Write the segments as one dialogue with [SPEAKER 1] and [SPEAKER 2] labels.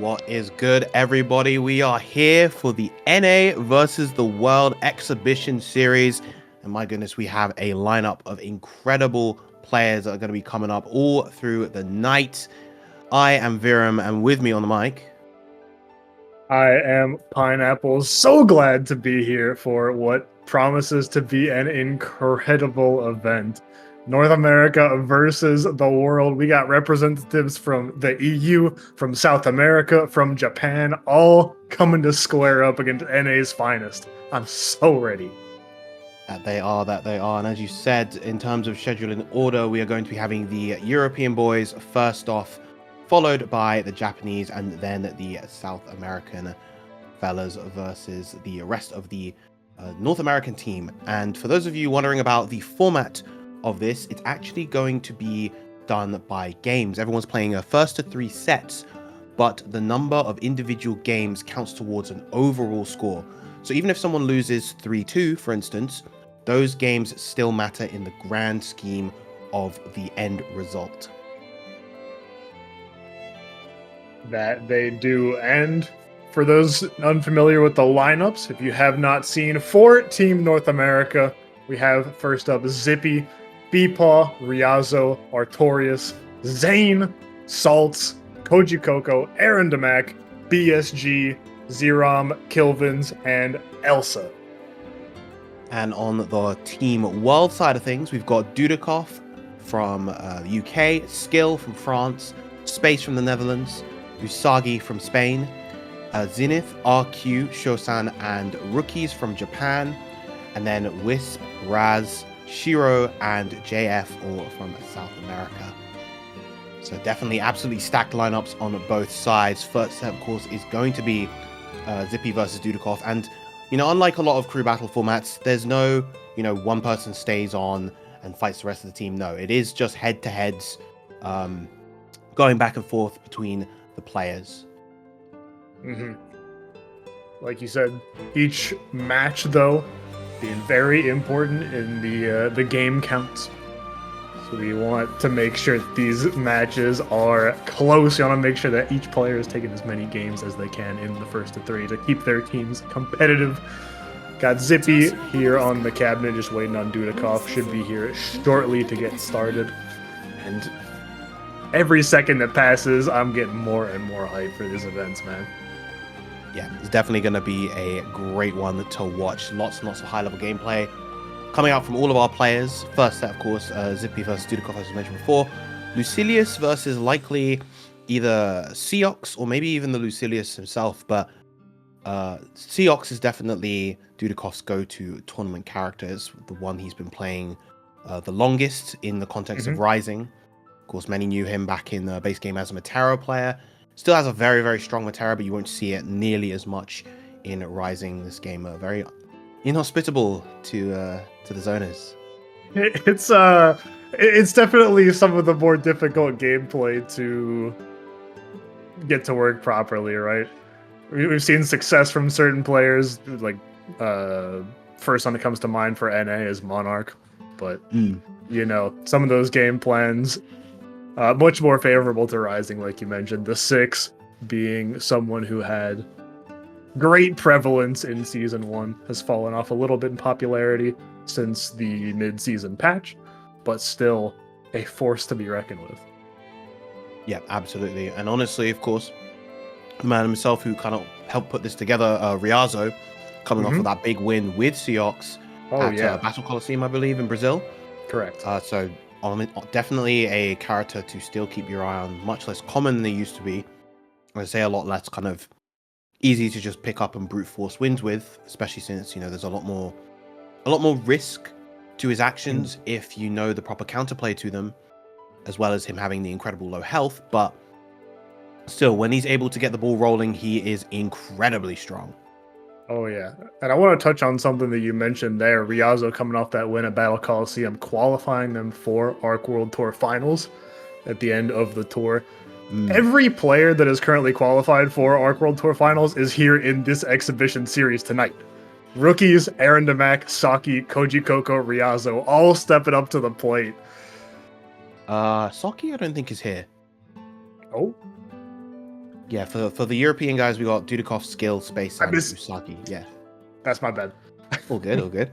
[SPEAKER 1] What is good, everybody? We are here for the NA versus the World Exhibition Series. And my goodness, we have a lineup of incredible players that are going to be coming up all through the night. I am Xerom, and with me on the mic,
[SPEAKER 2] I am Pineapple. So glad to be here for what promises to be an incredible event. North America versus the world. We got representatives from the EU, from South America, from Japan, all coming to square up against NA's finest. I'm so ready.
[SPEAKER 1] that they are. And as you said, in terms of scheduling order, we are going to be having the European boys first off, followed by the Japanese, and then the South American fellas versus the rest of the North American team. And for those of you wondering about the format of this, it's actually going to be done by games. Everyone's playing a first to 3 sets, but the number of individual games counts towards an overall score. So even if someone loses 3-2, for instance, those games still matter in the grand scheme of the end result.
[SPEAKER 2] That they do. And for those unfamiliar with the lineups, if you have not seen, for Team North America, we have first up Zippy, BEPaw, Ryazo, Artorias, Zane, Saltz, Kojicoco, Aarondamac, BSG, Xerom, Kilvenz, and Elsa.
[SPEAKER 1] And on the Team World side of things, we've got Dudeakoff from the UK, Skyll from France, Space from the Netherlands, Usagi from Spain, Zenith, RQ, Sho-san, and Rookies from Japan, and then Whisp, Raz, Shirou, and JF, all from South America. So definitely absolutely stacked lineups on both sides. First set, of course, is going to be Zippy versus Dudeakoff. And, you know, unlike a lot of crew battle formats, there's no, you know, one person stays on and fights the rest of the team. No, it is just head-to-heads going back and forth between the players.
[SPEAKER 2] Mm-hmm. Like you said, each match, though, being very important in the game counts. So we want to make sure that these matches are close. You want to make sure that each player is taking as many games as they can in the first to 3 to keep their teams competitive. Got Zippy here on the cabinet, just waiting on Dudeakoff. Should be here shortly to get started. And every second that passes, I'm getting more and more hype for these events, man.
[SPEAKER 1] Yeah, it's definitely going to be a great one to watch. Lots and lots of high-level gameplay coming out from all of our players. First set, of course, Zippy versus Dudeakoff, as I mentioned before. Lucilius versus likely either Seox or maybe even the Lucilius himself. But Seox is definitely Dudeakoff's go-to tournament character. It's the one he's been playing the longest in the context of Rising. Of course, many knew him back in the base game as a Matero player. Still has a very, very strong Matera, but you won't see it nearly as much in Rising. This game very inhospitable to the zoners.
[SPEAKER 2] It's definitely some of the more difficult gameplay to get to work properly, right? We've seen success from certain players, like first one that comes to mind for NA is Monarch, but you know, some of those game plans much more favorable to Rising, like you mentioned. The 6 being someone who had great prevalence in Season 1, has fallen off a little bit in popularity since the mid-season patch, but still a force to be reckoned with.
[SPEAKER 1] Yeah, absolutely. And honestly, of course, the man himself who kind of helped put this together, Ryazo, coming off of that big win with Seox at Battle Coliseum, I believe, in Brazil.
[SPEAKER 2] Correct.
[SPEAKER 1] So definitely a character to still keep your eye on, much less common than they used to be. I'd say a lot less kind of easy to just pick up and brute force wins with, especially since, you know, there's a lot more risk to his actions if you know the proper counterplay to them, as well as him having the incredible low health. But still, when he's able to get the ball rolling, he is incredibly strong.
[SPEAKER 2] Oh, yeah. And I want to touch on something that you mentioned there. Ryazo coming off that win at Battle Coliseum, qualifying them for Arc World Tour Finals at the end of the tour. Every player that is currently qualified for Arc World Tour Finals is here in this exhibition series tonight. Rookies, Aarondamac, Saki, Kojicoco, Ryazo, all stepping up to the plate.
[SPEAKER 1] Saki, I don't think is here.
[SPEAKER 2] Oh.
[SPEAKER 1] Yeah, for the European guys, we got Dudeakoff, Skyll, Space, and Usagi. Yeah.
[SPEAKER 2] That's my bad.
[SPEAKER 1] All good, all good.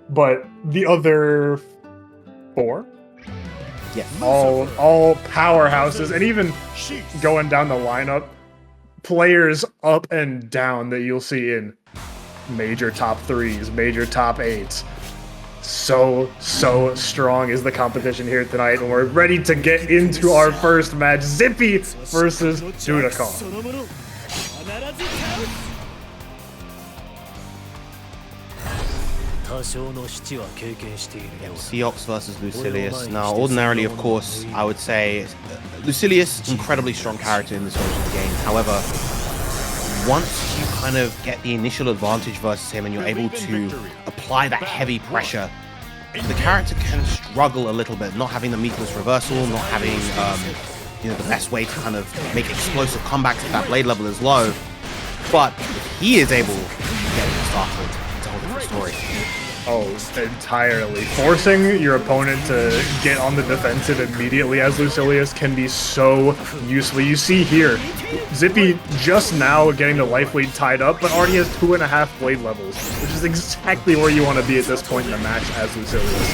[SPEAKER 2] But the other 4,
[SPEAKER 1] Yeah,
[SPEAKER 2] all powerhouses, and even going down the lineup, players up and down that you'll see in major top 3s, major top 8s. So strong is the competition here tonight, and we're ready to get into our first match. Zippy versus Dudeakoff.
[SPEAKER 1] Seox versus Lucilius. Now, ordinarily, of course, I would say Lucilius, incredibly strong character in this version of the game. However, once you kind of get the initial advantage versus him and you're able to apply that heavy pressure, the character can struggle a little bit, not having the meatless reversal, not having the best way to kind of make explosive comebacks if that blade level is low. But if he is able to get it started, it's a whole different story.
[SPEAKER 2] Oh, entirely. Forcing your opponent to get on the defensive immediately as Lucilius can be so useful. You see here, Zippy just now getting the life lead tied up, but already has 2.5 blade levels, which is exactly where you want to be at this point in the match as Lucilius.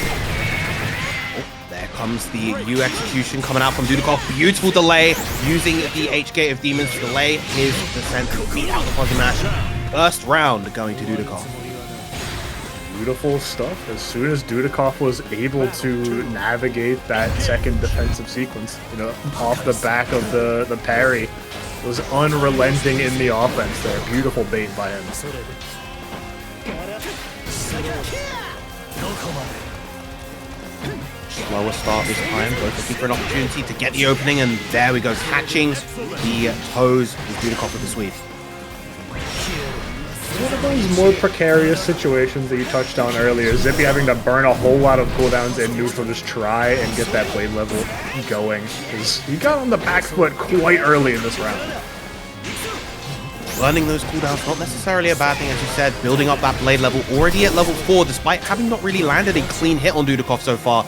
[SPEAKER 1] Oh, there comes the U execution coming out from Dudeakoff. Beautiful delay, using the H-Gate of Demons to delay his descent to beat out the Fuzzy Match. First round going to Dudeakoff.
[SPEAKER 2] Beautiful stuff. As soon as Dudeakoff was able to navigate that second defensive sequence, off the back of the parry, was unrelenting in the offense there. Beautiful bait by him.
[SPEAKER 1] Slower start this time, both looking for an opportunity to get the opening, and there we go, catching the toes with Dudeakoff with the sweep.
[SPEAKER 2] One of those more precarious situations that you touched on earlier. Zippy having to burn a whole lot of cooldowns in neutral, just try and get that blade level going. He got on the back foot quite early in this round.
[SPEAKER 1] Learning those cooldowns, not necessarily a bad thing, as you said. Building up that blade level, already at level 4, despite having not really landed a clean hit on Dudeakoff so far.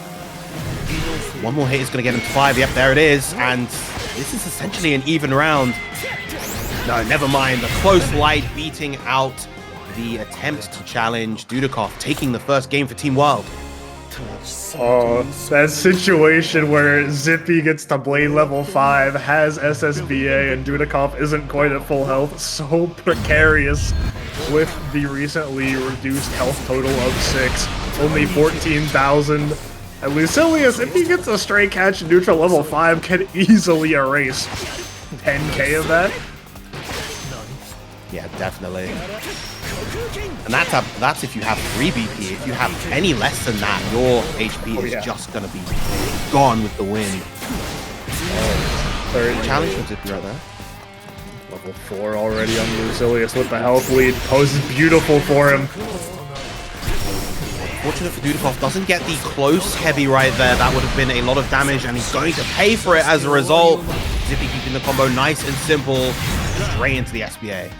[SPEAKER 1] One more hit is going to get him to 5. Yep, there it is. And this is essentially an even round. No, never mind. The close light beating out the attempt to challenge Dudeakoff, taking the first game for Team Wild.
[SPEAKER 2] Oh, that situation where Zippy gets to blade level 5, has SSBA, and Dudeakoff isn't quite at full health. So precarious with the recently reduced health total of 6. Only 14,000. And Lucilius, if he gets a straight catch neutral level 5, can easily erase 10k of that.
[SPEAKER 1] Yeah, definitely. And that's if you have 3 BP. If you have any less than that, your HP is just going to be gone with the wind. Challenge from Zippy right there.
[SPEAKER 2] Level 4 already on Lucilius with the health lead. Pose is beautiful for him.
[SPEAKER 1] Fortunate for Dudeakoff, doesn't get the close heavy right there. That would have been a lot of damage, and he's going to pay for it as a result. Zippy keeping the combo nice and simple, straight into the SBA.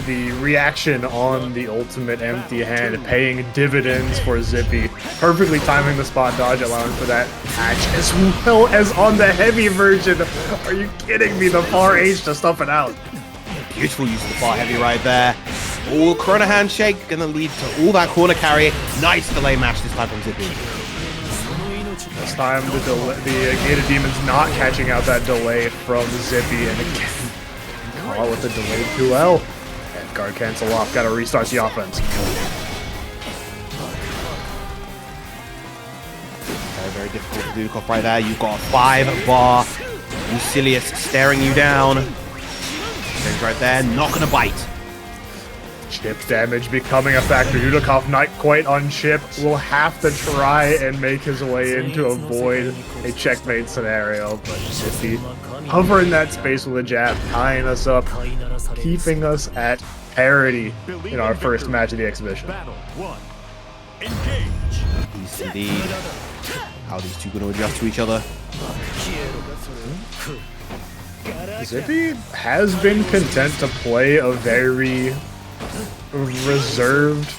[SPEAKER 2] The reaction on the ultimate empty hand paying dividends for Zippy. Perfectly timing the spot dodge, allowing for that catch, as well as on the heavy version. Are you kidding me? The far H to stuff it out.
[SPEAKER 1] Beautiful use of the far heavy right there. All Corona handshake gonna lead to all that corner carry. Nice delay match this time from Zippy.
[SPEAKER 2] This time the Gated Demon's not catching out that delay from Zippy, and again, call with the delayed 2L. And guard cancel off, gotta restart the offense.
[SPEAKER 1] Very, very difficult to do right there. You've got a 5-bar Lucilius staring you down. Things right there, not gonna bite.
[SPEAKER 2] Chip damage becoming a factor. Dudeakoff not quite on chip. Will have to try and make his way in to avoid a checkmate scenario. But Zippy hovering that space with a jab, tying us up, keeping us at parity in our first match of the exhibition.
[SPEAKER 1] Yes, indeed. How are these two going to adjust to each other?
[SPEAKER 2] Zippy has been content to play a very reserved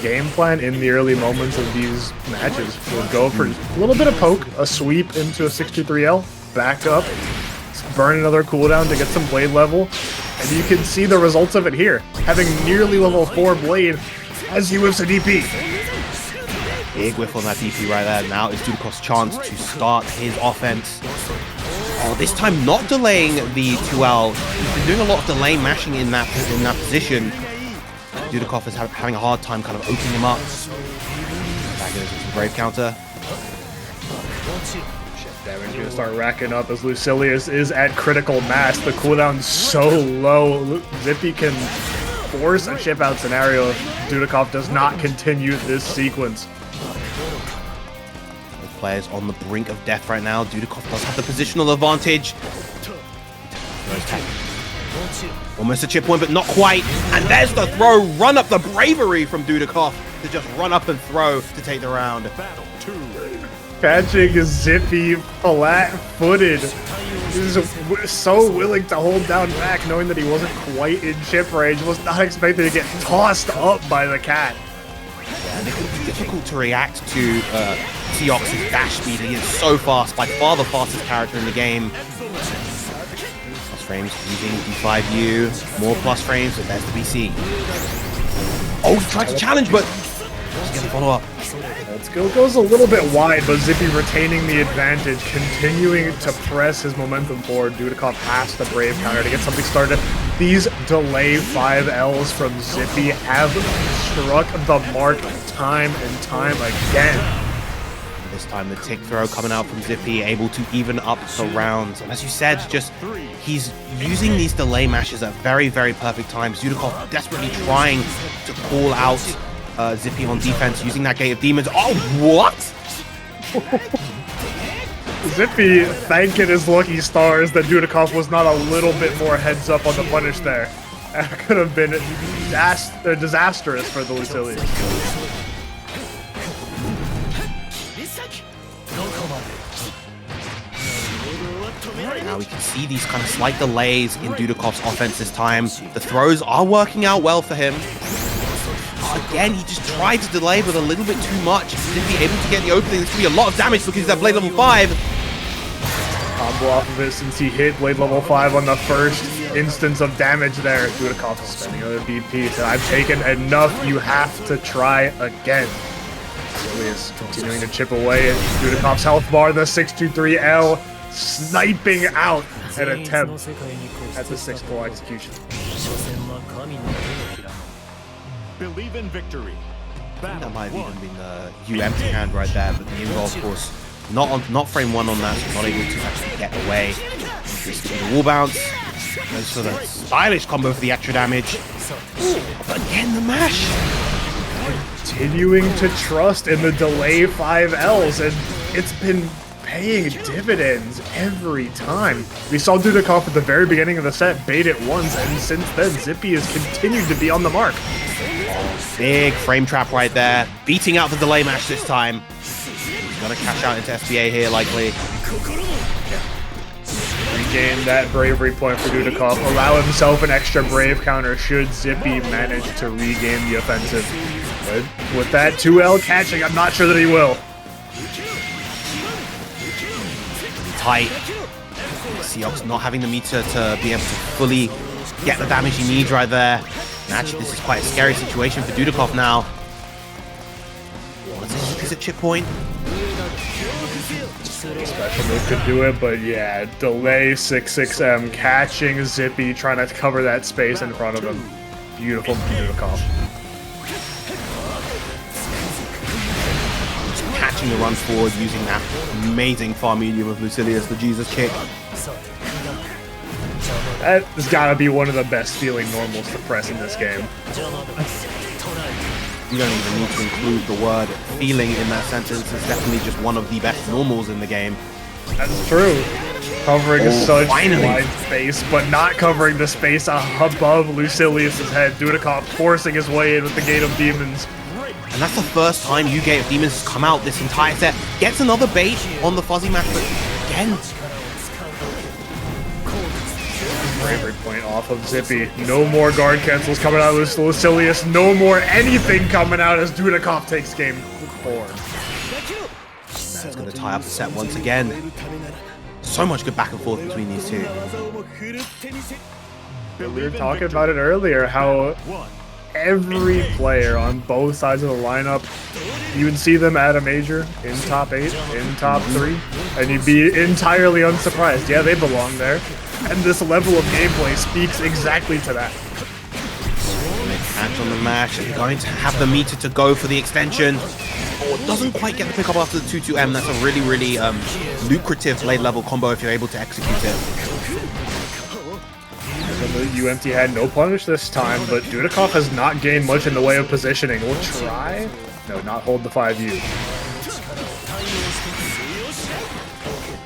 [SPEAKER 2] game plan in the early moments of these matches. We'll go for a little bit of poke, a sweep into a 623L, back up, burn another cooldown to get some blade level, and you can see the results of it here. Having nearly level 4 blade as he whiffs a DP.
[SPEAKER 1] Big whiff on that DP right there. Now is Dudeakoff's chance to start his offense. Oh, this time not delaying the 2L. He's been doing a lot of delay mashing in that position. Dudeakoff is having a hard time kind of opening him up. Back goes into the Brave counter.
[SPEAKER 2] Damage gonna start racking up as Lucilius is at critical mass. The cooldown's so low. Zippy can force a chip out scenario if Dudeakoff does not continue this sequence.
[SPEAKER 1] Both players on the brink of death right now. Dudeakoff does have the positional advantage. Almost a chip point, but not quite. And there's the throw. Run up the bravery from Dudeakoff to just run up and throw to take the round.
[SPEAKER 2] Catching Zippy flat-footed. He's so willing to hold down back, knowing that he wasn't quite in chip range. Was not expecting to get tossed up by the cat.
[SPEAKER 1] Yeah, and it can be difficult to react to Seox's dash speed. He is so fast, by far the fastest character in the game. Plus frames using D5U, more plus frames, but there's the BC. Oh, he tried to challenge, but just get a follow-up.
[SPEAKER 2] Skill goes a little bit wide, but Zippy retaining the advantage, continuing to press his momentum forward. Dudeakoff has the Brave counter to get something started. These delay 5Ls from Zippy have struck the mark time and time again.
[SPEAKER 1] This time the tick throw coming out from Zippy, able to even up the rounds. And as you said, just he's using these delay mashes at very, very perfect times. Dudeakoff desperately trying to call out Zippy on defense using that Gate of Demons. Oh, what?
[SPEAKER 2] Zippy thanking his lucky stars that Dudeakoff was not a little bit more heads up on the punish there. That could have been disastrous for the Lucilius.
[SPEAKER 1] Now we can see these kind of slight delays in Dudeakoff's offense this time. The throws are working out well for him. Again, he just tried to delay, but a little bit too much. Zippy able to get the opening. This could be a lot of damage because he's at blade level 5.
[SPEAKER 2] Combo off of it since he hit blade level 5 on the first instance of damage there. Dudeakoff is spending another BP. So I've taken enough. You have to try again. Lucilius continuing to chip away at Dudeakoff's health bar. The 623L sniping out an attempt at the 6-pull execution.
[SPEAKER 3] Believe in victory.
[SPEAKER 1] I think that might have even been the empty hand right there, but the Invo, of course, not frame 1 on that, so not able to actually get away. Just the wall bounce. Goes for the stylish combo for the extra damage. But again, the mash.
[SPEAKER 2] Continuing to trust in the delay 5Ls, and it's been paying dividends every time. We saw Dudeakoff at the very beginning of the set bait it once, and since then, Zippy has continued to be on the mark.
[SPEAKER 1] Big frame trap right there. Beating out the delay mash this time. He's gonna cash out into SBA here, likely.
[SPEAKER 2] Regain that bravery point for Dudeakoff. Allow himself an extra brave counter should Zippy manage to regain the offensive. But with that 2L catching, I'm not sure that he will.
[SPEAKER 1] Tight. Seox not having the meter to be able to fully get the damage he needs right there. And actually, this is quite a scary situation for Dudeakoff now. Is it chip point?
[SPEAKER 2] Special move could do it, but yeah, delay 6-6M, catching Zippy, trying to cover that space in front of him. Beautiful from Dudeakoff.
[SPEAKER 1] Catching the run forward using that amazing far medium of Lucilius, the Jesus kick.
[SPEAKER 2] That has got to be one of the best feeling normals to press in this game.
[SPEAKER 1] You don't even need to include the word feeling in that sentence. It's definitely just one of the best normals in the game.
[SPEAKER 2] That's true. Covering such wide space, but not covering the space above Lucilius' head. Dudeakoff forcing his way in with the Gate of Demons.
[SPEAKER 1] And that's the first time Gate of Demons has come out this entire set. Gets another bait on the fuzzy match, but again,
[SPEAKER 2] bravery point off of Zippy. No more guard cancels coming out of Lucilius. No more anything coming out as Dudeakoff takes game 4.
[SPEAKER 1] That's going to tie up the set once again. So much good back and forth between these two.
[SPEAKER 2] We were talking about it earlier, how every player on both sides of the lineup, you would see them at a major in top 8, in top 3, and you'd be entirely unsurprised. Yeah, they belong there. And this level of gameplay speaks exactly to that.
[SPEAKER 1] Catch on the mash, and going to have the meter to go for the extension. Oh, doesn't quite get the pick up after the 2-2M. That's a really, really lucrative late level combo if you're able to execute it.
[SPEAKER 2] The UMT had no punish this time, but Dudeakoff has not gained much in the way of positioning. We'll try. No, not hold the 5U.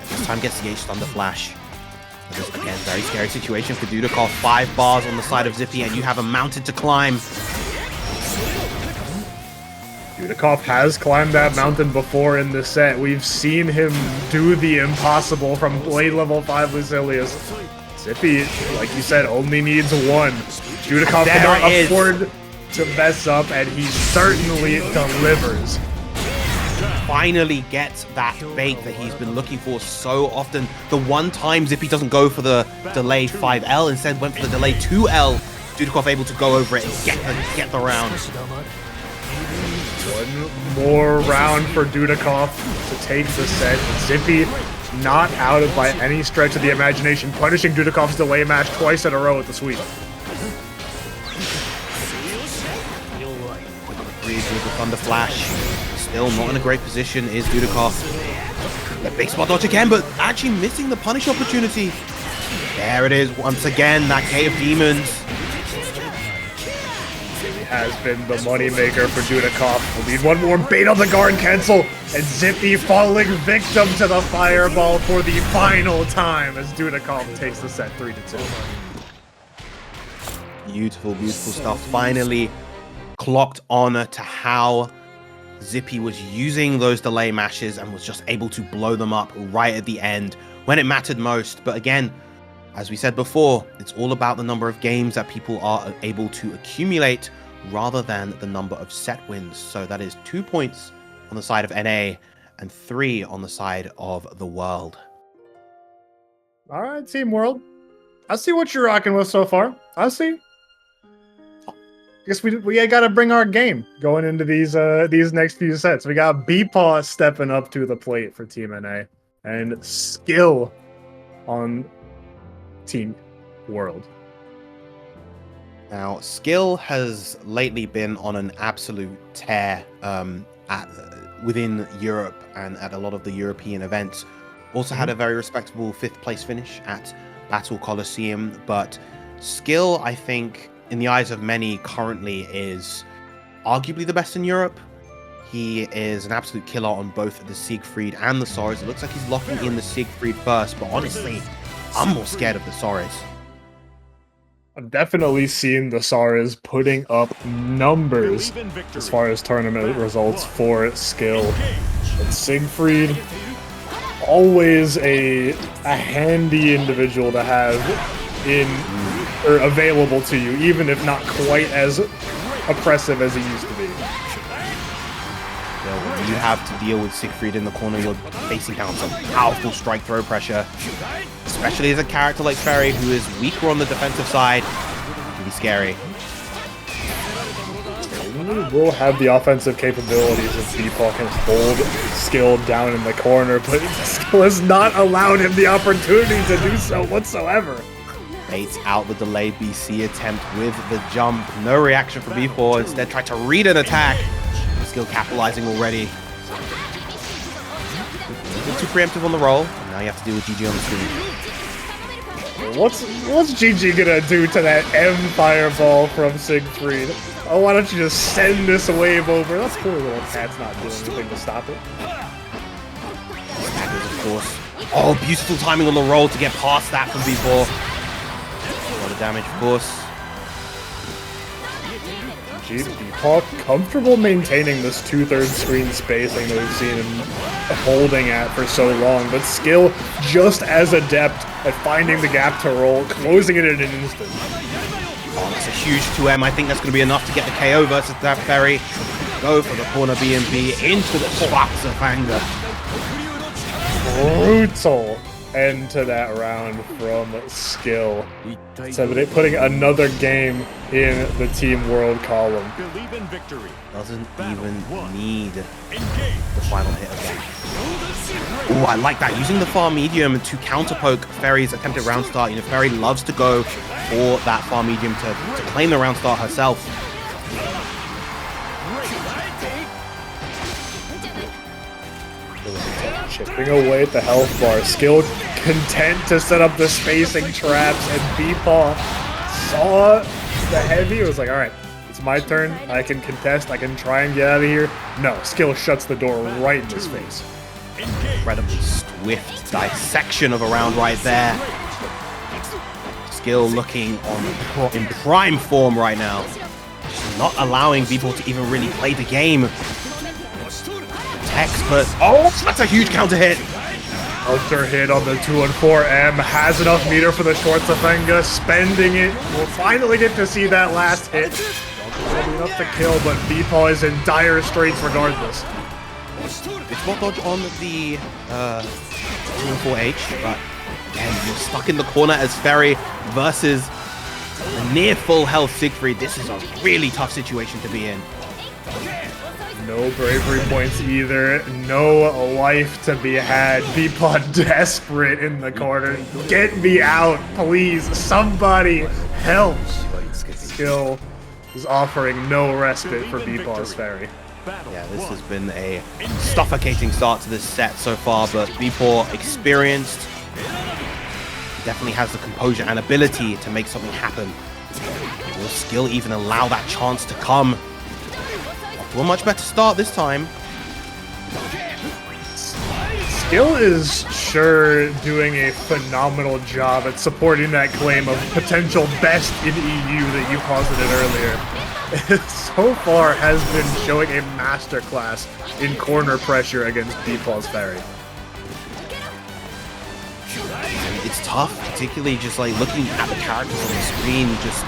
[SPEAKER 1] This time gets the H-Thunder Flash. Just, again, very scary situation for Dudeakoff. 5 bars on the side of Zippy, and you have a mountain to climb.
[SPEAKER 2] Dudeakoff has climbed that mountain before in the set. We've seen him do the impossible from late level 5 Lucilius. Zippy, like you said, only needs 1. Dudeakoff cannot afford to mess up, and he certainly delivers.
[SPEAKER 1] Finally gets that bait that he's been looking for so often. The one time Zippy doesn't go for the delay 5L, instead went for the delay 2L. Dudeakoff able to go over it and get the round.
[SPEAKER 2] One more round for Dudeakoff to take the set. Zippy not out of by any stretch of the imagination, punishing Dudeakoff's delay match twice in a row with the sweep.
[SPEAKER 1] With the Thunder Flash. Still not in a great position is Dudeakoff. The big spot dodge again, but actually missing the punish opportunity. There it is once again, that Gate of Demons.
[SPEAKER 2] Has been the moneymaker for Dudeakoff. We'll need one more bait on the guard cancel, and Zippy falling victim to the fireball for the final time as Dudeakoff takes the set 3-2.
[SPEAKER 1] Beautiful, beautiful stuff. Finally clocked on to how Zippy was using those delay mashes and was just able to blow them up right at the end when it mattered most. But again, as we said before, it's all about the number of games that people are able to accumulate rather than the number of set wins. So that is 2 points on the side of NA and 3 on the side of the world.
[SPEAKER 2] All right, Team World. I see what you're rocking with so far. I see. I guess we gotta bring our game going into these next few sets. We got BEPaw stepping up to the plate for Team NA, and Skyll on Team World.
[SPEAKER 1] Now, Skyll has lately been on an absolute tear within Europe and at a lot of the European events. Also had a very respectable 5th place finish at Battle Coliseum, but Skyll, I think, in the eyes of many, currently is arguably the best in Europe. He is an absolute killer on both the Siegfried and the Sorries. It looks like he's locking in the Siegfried first, but honestly, I'm more scared of the Sorries.
[SPEAKER 2] I've definitely seen the Sorries putting up numbers as far as tournament results for Skyll. But Siegfried, always a handy individual to have in or available to you, even if not quite as oppressive as he used to be.
[SPEAKER 1] When you have to deal with Siegfried in the corner, you're facing down some powerful strike throw pressure, especially as a character like Ferry, who is weaker on the defensive side. It can be scary.
[SPEAKER 2] Will have the offensive capabilities if BEPaw can hold Skyll down in the corner, but Skyll has not allowed him the opportunity to do so whatsoever.
[SPEAKER 1] Baits out the delay BC attempt with the jump. No reaction from BEPaw. Instead, tried to read an attack. Skyll capitalizing already. Too preemptive on the roll. And now you have to deal with GG on the screen.
[SPEAKER 2] What's GG gonna do to that M fireball from Siegfried? Oh, why don't you just send this wave over? That's cool. Little cat's not doing anything to stop it.
[SPEAKER 1] Staggers, of course. Oh, beautiful timing on the roll to get past that from BEPaw. A lot of damage, of course.
[SPEAKER 2] BEPaw comfortable maintaining this 2/3 screen spacing that we've seen him holding at for so long, but Skyll just as adept at finding the gap to roll, closing it in an instant.
[SPEAKER 1] Oh, that's a huge 2M. I think that's going to be enough to get the KO versus that Ferry. Go for the corner B&B into the box of anger.
[SPEAKER 2] Brutal end to that round from Skyll. Putting another game in the Team World column.
[SPEAKER 3] Believe in victory.
[SPEAKER 1] Doesn't even need the final hit again. Oh, I like that. Using the far medium to counterpoke Ferry's attempted round start. You know, Ferry loves to go for that far medium to claim the round start herself.
[SPEAKER 2] Chipping away at the health bar. Skyll content to set up the spacing traps, and BEPaw saw the heavy. It was like, all right, it's my turn. I can contest. I can try and get out of here. No, Skyll shuts the door right in his face.
[SPEAKER 1] Incredibly swift dissection of a round right there. Skyll looking in prime form right now. Just not allowing BEPaw to even really play the game. But oh, that's a huge counter hit.
[SPEAKER 2] Counter hit on the 2 and 4M. Has enough meter for the Schwarzafenga, spending it. We'll finally get to see that last hit. Not enough to kill, but BEPaw is in dire straits regardless.
[SPEAKER 1] It's not dodge on the 2 and 4H, but again, you're stuck in the corner as Ferry versus a near full health Siegfried. This is a really tough situation to be in.
[SPEAKER 2] No bravery points either. No life to be had. BEPaw desperate in the corner. Get me out, please. Somebody help. Skyll is offering no respite for BEPaw's Ferry.
[SPEAKER 1] Yeah, this has been a suffocating start to this set so far, but BEPaw experienced. Definitely has the composure and ability to make something happen. Will Skyll even allow that chance to come? Well, much better start this time.
[SPEAKER 2] Skyll is sure doing a phenomenal job at supporting that claim of potential best in EU that you posited earlier. So far has been showing a masterclass in corner pressure against BEPaw's Ferry.
[SPEAKER 1] It's tough, particularly just like looking at the characters on the screen, just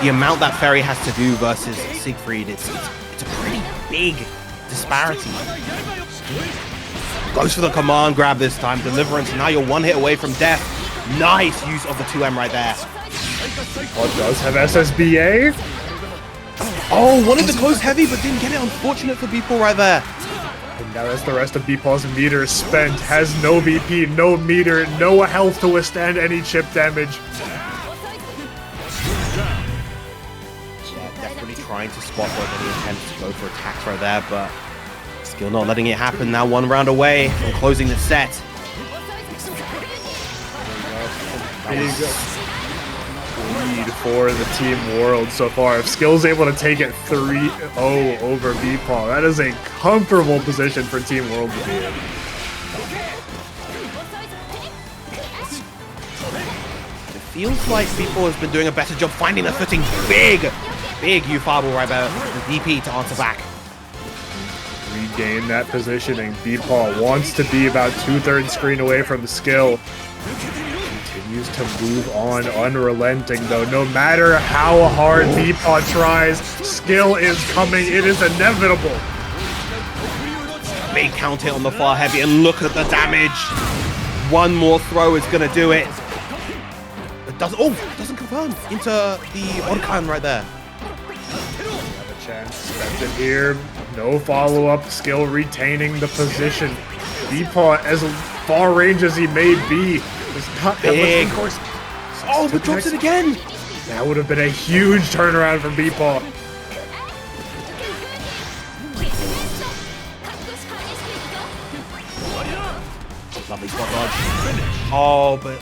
[SPEAKER 1] the amount that Ferry has to do versus Siegfried. It's a pretty big disparity. Goes for the command grab this time. Deliverance. Now you're one hit away from death. Nice use of the 2M right there.
[SPEAKER 2] Oh, does have SSBA?
[SPEAKER 1] Oh, wanted to close heavy, but didn't get it. Unfortunate for BEPaw right there.
[SPEAKER 2] And now as the rest of BEPaw's meter spent, has no BP, no meter, no health to withstand any chip damage.
[SPEAKER 1] Trying to spot what any attempts to go for attacks right there, but Skyll not letting it happen. Now 1 round away from closing the set.
[SPEAKER 2] Big lead for the Team World so far. If Skyll's able to take it 3-0 over BEPaw, that is a comfortable position for Team World to be in.
[SPEAKER 1] It feels like BEPaw has been doing a better job finding the footing. Big U-Fable right there. The DP to answer back.
[SPEAKER 2] Regain that positioning. BEPaw wants to be about 2/3 screen away from Skyll. Continues to move on, unrelenting though. No matter how hard BEPaw tries, Skyll is coming. It is inevitable.
[SPEAKER 1] Big count hit on the far heavy, and look at the damage. One more throw is gonna do it. It doesn't confirm into the Orkan right there.
[SPEAKER 2] Chance spent it here. No follow-up. Skyll retaining the position. BEPaw, as far range as he may be, is not
[SPEAKER 1] big.
[SPEAKER 2] Course.
[SPEAKER 1] Oh, but drops it again.
[SPEAKER 2] That would have been a huge turnaround from BEPaw.
[SPEAKER 1] Lovely spot dodge. Oh, but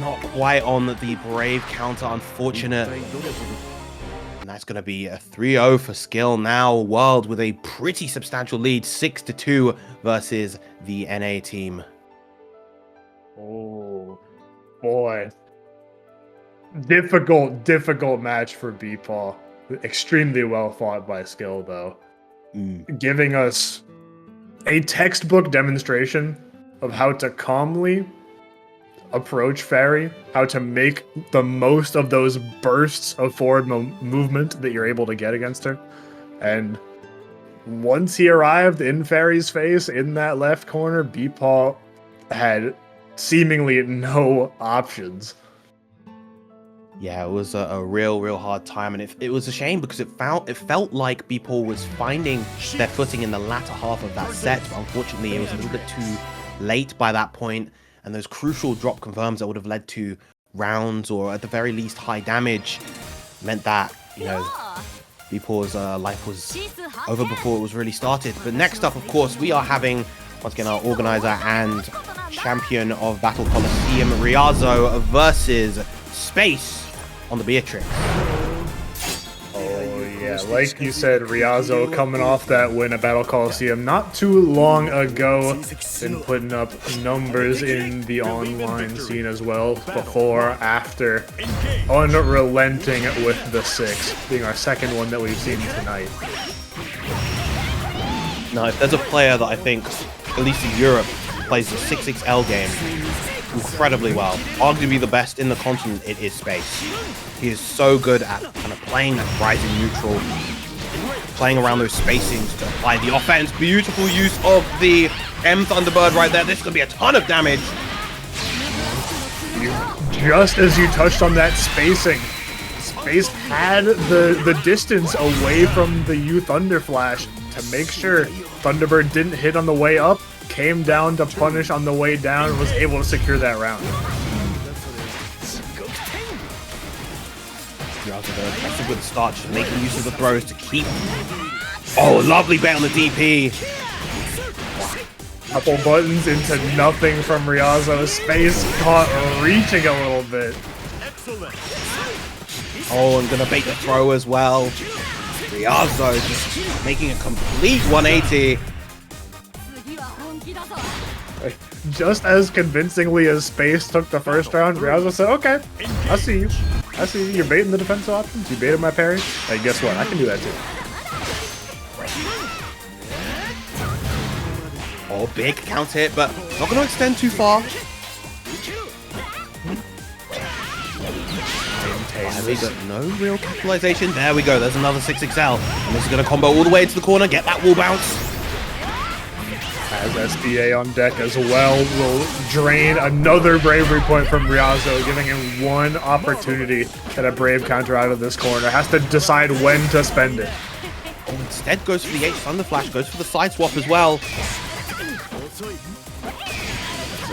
[SPEAKER 1] not quite on the brave counter. Unfortunate. And that's going to be a 3-0 for Skyll now. World with a pretty substantial lead, 6-2 versus the NA team.
[SPEAKER 2] Oh, boy. Difficult match for BEPaw. Extremely well fought by Skyll, though. Giving us a textbook demonstration of how to calmly approach Fairy, how to make the most of those bursts of forward movement that you're able to get against her. And once he arrived in Fairy's face in that left corner, BEPaw had seemingly no options.
[SPEAKER 1] Yeah, it was a real hard time, and it was a shame because it felt like BEPaw was finding their footing in the latter half of that set, but unfortunately it was a little bit too late by that point, and those crucial drop confirms that would have led to rounds or at the very least high damage meant that, you know, BEPaw's life was over before it was really started. But next up, of course, we are having, once again, our organizer and champion of Battle Coliseum, Ryazo versus Space on the Beatrix.
[SPEAKER 2] Oh yeah, like you said, Ryazo coming off that win at Battle Coliseum not too long ago, been putting up numbers in the online scene as well, before, after, unrelenting with the 6, being our second one that we've seen tonight.
[SPEAKER 1] Now, if there's a player that I think, at least in Europe, plays the 6XL game incredibly well, arguably the best in the continent, it is Space. He is so good at kind of playing that rising neutral, playing around those spacings to apply the offense. Beautiful use of the M Thunderbird right there. This could be a ton of damage.
[SPEAKER 2] Just as you touched on that spacing, Space had the distance away from the U Thunder Flash to make sure Thunderbird didn't hit on the way up, came down to punish on the way down, and was able to secure that round.
[SPEAKER 1] That's a good start, just making use of the throws to keep... Oh, lovely bait on the DP.
[SPEAKER 2] Couple buttons into nothing from Ryazo. Space caught reaching a little bit.
[SPEAKER 1] Oh, and gonna bait the throw as well. Ryazo just making a complete 180.
[SPEAKER 2] Just as convincingly as Space took the first round, Ryazo said, okay, I see you. I see you. You're baiting the defensive options. You baited my parry. Hey, guess what? I can do that too.
[SPEAKER 1] Oh, big count hit, but not going to extend too far. Heavy, but no real capitalization. There we go. There's another 6XL. And this is going to combo all the way to the corner. Get that wall bounce.
[SPEAKER 2] As SBA on deck as well, will drain another bravery point from Ryazo, giving him one opportunity at a brave counter out of this corner. Has to decide when to spend it.
[SPEAKER 1] Oh, instead goes for the H Thunder Flash, goes for the side swap as well.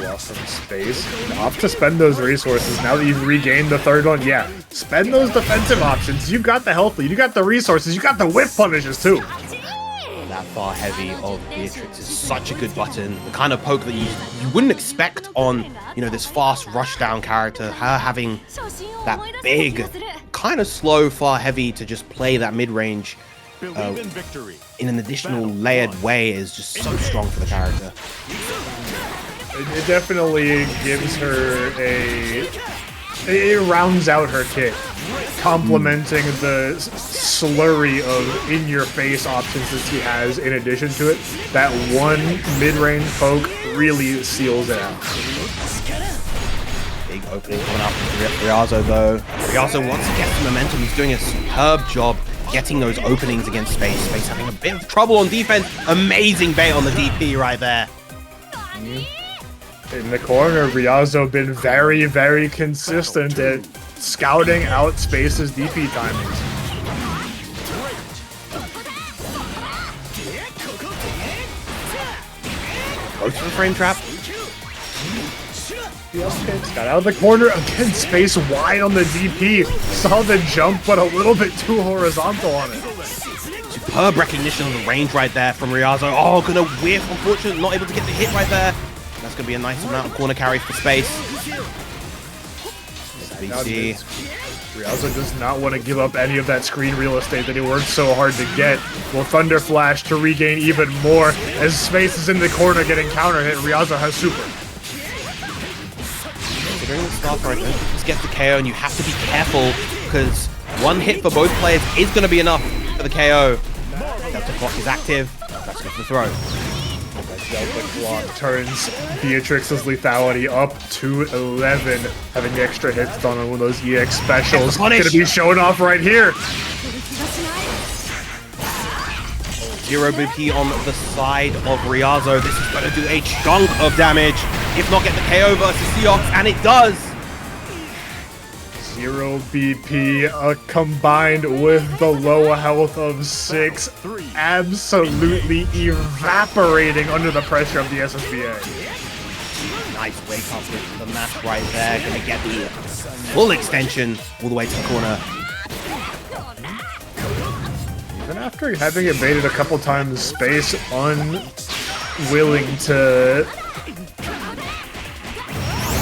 [SPEAKER 2] Lost some space. Off to spend those resources. Now that you've regained the third one, yeah, spend those defensive options. You've got the health lead, you got the resources, you got the whip punishes too.
[SPEAKER 1] That far heavy of Beatrix is such a good button. The kind of poke that you wouldn't expect on, you know, this fast rush down character. Her having that big, kind of slow, far heavy to just play that mid range in an additional layered way is just so strong for the character.
[SPEAKER 2] It definitely gives her it rounds out her kit, complementing the slurry of in-your-face options that she has in addition to it. That one mid-range poke really seals it out.
[SPEAKER 1] Big opening coming up from Ryazo though. Ryazo wants to get some momentum. He's doing a superb job getting those openings against Space. Space having a bit of trouble on defense. Amazing bait on the DP right there.
[SPEAKER 2] In the corner, Ryazo been very, very consistent at scouting out Space's DP timings.
[SPEAKER 1] Goes for the frame trap.
[SPEAKER 2] Got out of the corner, again Space wide on the DP. Saw the jump, but a little bit too horizontal on it.
[SPEAKER 1] Superb recognition of the range right there from Ryazo. Oh, gonna whiff, unfortunately, not able to get the hit right there. That's going to be a nice amount of corner carry for Space.
[SPEAKER 2] Ryazo does not want to give up any of that screen real estate that he worked so hard to get. Will Thunder Flash to regain even more as Space is in the corner getting counter hit. Ryazo has super.
[SPEAKER 1] Considering the start right there, just get the KO, and you have to be careful because One hit for both players is going to be enough for the KO. Delta clock is active. Let's go for the throw.
[SPEAKER 2] Delta clock turns Beatrix's lethality up to 11. Having the extra hits done on one of those EX specials. Gonna be showing off right here.
[SPEAKER 1] 0 BP on the side of Ryazo. This is going to do a chunk of damage, if not get the KO versus Seox, and it does.
[SPEAKER 2] 0 BP combined with the low health of 6, absolutely evaporating under the pressure of the SSBA.
[SPEAKER 1] Nice wake up with the match right there. Gonna get the full extension all the way to the corner.
[SPEAKER 2] Even after having evaded a couple times space, unwilling to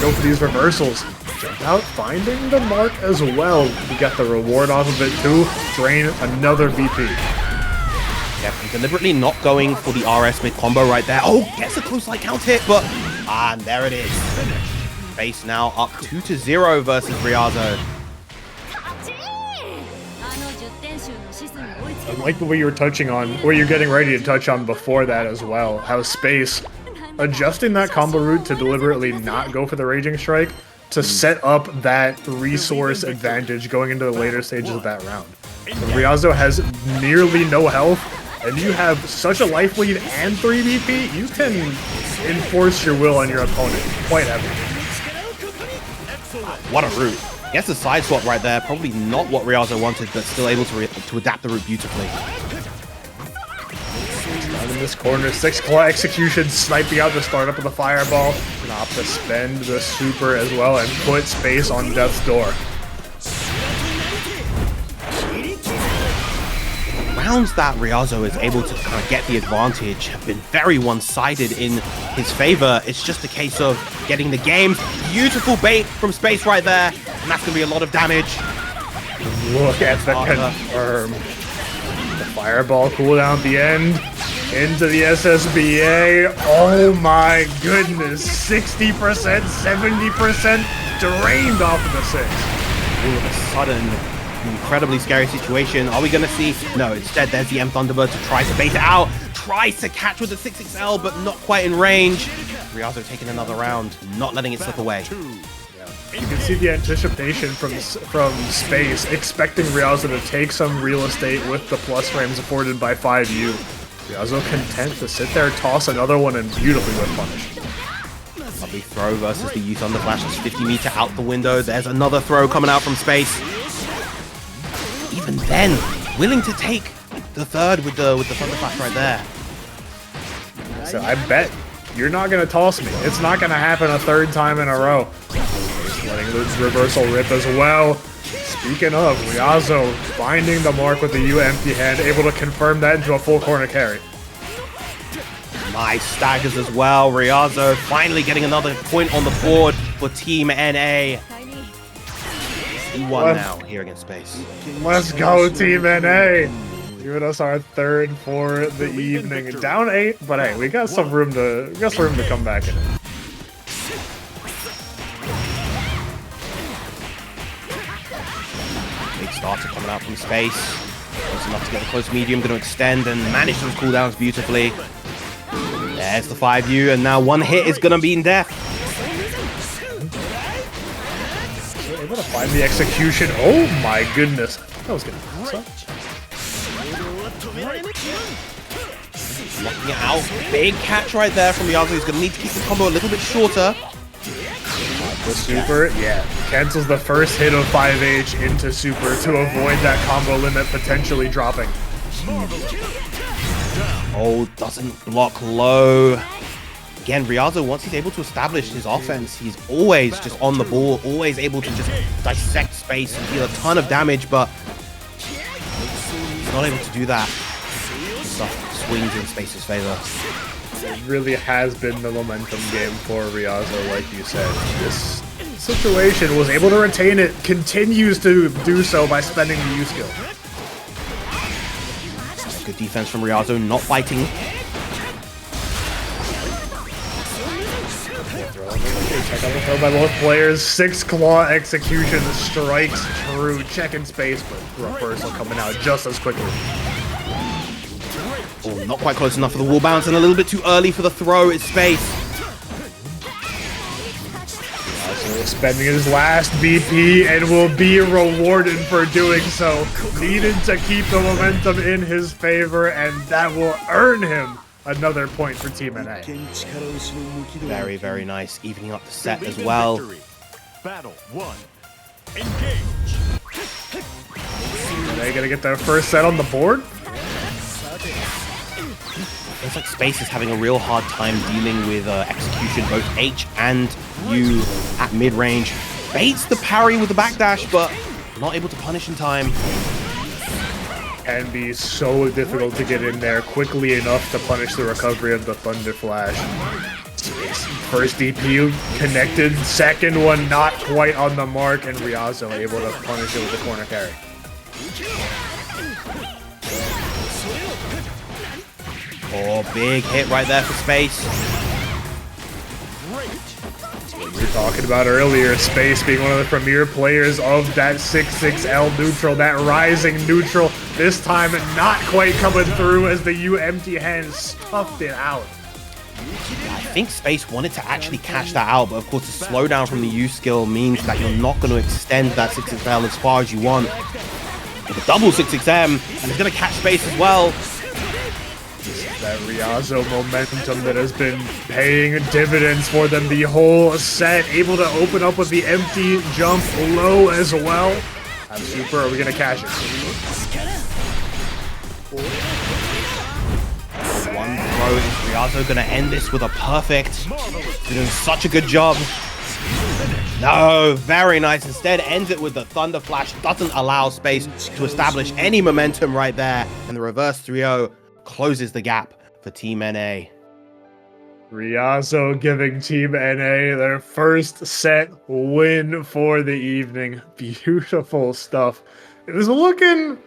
[SPEAKER 2] go for these reversals. Jump out, finding the mark as well. We got the reward off of it too. Drain another BP.
[SPEAKER 1] Yeah, deliberately not going for the RS mid combo right there. Oh, gets a close light count hit, but and there it is. Base now up 2-0 versus Ryazo.
[SPEAKER 2] I like the way you were touching on, what you're getting ready to touch on before that as well. How Space adjusting that combo route to deliberately not go for the Raging Strike to set up that resource advantage going into the later stages of that round. When Ryazo has nearly no health, and you have such a life lead and 3 BP, you can enforce your will on your opponent quite heavily.
[SPEAKER 1] What a route. Gets a side swap right there. Probably not what Ryazo wanted, but still able to adapt the route beautifully.
[SPEAKER 2] Down in this corner, 6 claw execution, sniping out the startup of the fireball. Gonna opt to spend the super as well and put Space on death's door.
[SPEAKER 1] Rounds that Ryazo is able to kind of get the advantage have been very one-sided in his favor. It's just a case of getting the game. Beautiful bait from Space right there, and that's gonna be a lot of damage.
[SPEAKER 2] Look at the confirm. The fireball cooldown at the end. Into the SSBA. Oh my goodness. 60%, 70% drained off of the 6.
[SPEAKER 1] All of a sudden, incredibly scary situation. Are we going to see? No, instead there's the M Thunderbird to try to bait it out. Tries to catch with the 6XL, but not quite in range. Ryazo taking another round, not letting it slip away.
[SPEAKER 2] You can see the anticipation from Space, expecting Ryazo to take some real estate with the plus frames afforded by 5U. Ryazo content to sit there, toss another one, and beautifully whip punish.
[SPEAKER 1] Lovely throw versus the U Thunder Flash. It's 50 meter out the window. There's another throw coming out from Space. Even then, willing to take the third with the Thunder Flash right there.
[SPEAKER 2] So I bet you're not going to toss me. It's not going to happen a third time in a row. Letting the reversal rip as well. Speaking of, Ryazo finding the mark with the U empty hand, able to confirm that into a full corner carry.
[SPEAKER 1] Nice staggers as well. Ryazo finally getting another point on the board for Team NA. E1 now here against Space.
[SPEAKER 2] Let's go, Team NA! Giving us our third for the evening. Down 8, but hey, we got some room to come back in.
[SPEAKER 1] Big starter coming out from Space. Close enough to get the close medium, going to extend and manage those cooldowns beautifully. There's the 5U, and now one hit is going to be in death.
[SPEAKER 2] Able to find the execution. Oh my goodness. That was good.
[SPEAKER 1] Locking it out. Big catch right there from Ryazo. He's going to need to keep the combo a little bit shorter.
[SPEAKER 2] The super, yeah, cancels the first hit of 5H into super to avoid that combo limit potentially dropping.
[SPEAKER 1] Oh, doesn't block low. Again, Ryazo, once he's able to establish his offense, he's always just on the ball, always able to just dissect Space and deal a ton of damage, but he's not able to do that. Stuff swings in Space's favor.
[SPEAKER 2] It really has been the momentum game for Ryazo, like you said. This situation was able to retain it, continues to do so by spending the U skill.
[SPEAKER 1] Good defense from Ryazo, not fighting.
[SPEAKER 2] Check out the throw by both players. 6 claw execution strikes true. Checking space, but reversal coming out just as quickly.
[SPEAKER 1] Oh, not quite close enough for the wall bounce and a little bit too early for the throw. It's space.
[SPEAKER 2] Spending his last BP and will be rewarded for doing so. Needed to keep the momentum in his favor, and that will earn him another point for Team NA.
[SPEAKER 1] Very, very nice. Evening up the set as well.
[SPEAKER 3] Battle 1. Engage.
[SPEAKER 2] Are they gonna get their first set on the board?
[SPEAKER 1] Looks like Space is having a real hard time dealing with execution, both H and U at mid-range. Baits the parry with the backdash, but not able to punish in time.
[SPEAKER 2] Can be so difficult to get in there quickly enough to punish the recovery of the Thunder Flash. First DP connected, second one not quite on the mark, and Ryazo able to punish it with the corner carry.
[SPEAKER 1] Oh, big hit right there for Space.
[SPEAKER 2] We were talking about earlier, Space being one of the premier players of that 6-6L neutral, that rising neutral. This time not quite coming through as the U empty hand stuffed it out.
[SPEAKER 1] I think Space wanted to actually catch that out, but of course the slowdown from the U skill means that you're not going to extend that 6-6L as far as you want. With a double 6-6M, and he's going to catch Space as well.
[SPEAKER 2] That Ryazo momentum that has been paying dividends for them the whole set. Able to open up with the empty jump low as well. I'm super. Are we going to cash it?
[SPEAKER 1] One throw. Is Ryazo going to end this with a perfect? Doing such a good job. No, very nice. Instead, ends it with the Thunder Flash. Doesn't allow Space to establish any momentum right there. And the reverse 3-0 closes the gap for Team NA.
[SPEAKER 2] Ryazo giving Team NA their first set win for the evening. Beautiful stuff. It was looking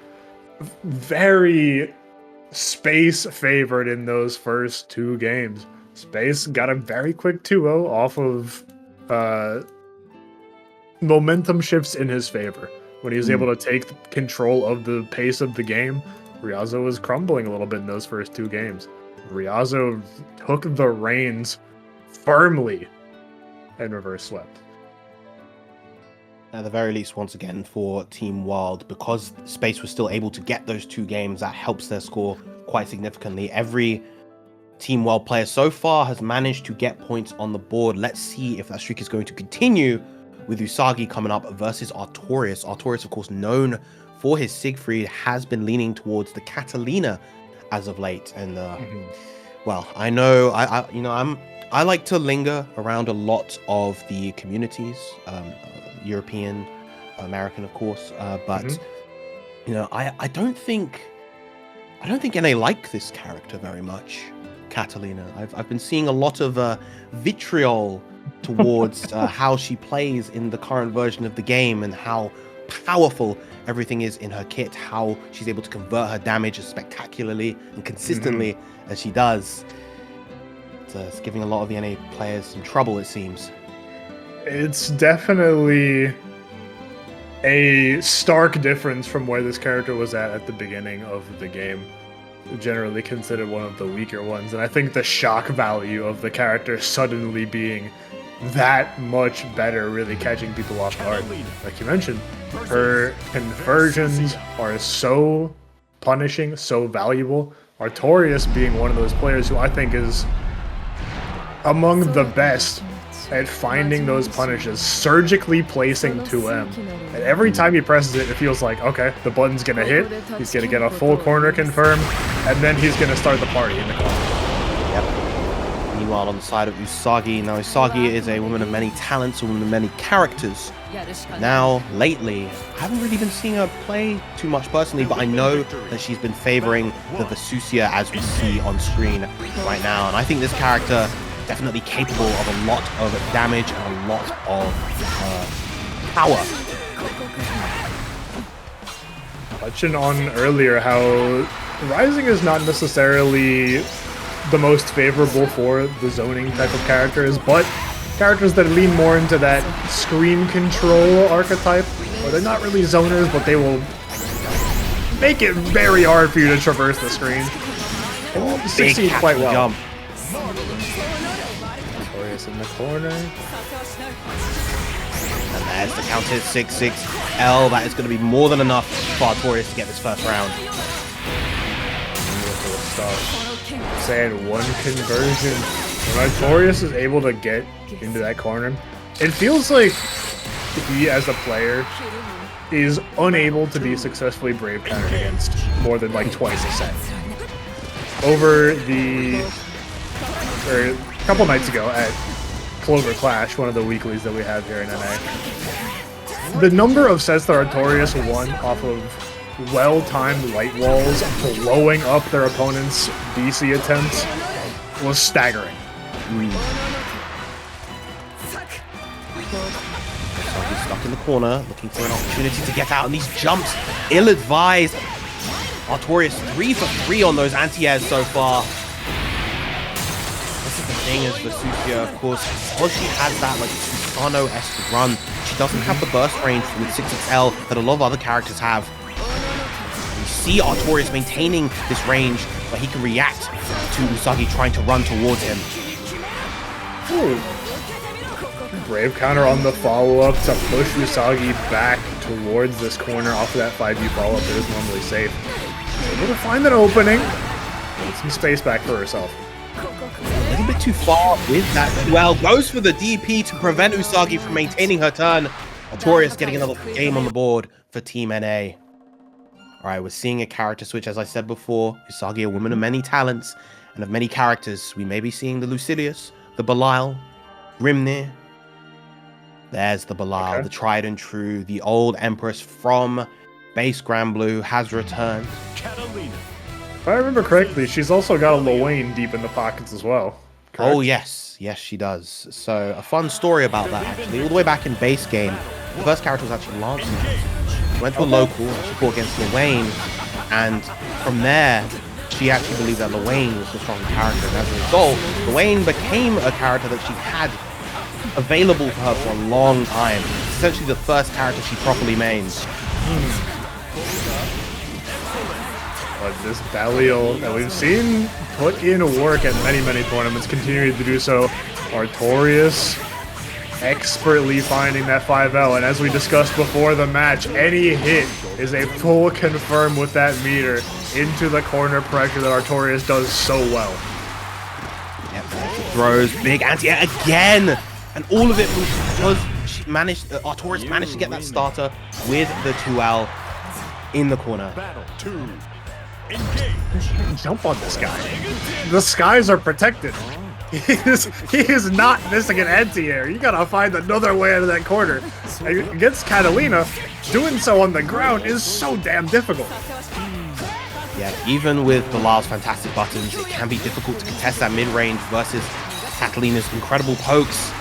[SPEAKER 2] very Space favored in those first 2 games. Space got a very quick 2-0 off of momentum shifts in his favor. When he was able to take control of the pace of the game, Ryazo was crumbling a little bit in those first 2 games. Ryazo took the reins firmly and reverse swept.
[SPEAKER 1] At the very least, once again, for Team Wild, because Space was still able to get those 2 games, that helps their score quite significantly. Every Team Wild player so far has managed to get points on the board. Let's see if that streak is going to continue with Usagi coming up versus Artorias. Artorias, of course, known for his Siegfried, has been leaning towards the Catalina as of late. And well, I know I like to linger around a lot of the communities, European, American, of course, but you know, I don't think NA like this character very much, Catalina. I've been seeing a lot of vitriol towards how she plays in the current version of the game and how powerful everything is in her kit, how she's able to convert her damage as spectacularly and consistently as she does. It's giving a lot of the NA players some trouble, it seems.
[SPEAKER 2] It's definitely a stark difference from where this character was at the beginning of the game. Generally considered one of the weaker ones, and I think the shock value of the character suddenly being that much better really catching people off guard. Like you mentioned, her conversions are so punishing, so valuable. Artorias being one of those players who I think is among the best at finding those punishes, surgically placing 2M. And every time he presses it, it feels like, okay, the button's gonna hit, he's gonna get a full corner confirm, and then he's gonna start the party in the corner.
[SPEAKER 1] Yep. Meanwhile, on the side of Usagi, now Usagi is a woman of many talents, a woman of many characters. Now, lately, I haven't really been seeing her play too much personally, but I know that she's been favoring the Vesusia as we see on screen right now. And I think this character definitely capable of a lot of damage and a lot of power.
[SPEAKER 2] Touching on earlier how Rising is not necessarily the most favorable for the zoning type of characters, but characters that lean more into that screen control archetype, where they're not really zoners, but they will make it very hard for you to traverse the screen. And succeed quite well.
[SPEAKER 1] Jump.
[SPEAKER 2] Artorias in the corner.
[SPEAKER 1] And there's the counter 6-6L. That is going to be more than enough for Artorias to get this first round.
[SPEAKER 2] Saying one conversion. When Artorias is able to get into that corner, it feels like he, as a player, is unable to be successfully brave countered against more than like twice a set. Over a couple nights ago at Clover Clash, one of the weeklies that we have here in NA, the number of sets that Artorias won off of well-timed light walls blowing up their opponent's DC attempts was staggering.
[SPEAKER 1] So he's stuck in the corner, looking for an opportunity to get out, and these jumps, ill-advised. Artorias 3 for 3 on those anti-airs so far. This is the thing as Vesusia, of course, because she has that like Susano-esque run, she doesn't have the burst range with 6XL that a lot of other characters have. We see Artorias maintaining this range where he can react to Usagi trying to run towards him.
[SPEAKER 2] Ooh. Brave counter on the follow-up to push Usagi back towards this corner off of that 5U follow-up that is normally safe. Able to find an opening. Get some space back for herself.
[SPEAKER 1] A little bit too far with that. Well, goes for the DP to prevent Usagi from maintaining her turn. Artorias getting another game on the board for Team NA. Alright, we're seeing a character switch, as I said before. Usagi, a woman of many talents and of many characters. We may be seeing the Lucilius, the Belial, Grimnir. There's the Belial,
[SPEAKER 2] okay.
[SPEAKER 1] The tried and true, the old Empress from base Granblue has returned.
[SPEAKER 2] If I remember correctly, she's also got a Luane deep in the pockets as well. Correct?
[SPEAKER 1] Oh, yes. Yes, she does. So, a fun story about that, actually. All the way back in base game, the first character was actually Lance. She went to a local, she fought against Luane, and from there, she actually believed that Luane was the strong character. And as a result, Luane became a character that she had available for her for a long time. It's essentially the first character she properly mains.
[SPEAKER 2] But this Belial that we've seen put in work at many, many tournaments, continuing to do so. Artorias expertly finding that 5L, and as we discussed before the match, any hit is a full confirm with that meter into the corner pressure that Artorias does so well.
[SPEAKER 1] Yep, throws big anti-air again, and all of it was because she managed, Artorias managed to get that starter with the 2L in the corner.
[SPEAKER 3] Battle 2. Engage.
[SPEAKER 2] Jump on this guy. The skies are protected. He is not missing an anti-air. You gotta find another way out of that corner. Against Catalina, doing so on the ground is so damn difficult.
[SPEAKER 1] Yeah, even with Belial's fantastic buttons, it can be difficult to contest that mid-range versus Catalina's incredible pokes.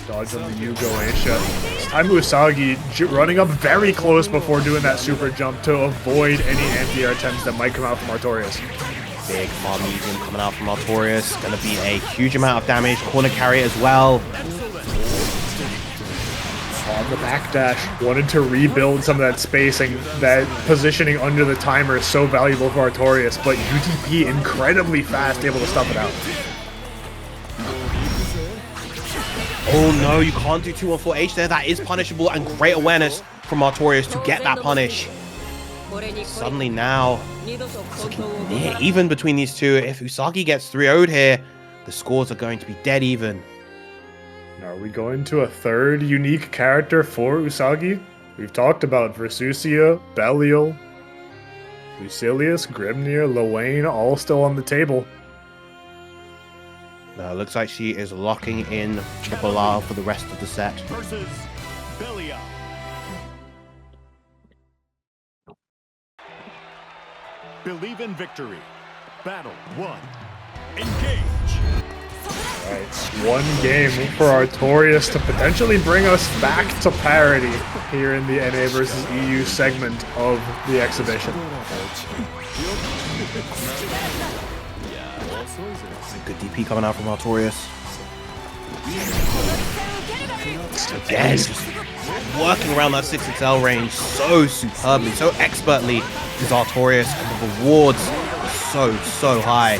[SPEAKER 2] Dodge on the Yugo Aisha. This time Usagi running up very close before doing that super jump to avoid any anti-air attempts that might come out from Artorias.
[SPEAKER 1] Big far medium coming out from Artorias. Gonna be a huge amount of damage. Corner carry as well.
[SPEAKER 2] On the backdash, wanted to rebuild some of that spacing. That positioning under the timer is so valuable for Artorias, but UTP incredibly fast, able to stuff it out.
[SPEAKER 1] Oh no, you can't do 2-1-4H there. That is punishable, and great awareness from Artorias to get that punish. Suddenly now, it's looking near even between these two. If Usagi gets 3-0'd here, the scores are going to be dead even.
[SPEAKER 2] Are we going to a third unique character for Usagi? We've talked about Vesusia, Belial, Lucilius, Grimnir, Luane, all still on the table.
[SPEAKER 1] No, it looks like she is locking in the Belial for the rest of the set.
[SPEAKER 3] Versus Belial. Believe in victory. Battle 1. Engage.
[SPEAKER 2] Alright, one game for Artorias to potentially bring us back to parity here in the NA versus EU segment of the exhibition.
[SPEAKER 1] Good DP coming out from Artorias. Again, just working around that 6XL range so superbly, so expertly is Artorias, and the rewards are so high.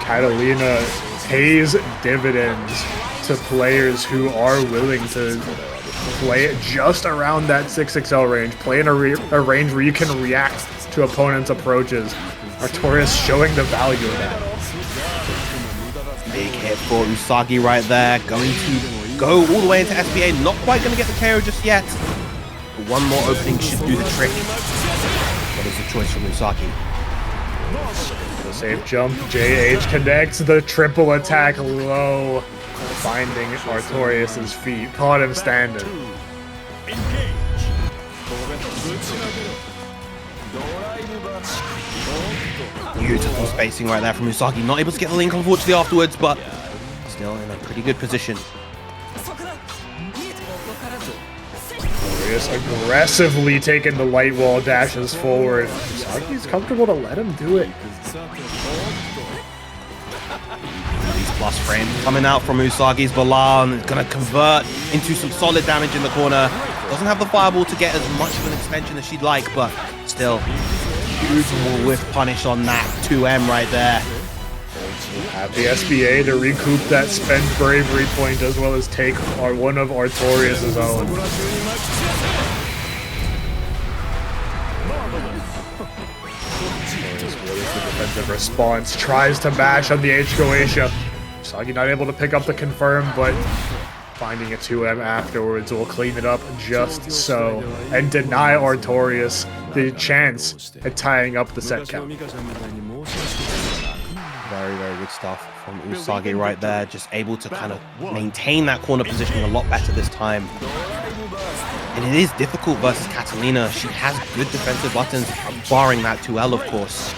[SPEAKER 2] Catalina pays dividends to players who are willing to play it just around that 6XL range, play in a range where you can react to opponents' approaches. Artorias showing the value of that.
[SPEAKER 1] Big hit for Usagi right there, going to go all the way into SBA, not quite going to get the KO just yet. But one more opening should do the trick. What is the choice from Usagi?
[SPEAKER 2] The safe jump, JH connects the triple attack low, finding Artorias' feet, caught him standing.
[SPEAKER 1] Beautiful spacing right there from Usagi, not able to get the link unfortunately afterwards, but still in a pretty good position.
[SPEAKER 2] Artorias aggressively taking the light wall dashes forward. Usagi's comfortable to let him do it.
[SPEAKER 1] These plus frames coming out from Usagi's Balan is going to convert into some solid damage in the corner. Doesn't have the fireball to get as much of an extension as she'd like, but still, beautiful whiff punish on that 2M right there.
[SPEAKER 2] Have the SBA to recoup that spent bravery point as well as take one of Artorias' own. Defensive response, tries to bash on the H Croatia. Usagi not able to pick up the confirm, but finding a 2M afterwards will clean it up just so and deny Artorias the chance at tying up the set count.
[SPEAKER 1] Very good stuff from Usagi right there, just able to kind of maintain that corner positioning a lot better this time. And it is difficult versus Catalina. She has good defensive buttons, barring that 2L of course.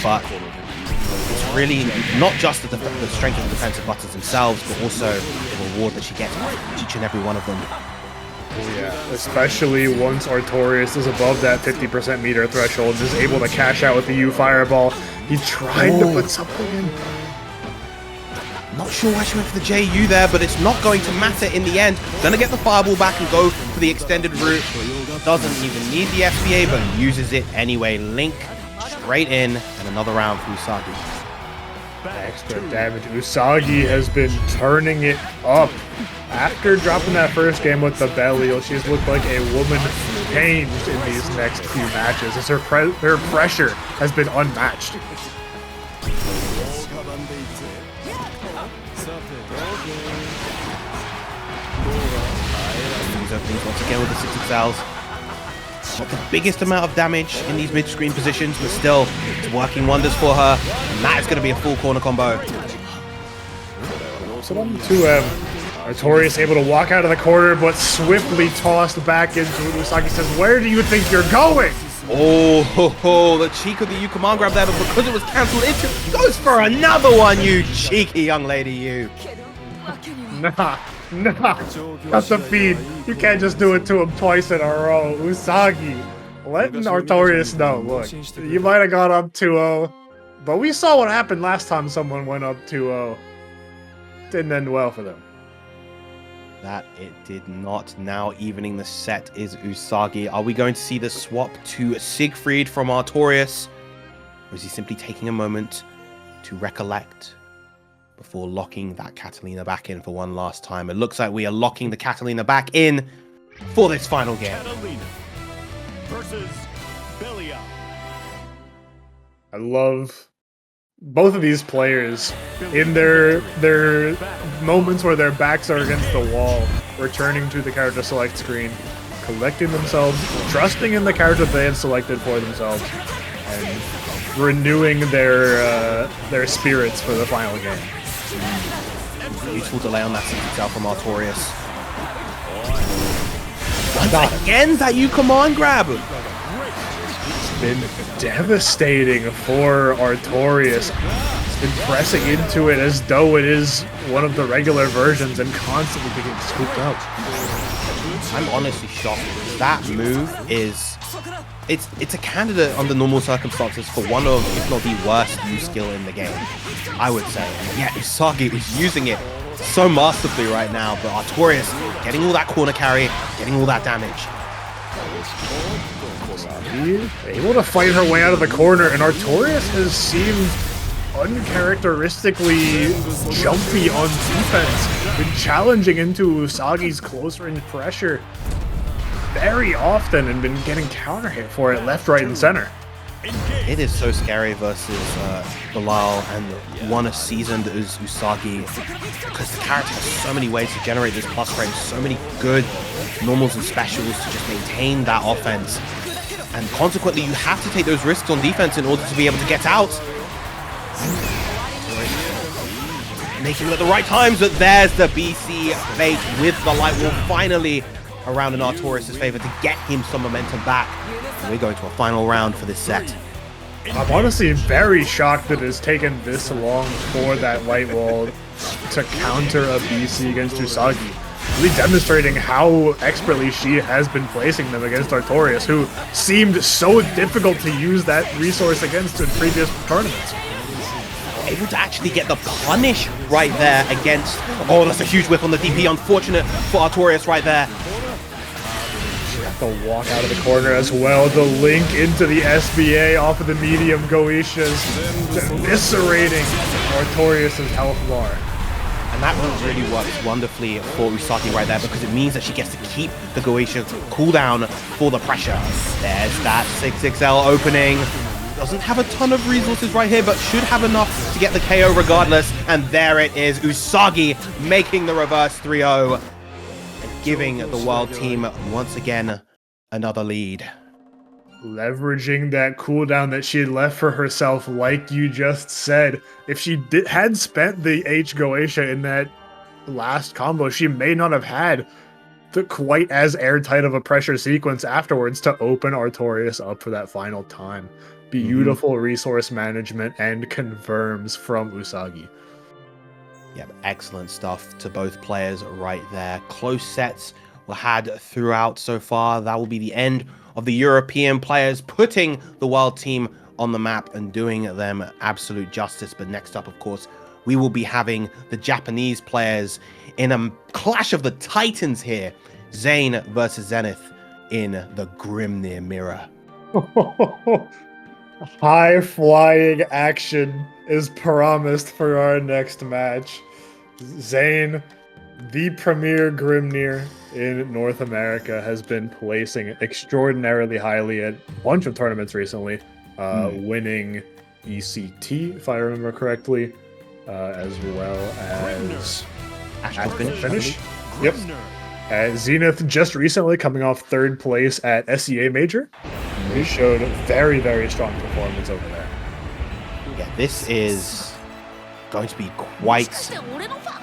[SPEAKER 1] But it's really not just the strength of the defensive buttons themselves, but also the reward that she gets for each and every one of them.
[SPEAKER 2] Oh yeah, especially once Artorias is above that 50% meter threshold and is able to cash out with the U Fireball. He tried to put something in.
[SPEAKER 1] Not sure why she went for the JU there, but it's not going to matter in the end. Gonna get the fireball back and go for the extended route. Doesn't even need the SBA, but uses it anyway. Link straight in, and another round for Usagi.
[SPEAKER 2] Extra damage. Usagi has been turning it up. After dropping that first game with the belly, she's looked like a woman changed in these next few matches as her pressure has been unmatched.
[SPEAKER 1] These openings once again with the 6XLs. Not the biggest amount of damage in these mid-screen positions, but still, it's working wonders for her. And that is going to be a full corner combo.
[SPEAKER 2] So on 2M, Artorias able to walk out of the corner, but swiftly tossed back into it. Usagi says, "Where do you think you're going?"
[SPEAKER 1] Oh, the cheek of the U command grab there, but because it was cancelled, it goes for another one, you cheeky young lady, you.
[SPEAKER 2] Nah, that's the feed. You can't just do it to him twice in a row. Usagi, letting Artorias know, look, you might have gone up 2-0, but we saw what happened last time someone went up 2-0. Didn't end well for them.
[SPEAKER 1] That it did not. Now evening the set is Usagi. Are we going to see the swap to Siegfried from Artorias? Or is he simply taking a moment to recollect before locking that Catalina back in for one last time? It looks like we are locking the Catalina back in for this final game.
[SPEAKER 3] Catalina versus BEPaw.
[SPEAKER 2] I love both of these players in their moments where their backs are against the wall, returning to the character select screen, collecting themselves, trusting in the character they have selected for themselves, and renewing their spirits for the final game.
[SPEAKER 1] Useful delay on that 6XL from Artorias. Once again, that U command grab.
[SPEAKER 2] Been devastating for Artorias. He's been pressing into it as though it is one of the regular versions and constantly getting scooped out.
[SPEAKER 1] I'm honestly shocked. That move is... It's a candidate under normal circumstances for one of, if not the worst use skill in the game, I would say. And yet Usagi is using it so masterfully right now, but Artorias getting all that corner carry, getting all that damage.
[SPEAKER 2] Usagi able to fight her way out of the corner, and Artorias has seemed uncharacteristically jumpy on defense, been challenging into Usagi's close range pressure very often and been getting counter hit for it left, right, and center.
[SPEAKER 1] It is so scary versus Bilal and one as seasoned as Usagi, because the character has so many ways to generate this plus frame, so many good normals and specials to just maintain that offense. And consequently, you have to take those risks on defense in order to be able to get out. Making it at the right times, but there's the BC bait with the light wall finally around in Artorias' favor to get him some momentum back. And we're going to a final round for this set.
[SPEAKER 2] I'm honestly very shocked that it's taken this long for that light wall to counter a BC against Usagi. Really demonstrating how expertly she has been placing them against Artorias, who seemed so difficult to use that resource against in previous tournaments.
[SPEAKER 1] Able to actually get the punish right there against... Oh, that's a huge whip on the DP. Unfortunate for Artorias right there.
[SPEAKER 2] The walk out of the corner as well. The link into the SBA off of the medium Goishas, eviscerating Artorias' health bar.
[SPEAKER 1] And that really works wonderfully for Usagi right there, because it means that she gets to keep the Goisha cooldown for the pressure. There's that 6XL opening. Doesn't have a ton of resources right here, but should have enough to get the KO regardless. And there it is, Usagi making the reverse 3-0. Giving the world team once again another lead.
[SPEAKER 2] Leveraging that cooldown that she had left for herself, like you just said. If she had spent the H Goetia in that last combo, she may not have had quite as airtight of a pressure sequence afterwards to open Artorias up for that final time. Beautiful resource management and confirms from Usagi.
[SPEAKER 1] Yep, excellent stuff to both players right there. Close sets were had throughout so far. That will be the end of the European players putting the world team on the map and doing them absolute justice. But next up, of course, we will be having the Japanese players in a clash of the titans here. Zane versus Zenith in the Grimnir mirror.
[SPEAKER 2] High-flying action is promised for our next match. Zane, the premier Grimnir in North America, has been placing extraordinarily highly at a bunch of tournaments recently, winning ECT, if I remember correctly, as well as
[SPEAKER 1] Astral
[SPEAKER 2] Finish. Yep. Zenith just recently coming off third place at SEA Major. He showed a very, very strong performance over there.
[SPEAKER 1] Yeah, this is going to be quite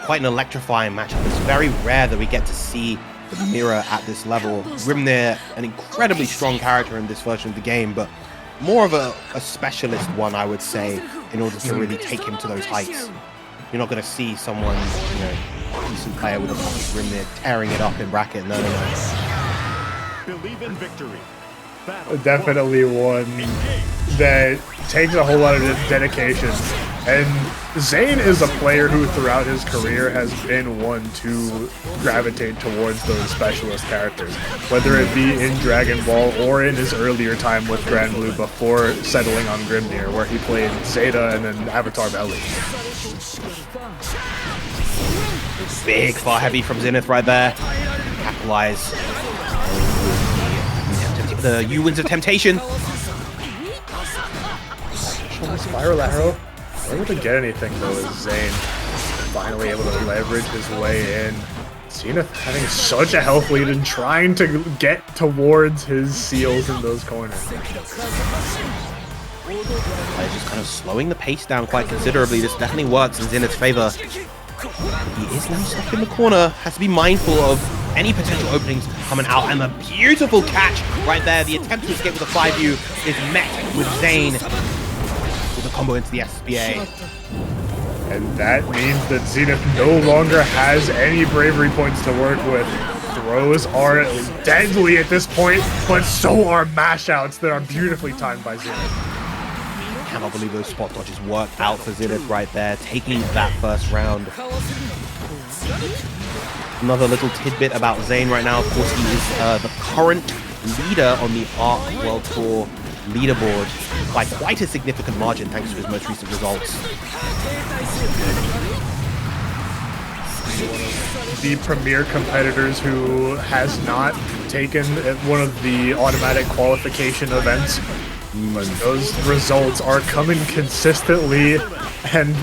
[SPEAKER 1] an electrifying matchup. It's very rare that we get to see the mirror at this level. Grimnir, an incredibly strong character in this version of the game, but more of a specialist one, I would say, in order to really take him to those heights. You're not going to see someone, you know, decent player with a Grimnir tearing it up in bracket. No.
[SPEAKER 3] Believe in victory.
[SPEAKER 2] Definitely one that takes a whole lot of dedication. And Zane is a player who throughout his career has been one to gravitate towards those specialist characters, whether it be in Dragon Ball or in his earlier time with Granblue before settling on Grimnir, where he played Zeta and then Avatar Belly.
[SPEAKER 1] Big far heavy from Zenith right there. Capitalize. The U-Winds of Temptation.
[SPEAKER 2] Spiral arrow. Able to get anything though is Zane. Finally able to leverage his way in. Zenith having such a health lead and trying to get towards his seals in those corners.
[SPEAKER 1] Just kind of slowing the pace down quite considerably. This definitely works in Zenith's favor. He is now stuck in the corner. Has to be mindful of any potential openings coming out. And a beautiful catch right there. The attempt to escape with a 5U is met with Zane with a combo into the SBA.
[SPEAKER 2] And that means that Zenith no longer has any bravery points to work with. throws are deadly at this point, but so are mash-outs that are beautifully timed by Zenith.
[SPEAKER 1] Cannot believe those spot dodges worked out for Zenith right there, taking that first round. Another little tidbit about Zane right now, of course, he is the current leader on the Arc World Tour leaderboard by quite a significant margin thanks to his most recent results.
[SPEAKER 2] The premier competitors who has not taken one of the automatic qualification events, but those results are coming consistently and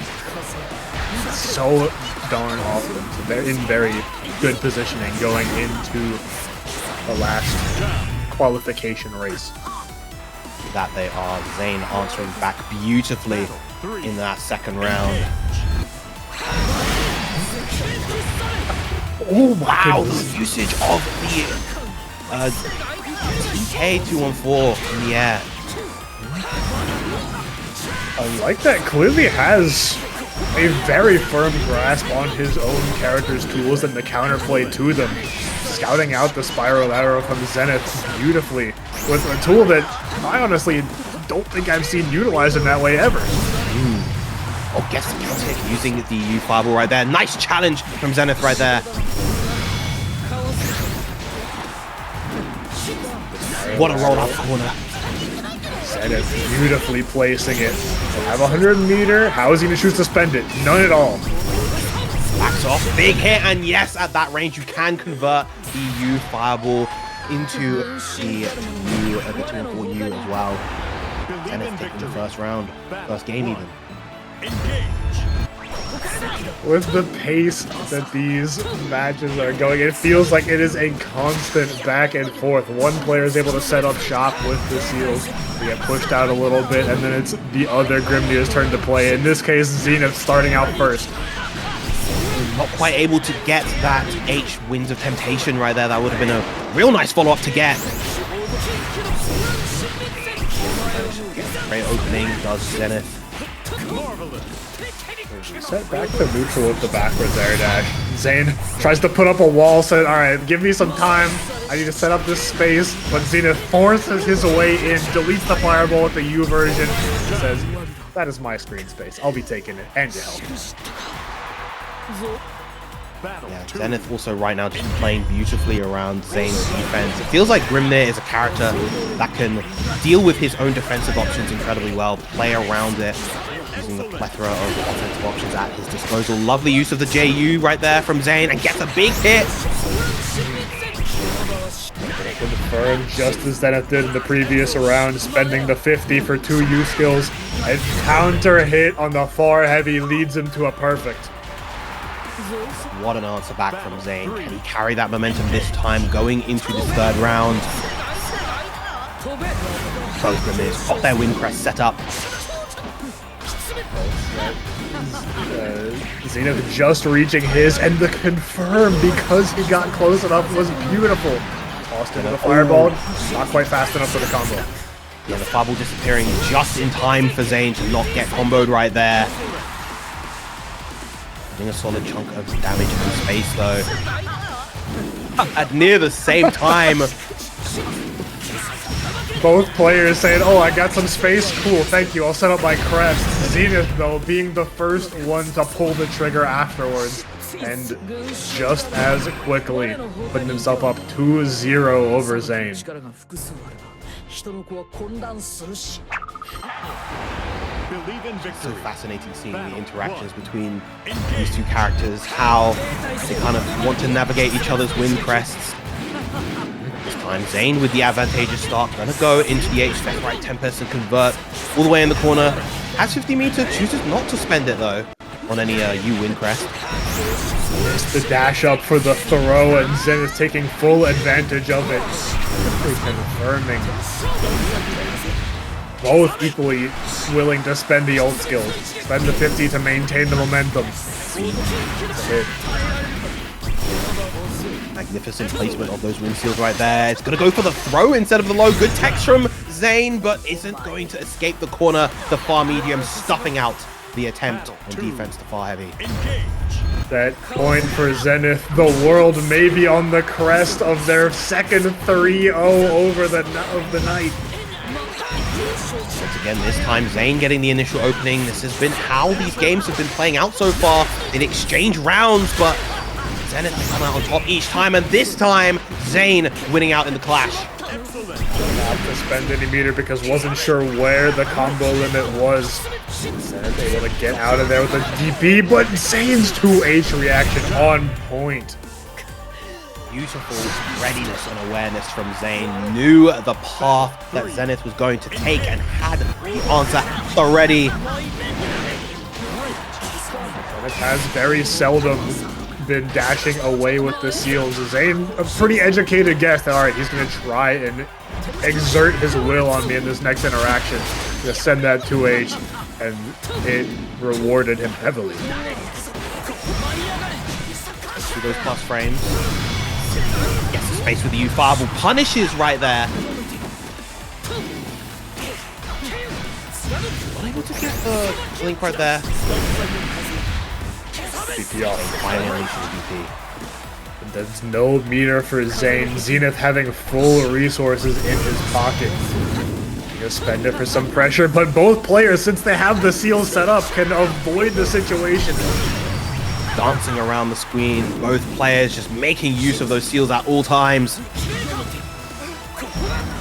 [SPEAKER 2] so darn often. So they're in very good positioning going into the last qualification race.
[SPEAKER 1] That they are. Zane answering back beautifully in that second round. Oh wow, the usage of the TK214 in the air.
[SPEAKER 2] I like that clearly has a very firm grasp on his own character's tools and the counterplay to them. Scouting out the spiral arrow from Zenith beautifully with a tool that I honestly don't think I've seen utilized in that way ever.
[SPEAKER 1] Oh, gets the counter using the U fireball right there. Nice challenge from Zenith right there. What a roll out the corner.
[SPEAKER 2] Zenith beautifully placing it. They have 100 meter. How is he going to shoot suspended? None at all.
[SPEAKER 1] Backs off, big hit, and yes, at that range you can convert the U fireball into the 2-4U as well. Zenith taking the first round, first game even.
[SPEAKER 2] With the pace that these matches are going, it feels like it is a constant back and forth. One player is able to set up shop with the seals. They get pushed out a little bit, and then it's the other Grimnir's turn to play. In this case, Zenith starting out first.
[SPEAKER 1] Not quite able to get that H Winds of Temptation right there. That would have been a real nice follow-up to get. Great opening, does Zenith.
[SPEAKER 2] Set back to neutral with the backwards air dash. Zane tries to put up a wall, said, alright, give me some time. I need to set up this space. But Zenith forces his way in, deletes the fireball with the U version. Says, that is my screen space. I'll be taking it, and your help.
[SPEAKER 1] Yeah, Zenith also right now just playing beautifully around Zane's defense. It feels like Grimnir is a character that can deal with his own defensive options incredibly well, play around it, using the plethora of offensive options at his disposal. Lovely use of the JU right there from Zane, and gets a big hit.
[SPEAKER 2] Confirmed just as Zenith did in the previous round, spending the 50 for 2 U skills. A counter hit on the far heavy leads him to a perfect.
[SPEAKER 1] What an answer back from Zane. Can he carry that momentum this time going into this third round? Both Grimnirs got their wind crest set up.
[SPEAKER 2] Zenith just reaching his, and the confirm because he got close enough was beautiful. Tossed into the fireball, not quite fast enough for the combo.
[SPEAKER 1] Yeah, the fireball disappearing just in time for Zane to not get comboed right there. A solid chunk of damage in space though. At near the same time.
[SPEAKER 2] Both players saying, oh, I got some space, cool, thank you, I'll set up my crest. Zenith though being the first one to pull the trigger afterwards, and just as quickly putting himself up 2-0 over Zane. So fascinating seeing the interactions between these two characters, how they kind of want to navigate each other's wind crests. This time Zane with the advantageous start, gonna go into the H spec right Tempest and convert all the way in the corner. Has 50 meter, chooses not to spend it though on any U wind crest. Missed the dash up for the throw, and Zen is taking full advantage of it. Confirming. Both equally willing to spend the ult skills. Spend the 50 to maintain the momentum. Hit. Magnificent placement of those wind seals right there. It's gonna go for the throw instead of the low. Good text from Zane, but isn't going to escape the corner. The far medium stuffing out the attempt on defense to far heavy. Set point for Zenith. The world may be on the crest of their second 3-0 over the night.
[SPEAKER 1] Once again, this time Zane getting the initial opening. This has been how these games have been playing out so far. In exchange rounds, but Zenith has come out on top each time, and this time Zane winning out in the clash.
[SPEAKER 2] Not to spend any meter because wasn't sure where the combo limit was. Zenith able to get out of there with a DP, but Zane's 2H reaction on point.
[SPEAKER 1] Beautiful readiness and awareness from Zane. Knew the path that Zenith was going to take and had the answer at the ready.
[SPEAKER 2] Zenith has very seldom been dashing away with the seals. Zane, a pretty educated guess that, alright, he's going to try and exert his will on me in this next interaction. To send that 2H, and it rewarded him heavily.
[SPEAKER 1] See those plus frames. Gets the space with the U5, punishes right there. Unable to get the link right there.
[SPEAKER 2] BEPaw.
[SPEAKER 1] Finally unleashing the BP.
[SPEAKER 2] There's no meter for Zane. Zenith having full resources in his pocket. He'll spend it for some pressure, but both players, since they have the seal set up, can avoid the situation.
[SPEAKER 1] Dancing around the screen, both players just making use of those seals at all times.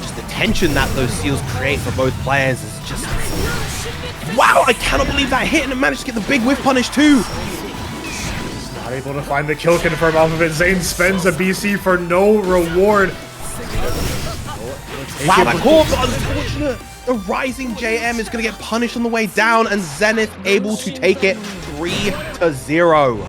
[SPEAKER 1] Just the tension that those seals create for both players is just... Wow, I cannot believe that hit, and it managed to get the big whiff punish too.
[SPEAKER 2] Not able to find the kill confirm off of it. Zane spends a BC for no reward.
[SPEAKER 1] Wow, that caught, but unfortunate. The Rising JM is going to get punished on the way down, and Zenith able to take it 3-0.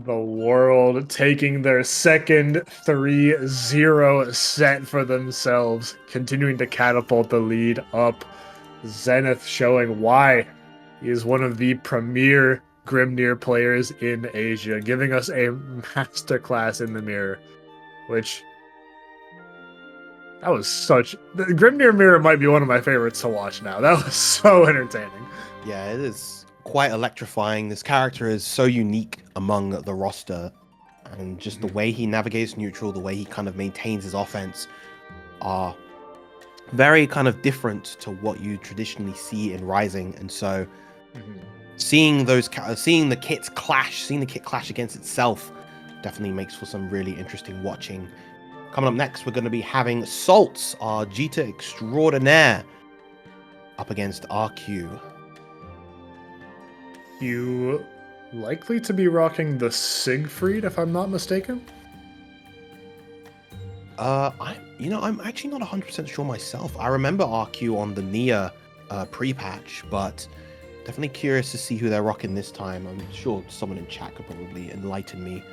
[SPEAKER 2] The world taking their second 3-0 set for themselves, continuing to catapult the lead up. Zenith showing why he is one of the premier Grimnir players in Asia, giving us a masterclass in the mirror, which... That was such... The Grimnir Mirror might be one of my favorites to watch now. That was so entertaining.
[SPEAKER 1] Yeah, it is quite electrifying. This character is so unique among the roster. And just the way he navigates neutral, the way he kind of maintains his offense are very kind of different to what you traditionally see in Rising. And so seeing the kit clash against itself definitely makes for some really interesting watching. Coming up next, we're going to be having Saltz, our Jita extraordinaire, up against RQ.
[SPEAKER 2] You likely to be rocking the Siegfried, if I'm not mistaken?
[SPEAKER 1] I'm actually not 100% sure myself. I remember RQ on the Nia pre-patch, but definitely curious to see who they're rocking this time. I'm sure someone in chat could probably enlighten me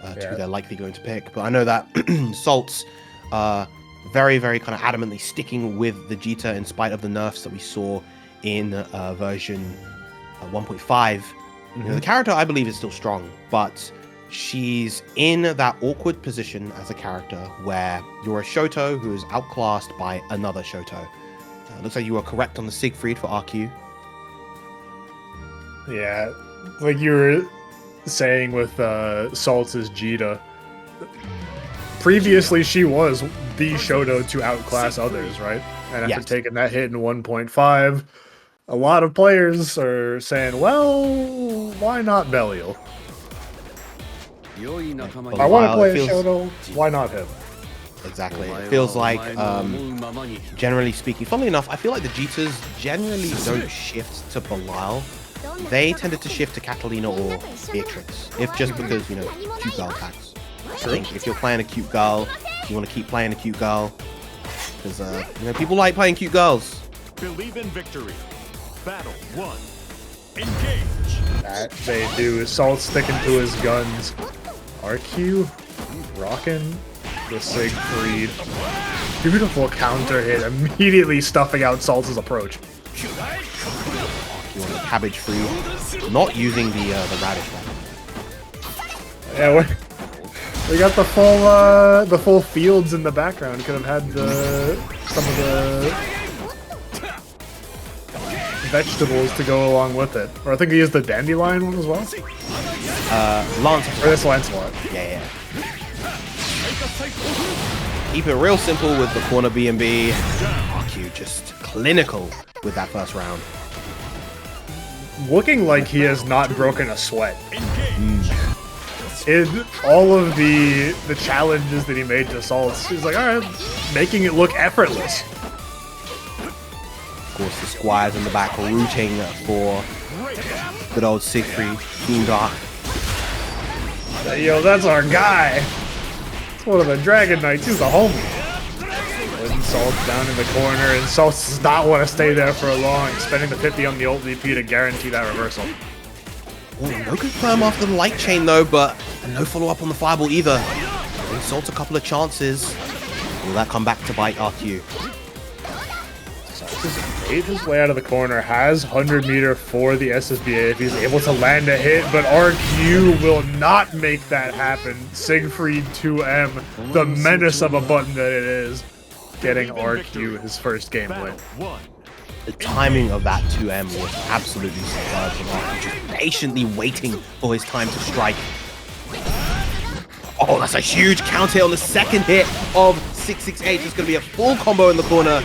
[SPEAKER 1] to who they're likely going to pick. But I know that Saltz very, very kind of adamantly sticking with the Jita in spite of the nerfs that we saw in version 1.5. You know, the character, I believe, is still strong, but she's in that awkward position as a character where you're a Shoto who is outclassed by another Shoto. Looks like you were correct on the Siegfried for RQ.
[SPEAKER 2] Yeah, like you were saying with Saltz's Jita. Previously, she was the Shoto to outclass others, right? And after taking that hit in 1.5, a lot of players are saying, well, why not Belial? I want to play a Shoto, why not him?
[SPEAKER 1] Exactly. It feels like, generally speaking, funnily enough, I feel like the Jitas generally don't shift to Belial. They tended to shift to Catalina or Beatrix, if just because, you know, cute girl attacks. I think if you're playing a cute girl, you want to keep playing a cute girl, because, you know, people like playing cute girls.
[SPEAKER 3] Believe in victory. Battle 1. Engage.
[SPEAKER 2] That they do. Saltz sticking to his guns. RQ rocking the Siegfried. Beautiful counter hit, immediately stuffing out Saltz's approach.
[SPEAKER 1] RQ on the cabbage free, not using the radish weapon.
[SPEAKER 2] Yeah, we got the full fields in the background. Could have had some of the vegetables to go along with it. Or I think he used the dandelion one as well.
[SPEAKER 1] Lancelot.
[SPEAKER 2] Or this Lancelot.
[SPEAKER 1] Yeah. Keep it real simple with the corner B&B. RQ just clinical with that first round.
[SPEAKER 2] Looking like he has not broken a sweat. In all of the challenges that he made to Saltz, he's like, all right, making it look effortless.
[SPEAKER 1] Of course, the squires in the back rooting for good old Siegfried, Boondock.
[SPEAKER 2] Yo, that's our guy. It's one of the Dragon Knights. He's the homie. And Saltz down in the corner, and Saltz does not want to stay there for long, spending the 50 on the ult VP to guarantee that reversal.
[SPEAKER 1] Oh, no confirm after the light chain though, but no follow-up on the fireball either. Giving Saltz a couple of chances. Will that come back to bite RQ?
[SPEAKER 2] Saltz has made his way out of the corner, has 100 meter for the SSBA if he's able to land a hit, but RQ will not make that happen. Siegfried 2M, the menace of a button that it is, getting RQ his first game win.
[SPEAKER 1] The timing of that 2M was absolutely superb from RQ, just patiently waiting for his time to strike. Oh, that's a huge counter on the second hit of 668. It's going to be a full combo in the corner.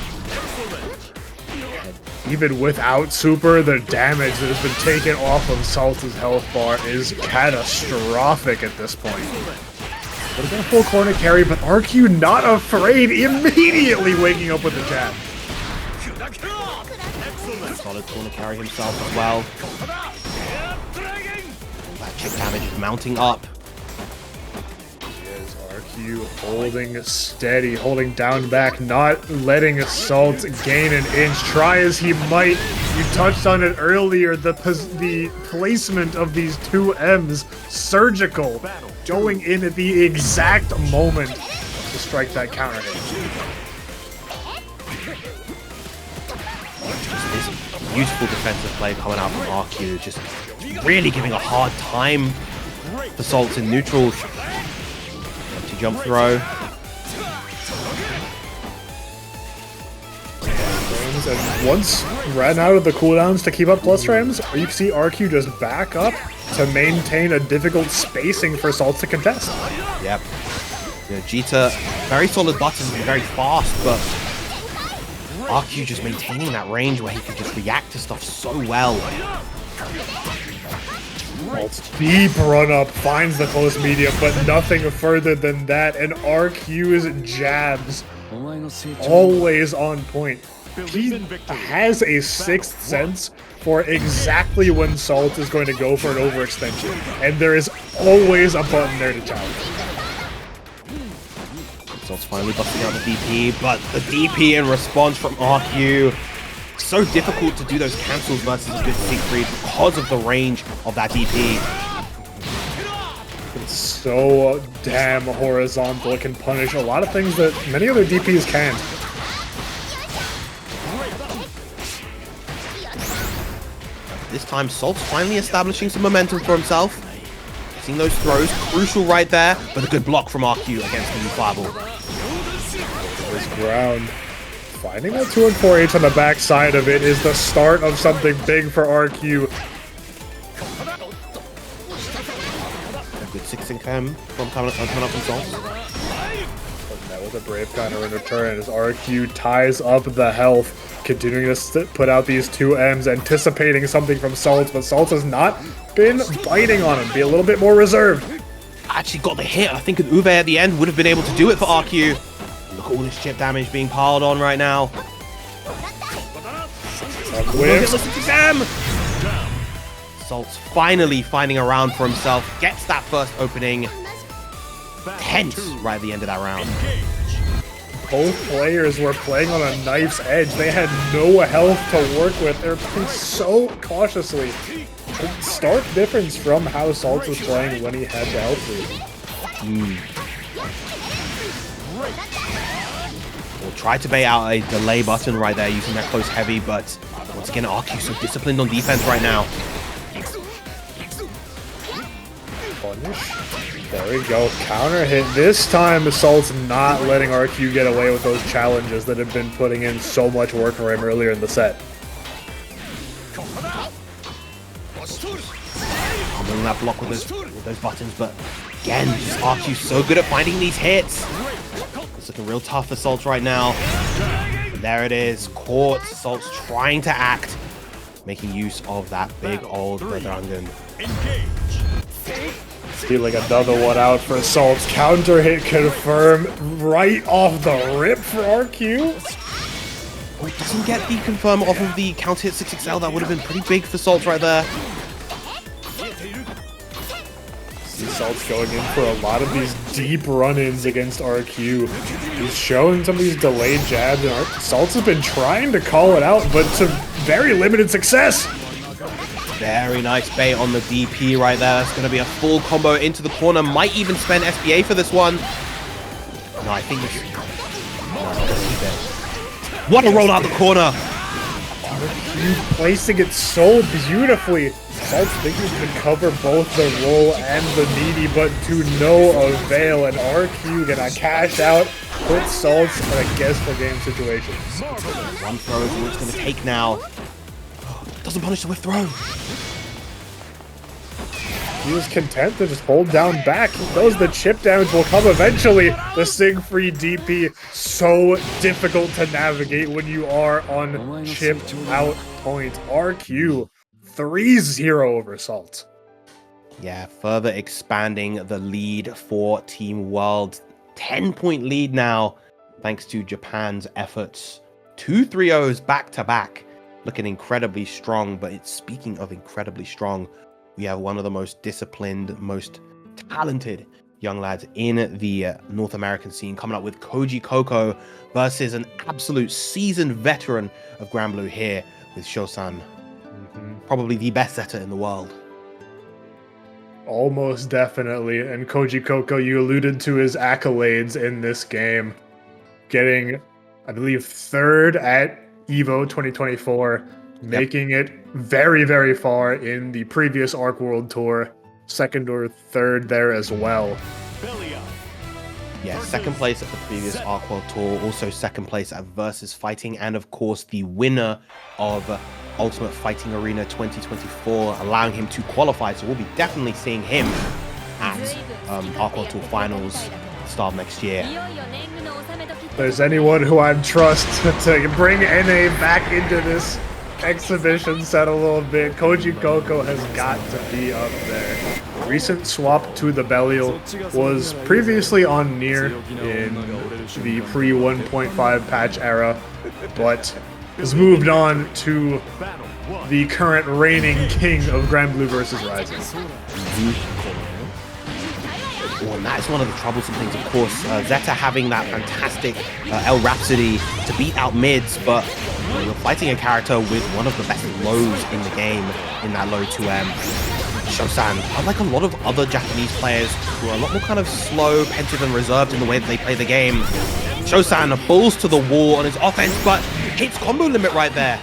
[SPEAKER 2] Even without super, the damage that has been taken off of Saltz's health bar is catastrophic at this point. Would have been a full corner carry, but RQ not afraid, immediately waking up with the jab.
[SPEAKER 1] Solid corner carry himself as well. That chip damage is mounting up.
[SPEAKER 2] RQ holding steady, holding down back, not letting Saltz gain an inch. Try as he might, you touched on it earlier, the placement of these 2Ms, surgical, going in at the exact moment to strike that counter hit.
[SPEAKER 1] This beautiful defensive play coming out from RQ, just really giving a hard time for Saltz in neutral. Empty jump throw.
[SPEAKER 2] And once ran out of the cooldowns to keep up plus frames, you can see RQ just back up to maintain a difficult spacing for Saltz to contest.
[SPEAKER 1] Yep. You know, Jita, very solid buttons and very fast, but RQ just maintaining that range where he can just react to stuff so well.
[SPEAKER 2] Saltz deep run up, finds the close medium, but nothing further than that, and RQ's jabs always on point. He has a sixth sense for exactly when Saltz is going to go for an overextension, and there is always a button there to challenge.
[SPEAKER 1] Saltz finally busting out the DP, but the DP in response from RQ. So difficult to do those cancels versus a good Siegfried because of the range of that DP.
[SPEAKER 2] It's so damn horizontal, it can punish a lot of things that many other DPs can't.
[SPEAKER 1] This time, Saltz finally establishing some momentum for himself. Seeing those throws, crucial right there, but a good block from RQ against the new fireball.
[SPEAKER 2] There's ground. Finding that 2 and 4H on the back side of it is the start of something big for RQ.
[SPEAKER 1] A good 6 and chem from coming up from Saltz.
[SPEAKER 2] But that was a brave counter in return as RQ ties up the health. Continuing to put out these 2Ms, anticipating something from Saltz, but Saltz has not been biting on him. Be a little bit more reserved.
[SPEAKER 1] Actually got the hit. I think an Uwe at the end would have been able to do it for RQ. Look at all this chip damage being piled on right now. Listen to them! Saltz finally finding a round for himself. Gets that first opening. Tense right at the end of that round.
[SPEAKER 2] Both players were playing on a knife's edge. They had no health to work with. They're playing so cautiously. A stark difference from how Saltz was playing when he had the health lead.
[SPEAKER 1] We'll try to bait out a delay button right there using that close heavy, but once again, RQ so disciplined on defense right now.
[SPEAKER 2] Punish. There we go. Counter hit. This time, Saltz not letting RQ get away with those challenges that have been putting in so much work for him earlier in the set.
[SPEAKER 1] Comboing that block with those buttons, but again, just RQ's so good at finding these hits. It's looking real tough for Saltz right now. And there it is, caught. Saltz trying to act, making use of that big old Dragon.
[SPEAKER 2] Stealing another one out for Saltz. Counter hit confirm right off the rip for RQ.
[SPEAKER 1] Oh, it doesn't get the confirm off of the counter hit 6XL. That would have been pretty big for Saltz right there.
[SPEAKER 2] See Saltz going in for a lot of these deep run-ins against RQ. He's showing some of these delayed jabs, and Saltz has been trying to call it out, but to very limited success.
[SPEAKER 1] Very nice bait on the DP right there. That's going to be a full combo into the corner. Might even spend SBA for this one. No, I think this... What a roll out the corner!
[SPEAKER 2] RQ placing it so beautifully. Saltz thinking he can cover both the roll and the meaty, but to no avail. And RQ gonna cash out, put Saltz in a guess-the-game situation.
[SPEAKER 1] One throw is all it's going to take now. Doesn't punish the whiff throw.
[SPEAKER 2] He was content to just hold down back. He knows the chip damage will come eventually. The Sig-free DP, so difficult to navigate when you are on chip out point. RQ 3-0 over Saltz.
[SPEAKER 1] Yeah, further expanding the lead for Team World. 10-point lead now, thanks to Japan's efforts. 2 3-0s back-to-back. Looking incredibly strong, but it's speaking of incredibly strong, we have one of the most disciplined, most talented young lads in the North American scene coming up with Kojicoco versus an absolute seasoned veteran of Granblue here with Sho-san. Probably the best setter in the world.
[SPEAKER 2] Almost definitely. And Kojicoco, you alluded to his accolades in this game. Getting, I believe, 3rd at EVO 2024, making it very, very far in the previous Arc World Tour. 2nd or 3rd there as well.
[SPEAKER 1] Yeah, 2nd place at the previous Arc World Tour, also 2nd place at Versus Fighting, and of course the winner of Ultimate Fighting Arena 2024, allowing him to qualify. So we'll be definitely seeing him at Arc World Tour Finals start next year.
[SPEAKER 2] If there's anyone who I trust to bring NA back into this exhibition set a little bit, Kojicoco has got to be up there. Recent swap to the Belial was previously on Nier in the pre-1.5 patch era, but has moved on to the current reigning king of Granblue Versus Rising.
[SPEAKER 1] Well, and that is one of the troublesome things, of course. Zeta having that fantastic L Rhapsody to beat out mids, but you're fighting a character with one of the best lows in the game in that low 2M. Sho-san, unlike a lot of other Japanese players who are a lot more kind of slow, pensive, and reserved in the way that they play the game, Sho-san balls to the wall on his offense, but hits combo limit right there.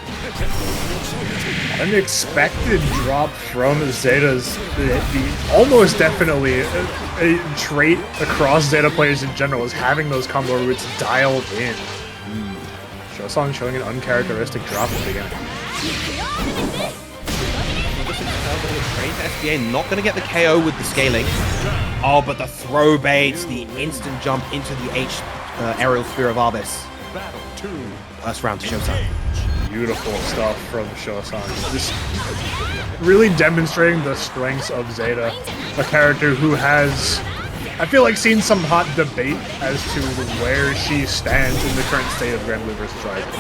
[SPEAKER 2] Unexpected drop from Zeta's, almost definitely a trait across Zeta players in general is having those combo routes dialed in. Sho-san showing an uncharacteristic drop at the beginning.
[SPEAKER 1] SBA not going to get the KO with the scaling. Oh, but the throw baits, the instant jump into the aerial Spear of Arbis. First round to Sho-san.
[SPEAKER 2] Beautiful stuff from Sho-san. Just really demonstrating the strengths of Zeta, a character who has, I feel like, seen some hot debate as to where she stands in the current state of Granblue Versus Rising.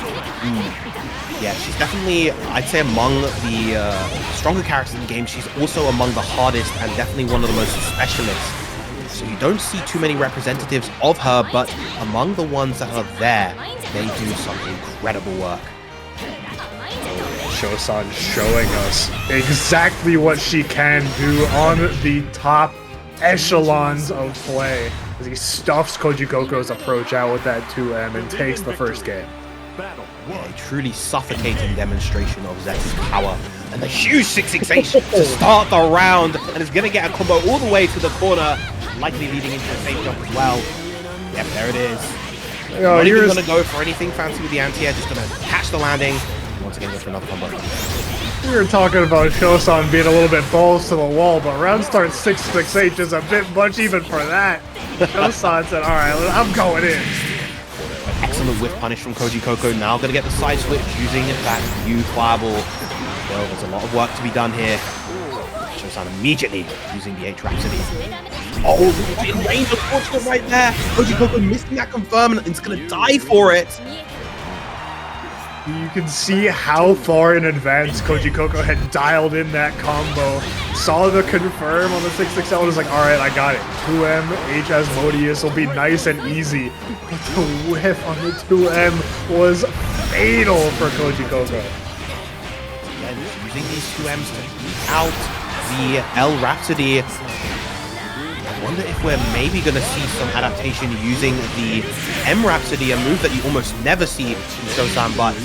[SPEAKER 1] Yeah, she's definitely, I'd say, among the stronger characters in the game. She's also among the hardest and definitely one of the most specialists. So you don't see too many representatives of her, but among the ones that are there, they do some incredible work.
[SPEAKER 2] Sho-san showing us exactly what she can do on the top echelons of play as he stuffs Kojicoco's approach out with that 2M and takes the first game.
[SPEAKER 1] Yeah, a truly suffocating demonstration of Zeta's power. And the huge 668 to start the round, and is going to get a combo all the way to the corner, likely leading into a safe jump as well. Yep, there it is. Not even going to go for anything fancy with the anti-air, just going to catch the landing, Once again, go for another combo.
[SPEAKER 2] We were talking about Sho-san being a little bit balls to the wall, but round start 668 is a bit much even for that. Sho-san said, alright, I'm going in.
[SPEAKER 1] Excellent whiff punish from Kojicoco. Now going to get the side switch using that new fireball. Well, there's a lot of work to be done here. Sho-san immediately using the H Rhapsody. Oh, in range of fortune right there. Kojicoco missing that confirm and it's going to die for it.
[SPEAKER 2] You can see how far in advance Kojicoco had dialed in that combo. Saw the confirm on the 6-6L and was like, alright, I got it. 2M, H Asmodeus will be nice and easy. But the whiff on the 2M was fatal for Kojicoco.
[SPEAKER 1] Again, using these 2Ms to beat out the L Rhapsody. I wonder if we're maybe going to see some adaptation using the M Rhapsody, a move that you almost never see from Sho-san, but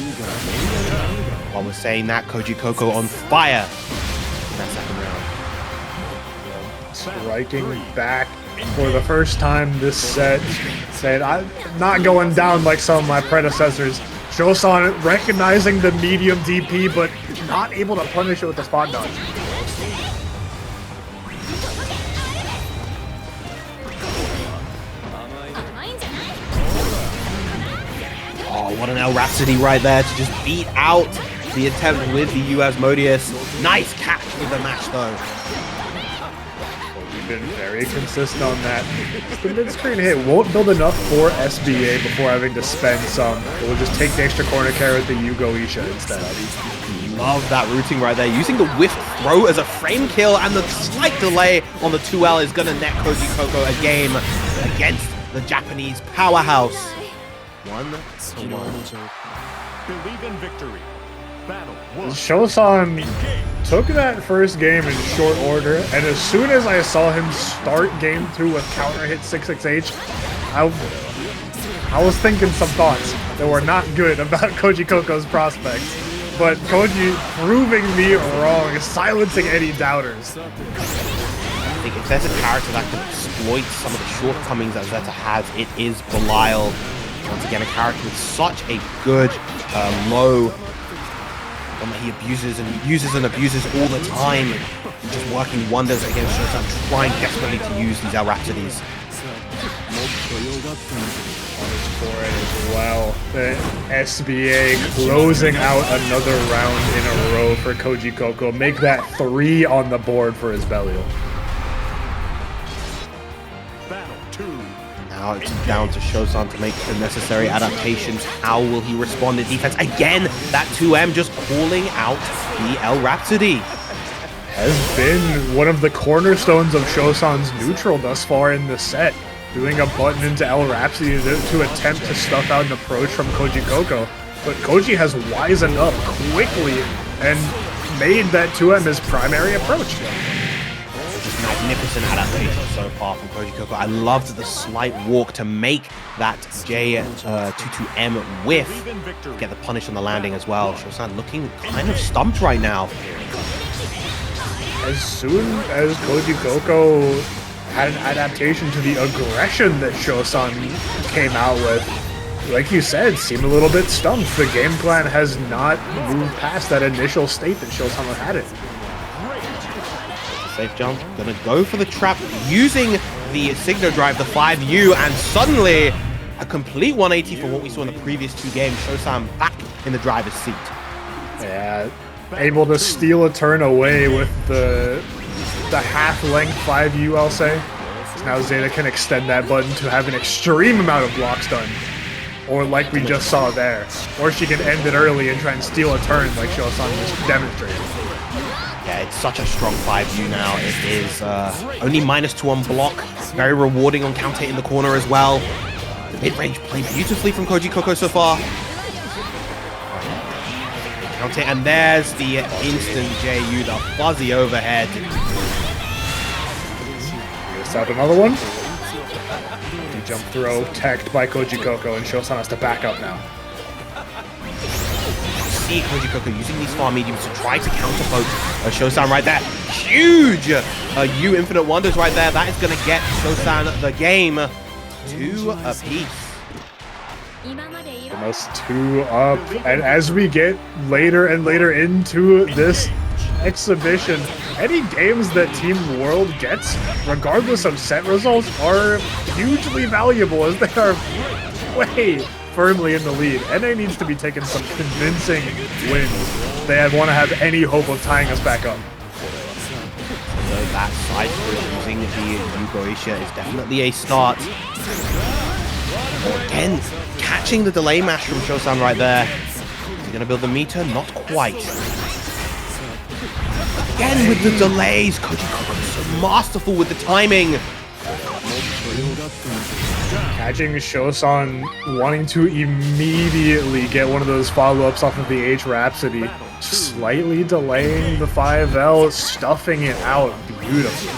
[SPEAKER 1] while we're saying that, Kojicoco on fire in that second round.
[SPEAKER 2] Striking back for the first time this set, saying, I'm not going down like some of my predecessors. Sho-san recognizing the medium DP, but not able to punish it with the spot dodge.
[SPEAKER 1] Oh, what an L Rhapsody right there to just beat out the attempt with the U Asmodeus. Nice catch with the match though.
[SPEAKER 2] We've been very consistent on that. The mid-screen hit won't build enough for SBA before having to spend some. We'll just take the extra corner carry with the Yugo Isha instead.
[SPEAKER 1] Love that routing right there. Using the whiff throw as a frame kill and the slight delay on the 2L is going to net Kojicoco a game against the Japanese powerhouse. 1-1.
[SPEAKER 3] Believe in victory. Battle 1.
[SPEAKER 2] Sho-san took that first game in short order, and as soon as I saw him start game 2 with counter hit 6-6H, I was thinking some thoughts that were not good about Kojicoco's prospects. But Koji proving me wrong, silencing any doubters.
[SPEAKER 1] I think if there's a character that can exploit some of the shortcomings that Zeta has, it is Belial. Once again, a character with such a good low one that he abuses and uses and abuses all the time. Just working wonders against Sho-san, trying desperately to use these L Rhapsodies.
[SPEAKER 2] For it as well. The SBA closing out another round in a row for Kojicoco. Make that 3 on the board for his Belial.
[SPEAKER 3] Battle 2.
[SPEAKER 1] Now it's down to Sho-san to make the necessary adaptations. How will he respond in defense? Again, that 2M just calling out the L Rhapsody.
[SPEAKER 2] Has been one of the cornerstones of Sho-san's neutral thus far in the set. Doing a button into L Rhapsody to attempt to stuff out an approach from Kojicoco. But Koji has wisened up quickly and made that 2M his primary approach.
[SPEAKER 1] Just magnificent adaptation so far from Kojicoco. I loved the slight walk to make that J22M whiff. Get the punish on the landing as well. Sho-san looking kind of stumped right now.
[SPEAKER 2] As soon as Kojicoco had an adaptation to the aggression that Sho-san came out with, like you said, seemed a little bit stumped. The game plan has not moved past that initial state that Sho-san had it.
[SPEAKER 1] Safe jump, gonna go for the trap using the Signo Drive, the 5U, and suddenly a complete 180 from what we saw in the previous 2 games. Sho-san back in the driver's seat.
[SPEAKER 2] Yeah, able to steal a turn away with the half-length 5U, I'll say. So now Zeta can extend that button to have an extreme amount of blocks done. Or like we just saw there. Or she can end it early and try and steal a turn like Sho-san just demonstrated.
[SPEAKER 1] Yeah, it's such a strong 5U now. It is only -2 on block. Very rewarding on counter in the corner as well. The mid-range played beautifully from Kojicoco so far. Counter, and there's the instant JU, the fuzzy overhead.
[SPEAKER 2] Gets out another one. Jump throw, teched by Kojicoco, and Sho-san has to back up now.
[SPEAKER 1] See Kojicoco using these far mediums to try to counterpoke Sho-san right there. Huge U Infinite Wonders right there. That is going to get Sho-san the game 2 apiece.
[SPEAKER 2] Us 2 up, and as we get later and later into this exhibition, any games that Team World gets, regardless of set results, are hugely valuable as they are way firmly in the lead. NA needs to be taking some convincing wins. They want to have any hope of tying us back up.
[SPEAKER 1] So that side for using the Eugoisha is definitely a start. Again, catching the delay mash from Sho-san right there. Is he going to build the meter? Not quite. Again with the delays. Kojicoco is so masterful with the timing.
[SPEAKER 2] Catching Sho-san wanting to immediately get one of those follow-ups off of the H Rhapsody. Slightly delaying the 5L, stuffing it out beautifully.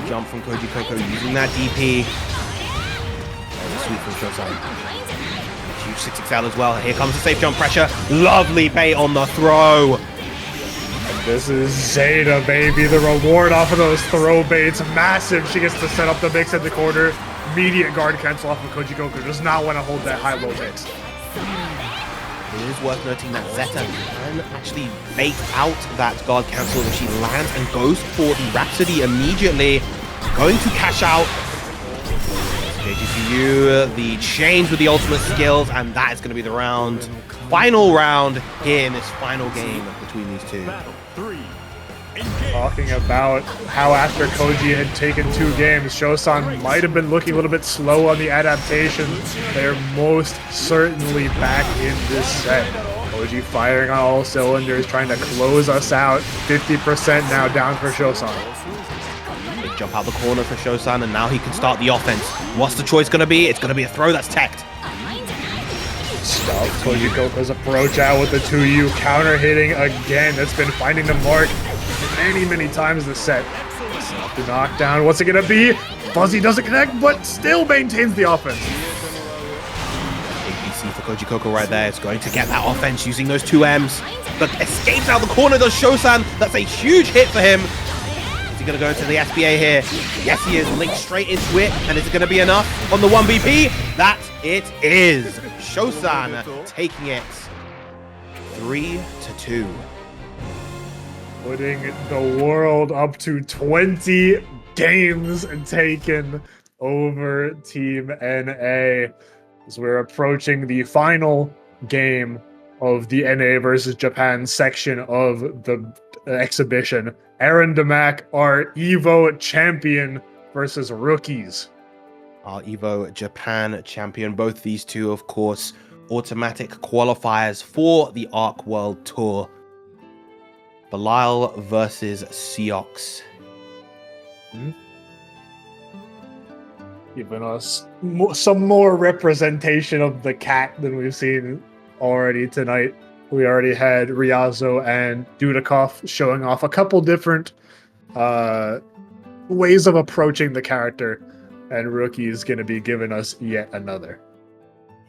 [SPEAKER 1] The jump from Kojicoco using that DP. Sweet from Sho-san. Huge 6XL as well. Here comes the safe jump pressure. Lovely bait on the throw.
[SPEAKER 2] And this is Zeta, baby. The reward off of those throw baits. Massive. She gets to set up the mix at the corner. Immediate guard cancel off of Kojicoco. Does not want to hold that high-low mix.
[SPEAKER 1] It is worth noting that Zeta can actually bait out that guard cancel if she lands and goes for the Rhapsody immediately. Going to cash out. JGCU, the change with the ultimate skills, and that is going to be the round. Final round here in this final game between these two.
[SPEAKER 2] Talking about how after Koji had taken 2 games, Sho-san might have been looking a little bit slow on the adaptation. They're most certainly back in this set. Koji firing on all cylinders, trying to close us out. 50% now down for Sho-san.
[SPEAKER 1] Big jump out the corner for Sho-san, and now he can start the offense. What's the choice going to be? It's going to be a throw that's teched.
[SPEAKER 2] Stop Kojicoco's approach out with the 2U, counter hitting again. That's been finding the mark many times this set. Stop the knockdown. What's it gonna be? Fuzzy doesn't connect, but still maintains the offense.
[SPEAKER 1] Big BC for Kojicoco right there. It's going to get that offense using those 2Ms. But escapes out the corner, does Sho-san. That's a huge hit for him. Is he gonna go into the SBA here? Yes, he is. Linked straight into it. And is it gonna be enough on the 1BP? That it is. Sho-san taking it 3-2.
[SPEAKER 2] Putting the world up to 20 games taken over Team NA as we're approaching the final game of the NA versus Japan section of the exhibition. Aarondamac, our EVO champion, versus Rookies.
[SPEAKER 1] Our EVO Japan champion. Both these two, of course, automatic qualifiers for the Arc World Tour. Belial versus Seox.
[SPEAKER 2] Giving us some more representation of the cat than we've seen already tonight. We already had Ryazo and Dudeakoff showing off a couple different ways of approaching the character, and Rookie is going to be giving us yet another.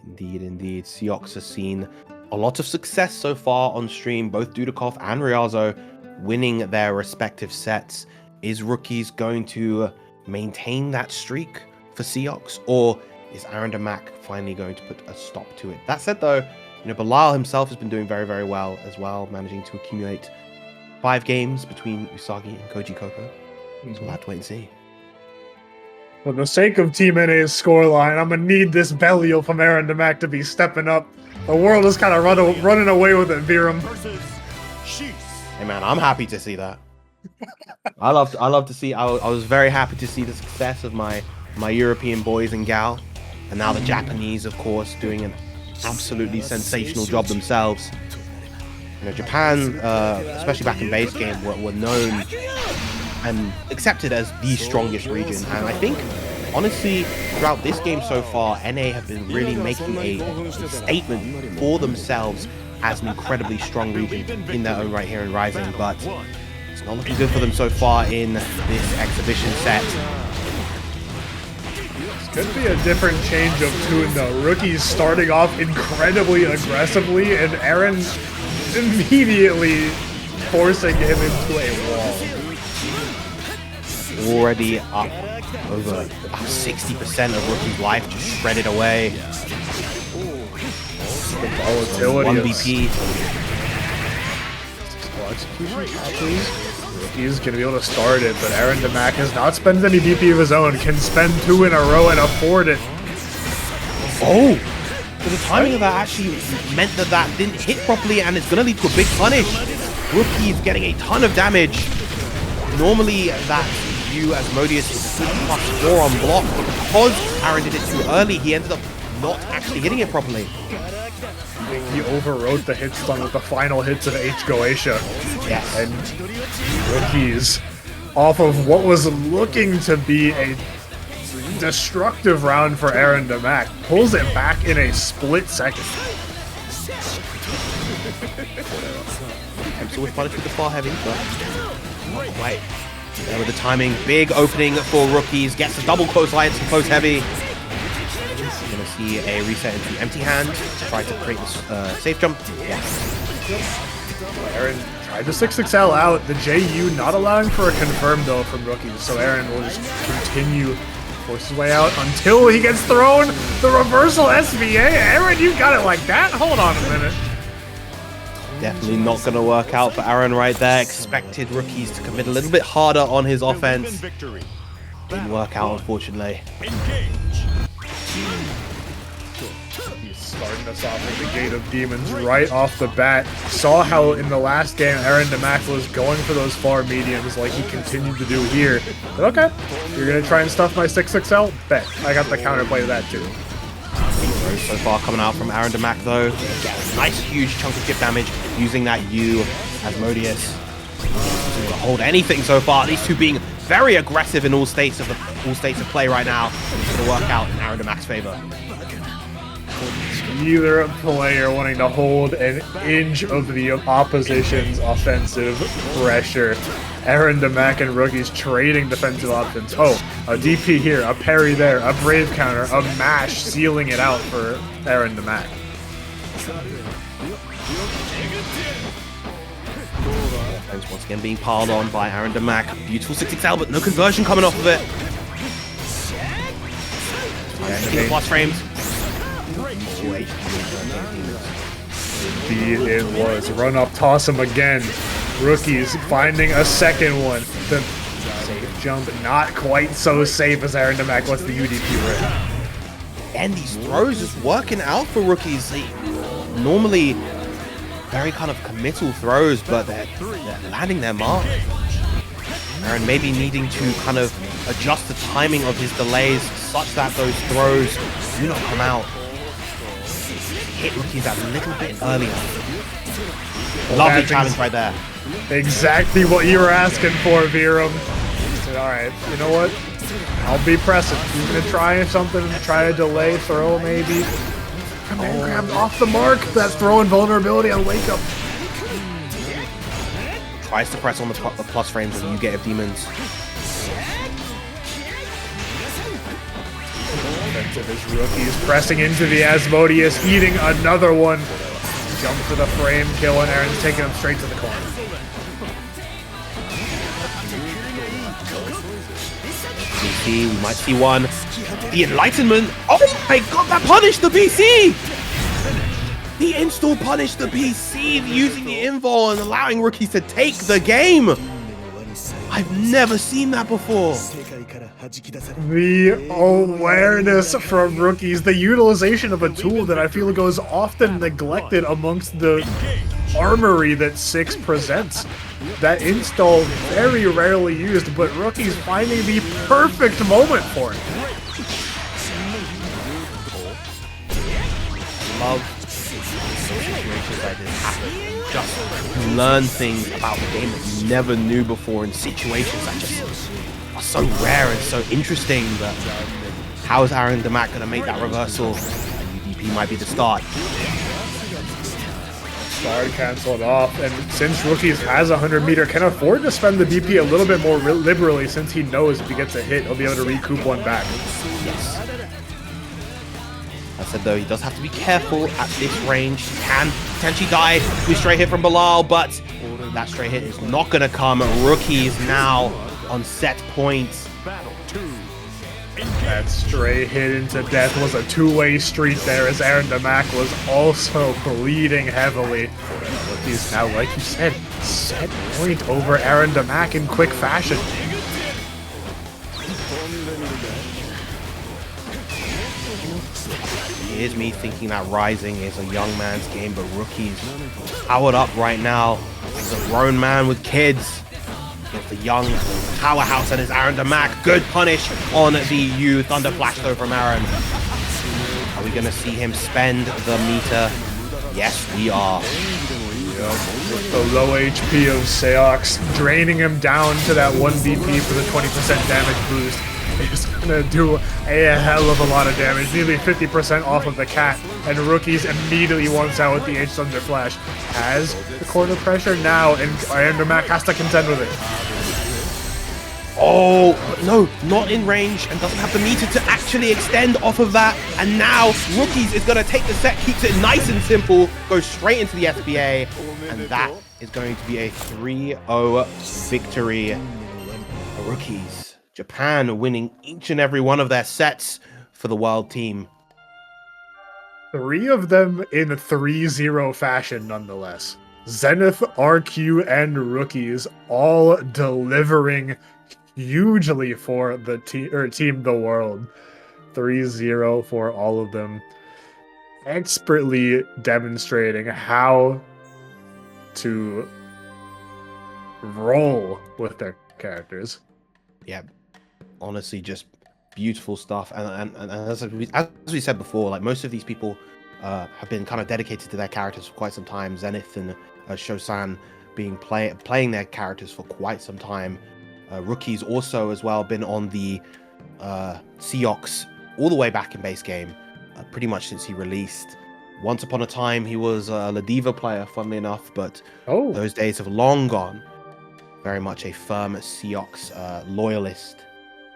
[SPEAKER 1] Indeed. Seox has seen a lot of success so far on stream, both Dudeakoff and Ryazo winning their respective sets. Is Rookies going to maintain that streak for Seox, or is Aarondamac finally going to put a stop to it? That said though, Belial himself has been doing very well as well, managing to accumulate 5 games between Usagi and Kojicoco. So we'll have to wait and see.
[SPEAKER 2] For the sake of Team NA's scoreline, I'm going to need this Belial from Aarondamac to be stepping up. The world is kind of running away with it, Xerom.
[SPEAKER 1] Hey man, I'm happy to see that. I love to see. I was very happy to see the success of my European boys and gal, and now the Japanese, of course, doing an absolutely sensational job themselves. Japan, especially back in base game, were known and accepted as the strongest region, and I think honestly throughout this game so far, NA have been really making a statement for themselves as an incredibly strong region in their own right here in Rising, but it's not looking good for them so far in this exhibition set.
[SPEAKER 2] This could be a different change of tune though. Rookies starting off incredibly aggressively, and Aaron immediately forcing him into a wall.
[SPEAKER 1] already up over 60% of Rookie's life, just shredded away.
[SPEAKER 2] The volatility
[SPEAKER 1] 1
[SPEAKER 2] of
[SPEAKER 1] BP.
[SPEAKER 2] execution happens. Rookie's gonna be able to start it, but Aarondamac has not spent any BP of his own, can spend 2 in a row and afford it.
[SPEAKER 1] Oh! So the timing of that actually meant that that didn't hit properly, and it's gonna lead to a big punish. Rookie's getting a ton of damage. Normally that you as Modius is +4 on block, but because Aaron did it too early, he ended up not actually hitting it properly.
[SPEAKER 2] He overrode the hit stun with the final hits of H. Goetia.
[SPEAKER 1] Yes.
[SPEAKER 2] And Rookie's, off of what was looking to be a destructive round for Aarondamac, pulls it back in a split second.
[SPEAKER 1] Attempts to whip punish with the far heavy, but not quite. There with the timing, big opening for Rookies, gets a double close line to close heavy. You're gonna see a reset into empty hand, try to create this safe jump. Yes.
[SPEAKER 2] Aaron tried the 6XL out, the JU not allowing for a confirm though from Rookies, so Aaron will just continue force his way out until he gets thrown the reversal SVA. Aaron, you got it like that? Hold on a minute.
[SPEAKER 1] Definitely not going to work out for Aaron right there. Expected Rookies to commit a little bit harder on his offense. Didn't work out, unfortunately.
[SPEAKER 2] He's starting us off with the Gate of Demons right off the bat. Saw how in the last game Aarondamac was going for those far mediums like he continued to do here. But okay, you're going to try and stuff my 6XL? Bet. I got the counterplay to that too.
[SPEAKER 1] So far coming out from Aarondamac though. Nice huge chunk of chip damage using that U as Modius. To hold anything so far. These two being very aggressive in all states of play right now. It's going to work out in Aarondamac's favor.
[SPEAKER 2] Either player wanting to hold an inch of the opposition's offensive pressure. Aarondamac and Rookies trading defensive options. Oh, a DP here, a parry there, a brave counter, a mash sealing it out for Aarondamac.
[SPEAKER 1] Offense once again being piled on by Aarondamac. Beautiful 6XL, but no conversion coming off of it. Yeah, plus frames.
[SPEAKER 2] It was. Run up, toss him again. Rookies finding a second one. The safe jump, not quite so safe as Aarondamac lets the UDP rip.
[SPEAKER 1] And these throws just working out for Rookies. They normally very kind of committal throws, but they're landing their mark. Aaron maybe needing to kind of adjust the timing of his delays such that those throws do not come out. Hit Rookies a little bit earlier. Lovely challenge right there.
[SPEAKER 2] Exactly what you were asking for, Xerom. Said, all right, you know what? I'll be pressing. He's gonna try something, try a delay throw maybe. Command grabbed off the mark. That's throwing vulnerability on wake up.
[SPEAKER 1] Tries to press on the plus frames when you get of demons.
[SPEAKER 2] Offensive as Rookies pressing into the Asmodeus, eating another one. Jump for the frame kill, and Aaron's taking him straight to the corner.
[SPEAKER 1] BC, we might see one. The Enlightenment. Oh my god, that punished the BC! The install punished the BC using the invul and allowing Rookies to take the game. I've never seen that before.
[SPEAKER 2] The awareness from Rookies, the utilization of a tool that I feel goes often neglected amongst the armory that 6 presents. That install very rarely used, but Rookies finding the perfect moment for it.
[SPEAKER 1] Love situations like this happen. Just learn things about the game that you never knew before in situations that just are so rare and so interesting. But how is Aarondamac going to make that reversal? UDP might be the start.
[SPEAKER 2] Guard canceled off, and since Rookies has a 100-meter, can afford to spend the DP a little bit more liberally, since he knows if he gets a hit, he'll be able to recoup one back.
[SPEAKER 1] Yes. I said though, he does have to be careful at this range. He can potentially die with a straight hit from Bilal, but that straight hit is not going to come. Rookies now on set point.
[SPEAKER 3] Battle 2.
[SPEAKER 2] That stray hit into death was a two-way street there as Aarondamac was also bleeding heavily. But he's now, like you said, set point over Aarondamac in quick fashion.
[SPEAKER 1] Here's me thinking that Rising is a young man's game, but Rookie's powered up right now. He's a grown man with kids. Against the young powerhouse that is Aarondamac. Good punish on the youth. Thunder flash though from Aaron. Are we going to see him spend the meter? Yes, we are.
[SPEAKER 2] With the low HP of Seox draining him down to that 1 BP for the 20% damage boost. He's gonna do a hell of a lot of damage, nearly 50% off of the cat, and Rookie's immediately wants out with the H Thunder Flash. Has the corner pressure now, and Aarondamac has to contend with it.
[SPEAKER 1] Oh, but no, not in range, and doesn't have the meter to actually extend off of that. And now Rookies is gonna take the set, keeps it nice and simple, goes straight into the SBA, and that is going to be a 3-0 victory for Rookies. Japan winning each and every one of their sets for the world team.
[SPEAKER 2] 3 of them in 3-0 fashion, nonetheless. Zenith, RQ, and Rookies all delivering hugely for the Team the World. 3-0 for all of them. Expertly demonstrating how to roll with their characters.
[SPEAKER 1] Yeah, honestly, just beautiful stuff. And as we said before, like most of these people have been kind of dedicated to their characters for quite some time. Zenith and Sho-san being playing their characters for quite some time. Rookies also as well been on the Seox all the way back in base game, pretty much since he released. Once upon a time, he was a Ladiva player, funnily enough, but those days have long gone. Very much a firm Seox loyalist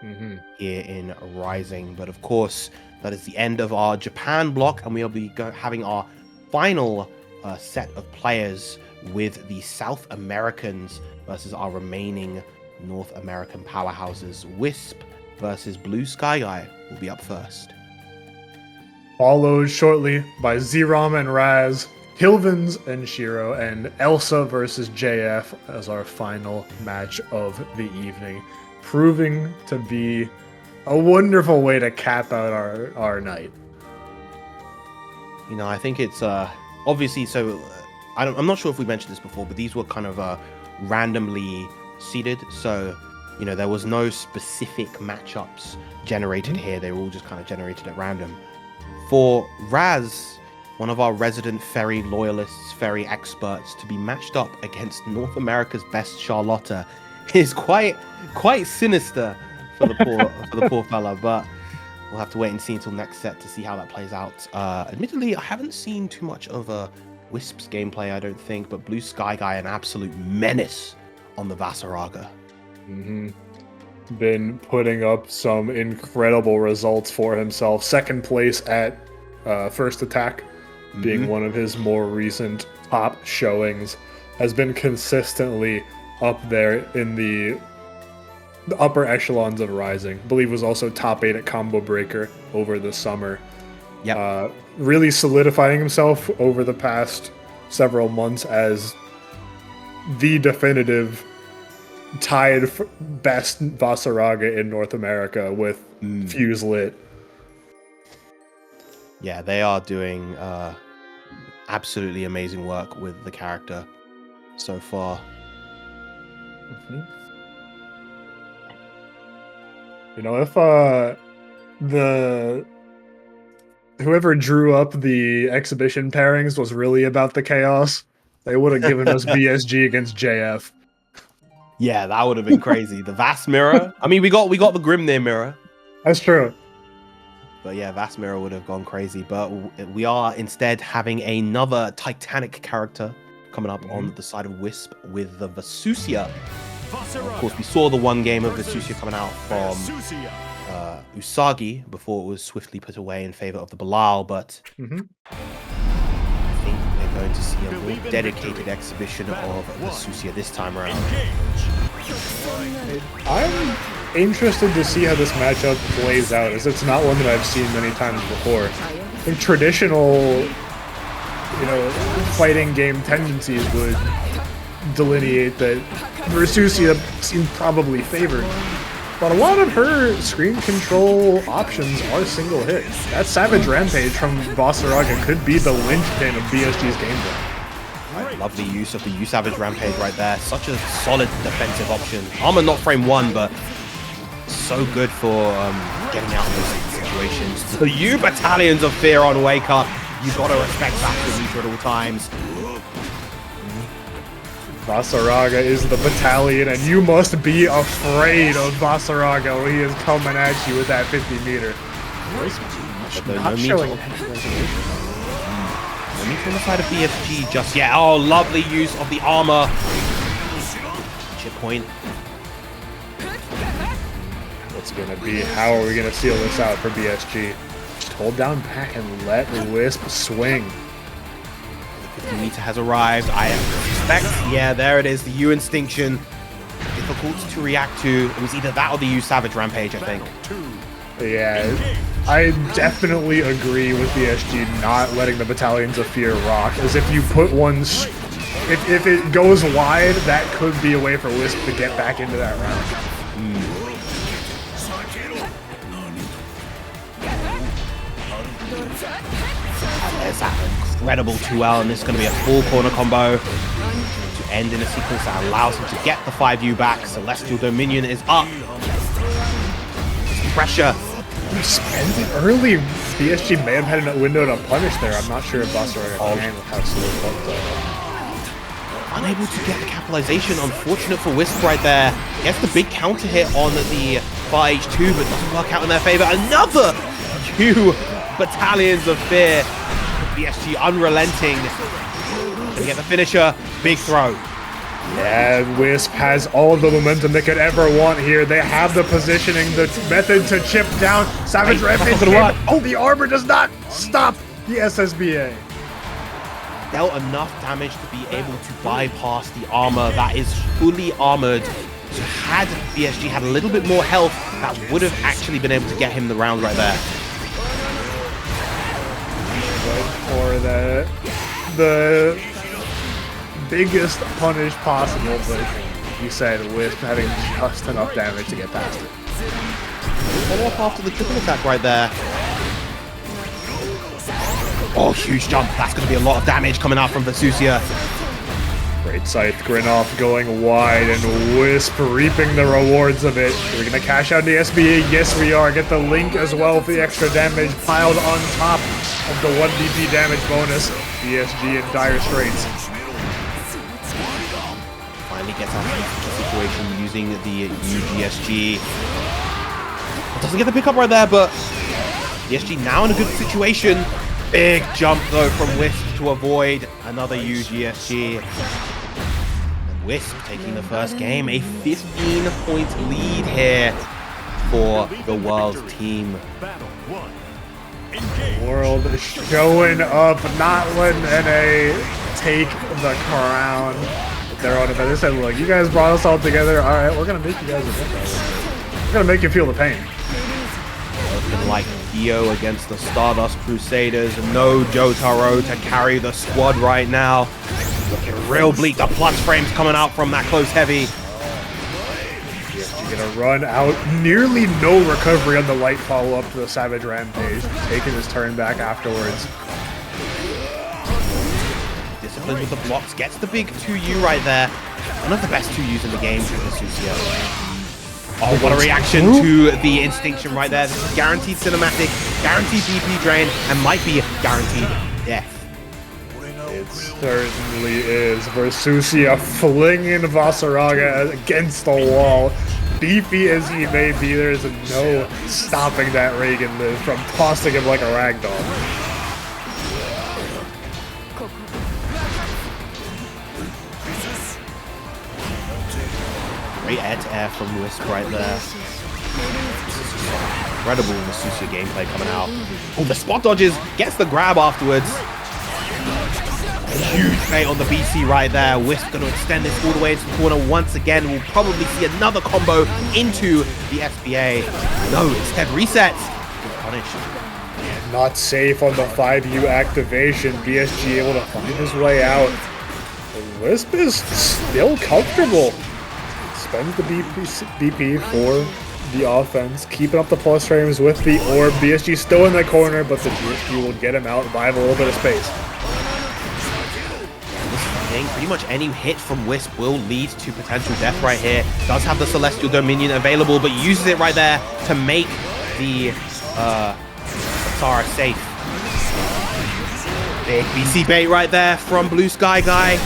[SPEAKER 1] here in Rising. But of course, that is the end of our Japan block, and we'll be having our final set of players with the South Americans versus our remaining North American powerhouses. Whisp versus BlueSkyGuy will be up first.
[SPEAKER 2] Followed shortly by Xerom and Raz, Kilvenz and Shirou, and Elsa versus JF as our final match of the evening, proving to be a wonderful way to cap out our night.
[SPEAKER 1] You know, I think it's obviously, so I'm not sure if we mentioned this before, but these were kind of randomly seeded, so you know there was no specific matchups generated here. They were all just kind of generated at random. For Raz, one of our resident Ferry loyalists, Ferry experts, to be matched up against North America's best Charlotta is quite sinister for the poor fella. But we'll have to wait and see until next set to see how that plays out. Admittedly, I haven't seen too much of a Wisp's gameplay, I don't think, but BlueSkyGuy, an absolute menace on the Vasaraga.
[SPEAKER 2] Been putting up some incredible results for himself. Second place at First Attack, being one of his more recent top showings, has been consistently up there in the upper echelons of Rising. I believe was also top 8 at Combo Breaker over the summer.
[SPEAKER 1] Yeah,
[SPEAKER 2] really solidifying himself over the past several months as the definitive tied best Vasaraga in North America with Fuse Lit.
[SPEAKER 1] Yeah, they are doing absolutely amazing work with the character so far.
[SPEAKER 2] You know, if whoever drew up the exhibition pairings was really about the chaos, they would have given us BSG against JF.
[SPEAKER 1] Yeah, that would have been crazy. The Vast Mirror. I mean, we got the Grimnir Mirror.
[SPEAKER 2] That's true.
[SPEAKER 1] But yeah, Vast Mirror would have gone crazy. But we are instead having another Titanic character coming up on the side of Wisp with the Vasusia. Of course, we saw the one game of Vasusia coming out from Usagi before it was swiftly put away in favor of the Bilal. But I think we're going to see a more dedicated exhibition of Vasusia this time around.
[SPEAKER 2] I'm interested to see how this matchup plays out, as it's not one that I've seen many times before. In traditional, fighting game tendencies would delineate that Versusia seemed probably favored. But a lot of her screen control options are single hit. That Savage Rampage from Vasaraga could be the linchpin of BSG's gameplay.
[SPEAKER 1] Lovely use of the U-Savage Rampage right there. Such a solid defensive option. Armor not frame 1, but so good for getting out of those situations. The U Battalions of Fear on Wake Up. You gotta respect that neutral at all times.
[SPEAKER 2] Vasaraga is the battalion, and you must be afraid of Vasaraga when he is coming at you with that 50-meter. Not showing
[SPEAKER 1] Let me on the side of BSG just yet. Oh, lovely use of the armor. Chip point.
[SPEAKER 2] What's gonna be? How are we gonna seal this out for BSG? Just hold down back and let Whisp swing.
[SPEAKER 1] The meter has arrived. I expect. Yeah, there it is. The U Instinction. Difficult to react to. It was either that or the U Savage Rampage, I think.
[SPEAKER 2] Yeah, I definitely agree with BSG not letting the Battalions of Fear rock. As if you put one, if it goes wide, that could be a way for Whisp to get back into that round.
[SPEAKER 1] There's that incredible 2L, and this is going to be a full corner combo to end in a sequence that allows him to get the 5U back. Celestial Dominion is up. Pressure.
[SPEAKER 2] Spends it early. BSG may have had a window to punish there. I'm not sure if Vasaraga can handle how slow it was.
[SPEAKER 1] Unable to get the capitalization. Unfortunate for Whisp right there. Gets the big counter hit on the far H2, but doesn't work out in their favor. Another U Battalions of Fear. BSG unrelenting. They get the finisher. Big throw.
[SPEAKER 2] Yeah, Whisp has all of the momentum they could ever want here. They have the positioning, the method to chip down. Savage Rampage. Oh, the armor does not stop the SSBA.
[SPEAKER 1] Dealt enough damage to be able to bypass the armor that is fully armored. So had BSG had a little bit more health, that would have actually been able to get him the round right there.
[SPEAKER 2] For the biggest punish possible, but you said Whisp having just enough damage to get past it.
[SPEAKER 1] Follow up after the triple attack right there. Oh, huge jump. That's going to be a lot of damage coming out from Versusia.
[SPEAKER 2] Great Scythe Grinoff going wide, and Whisp reaping the rewards of it. We're going to cash out the SBA. Yes, we are. Get the Link as well for the extra damage piled on top of the 1 DP damage bonus. BSG in dire straits.
[SPEAKER 1] Finally gets out of the situation using the UGSG. Doesn't get the pickup right there, but BSG now in a good situation. Big jump though from Whisp to avoid another UGSG. And Whisp taking the first game, a 15-point lead here for the World team.
[SPEAKER 2] World showing up, not letting NA take the crown. They're on it. They said, look, you guys brought us all together. All right, we're going to make you guys a We're going to make you feel the pain.
[SPEAKER 1] Looking like Dio against the Stardust Crusaders. No Jotaro to carry the squad right now. Looking real bleak. The plus frames coming out from that close heavy.
[SPEAKER 2] You're going to run out. Nearly no recovery on the light follow-up to the Savage Rampage. Taking his turn back afterwards.
[SPEAKER 1] Disciplined with the blocks. Gets the big 2U right there. One of the best 2Us in the game for Versusia. Oh, what a reaction to the Instinction right there. This is guaranteed cinematic, guaranteed DP drain, and might be guaranteed death.
[SPEAKER 2] It certainly is. Versusia flinging Vasaraga against the wall. Beefy as he may be, there's no stopping that Reagan live from tossing him like a ragdoll.
[SPEAKER 1] Great air-to-air from Whisp right there. Incredible Versusia gameplay coming out. Oh, the spot dodges, gets the grab afterwards. Huge bait on the BC right there. Whisp going to extend this all the way into the corner once again. We'll probably see another combo into the SBA. No, instead resets. Good punish.
[SPEAKER 2] Not safe on the 5U activation. BSG able to find his way out. Whisp is still comfortable. Spends the BP for the offense, keeping up the plus frames with the orb. BSG still in the corner, but the BSG will get him out by a little bit of space.
[SPEAKER 1] Pretty much any hit from Whisp will lead to potential death right here. Does have the Celestial Dominion available, but uses it right there to make the Sara safe. Big BC bait right there from BlueSkyGuy.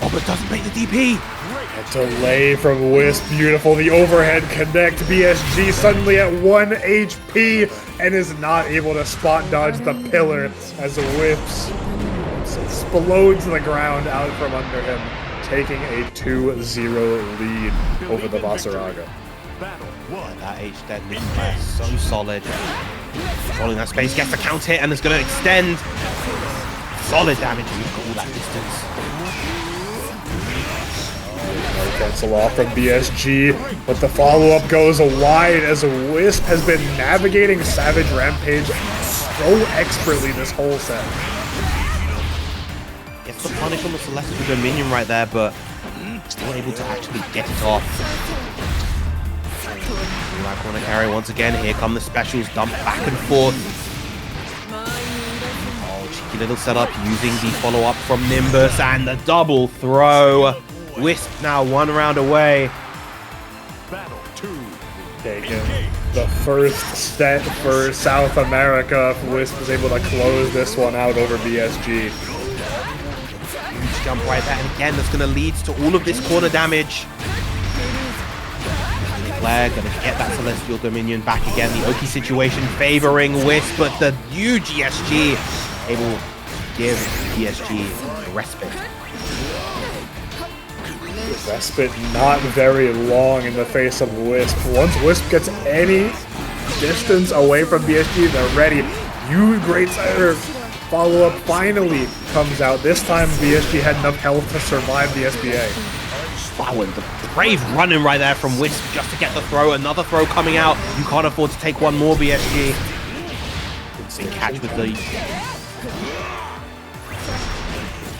[SPEAKER 1] Oh, but doesn't make the DP.
[SPEAKER 2] A delay from Whisp, beautiful. The overhead connect. BSG suddenly at 1 HP and is not able to spot dodge the pillar as the Whisp explodes to the ground out from under him, taking a 2-0 lead over the Basaraga.
[SPEAKER 1] Yeah, that H-Dead mid-fire so solid. Controlling that space, gets the count hit, and it's going to extend. Solid damage, and we've got all that distance.
[SPEAKER 2] No cancel off from BSG, but the follow-up goes wide as Whisp has been navigating Savage Rampage so expertly this whole set.
[SPEAKER 1] Gets the punish on the Celestial Dominion right there, but still able to actually get it off. Right corner carry once again. Here come the specials, dump back and forth. Oh, cheeky little setup using the follow-up from Nimbus and the double throw. Whisp now 1 round away.
[SPEAKER 3] Battle 2.
[SPEAKER 2] Taking the first set for South America. Whisp is able to close this one out over BSG.
[SPEAKER 1] Huge jump right there, and again, that's going to lead to all of this corner damage. Flair going to get that Celestial Dominion back again. The Oki situation favoring Whisp, but the UGSG able to give PSG a respite.
[SPEAKER 2] Respite not very long in the face of Whisp. Once Whisp gets any distance away from BSG, they're ready. Huge great follow-up finally comes out. This time BSG had enough health to survive the SBA.
[SPEAKER 1] Wow, and the brave running right there from Whisp just to get the throw. Another throw coming out. You can't afford to take one more, BSG. Insane catch with the...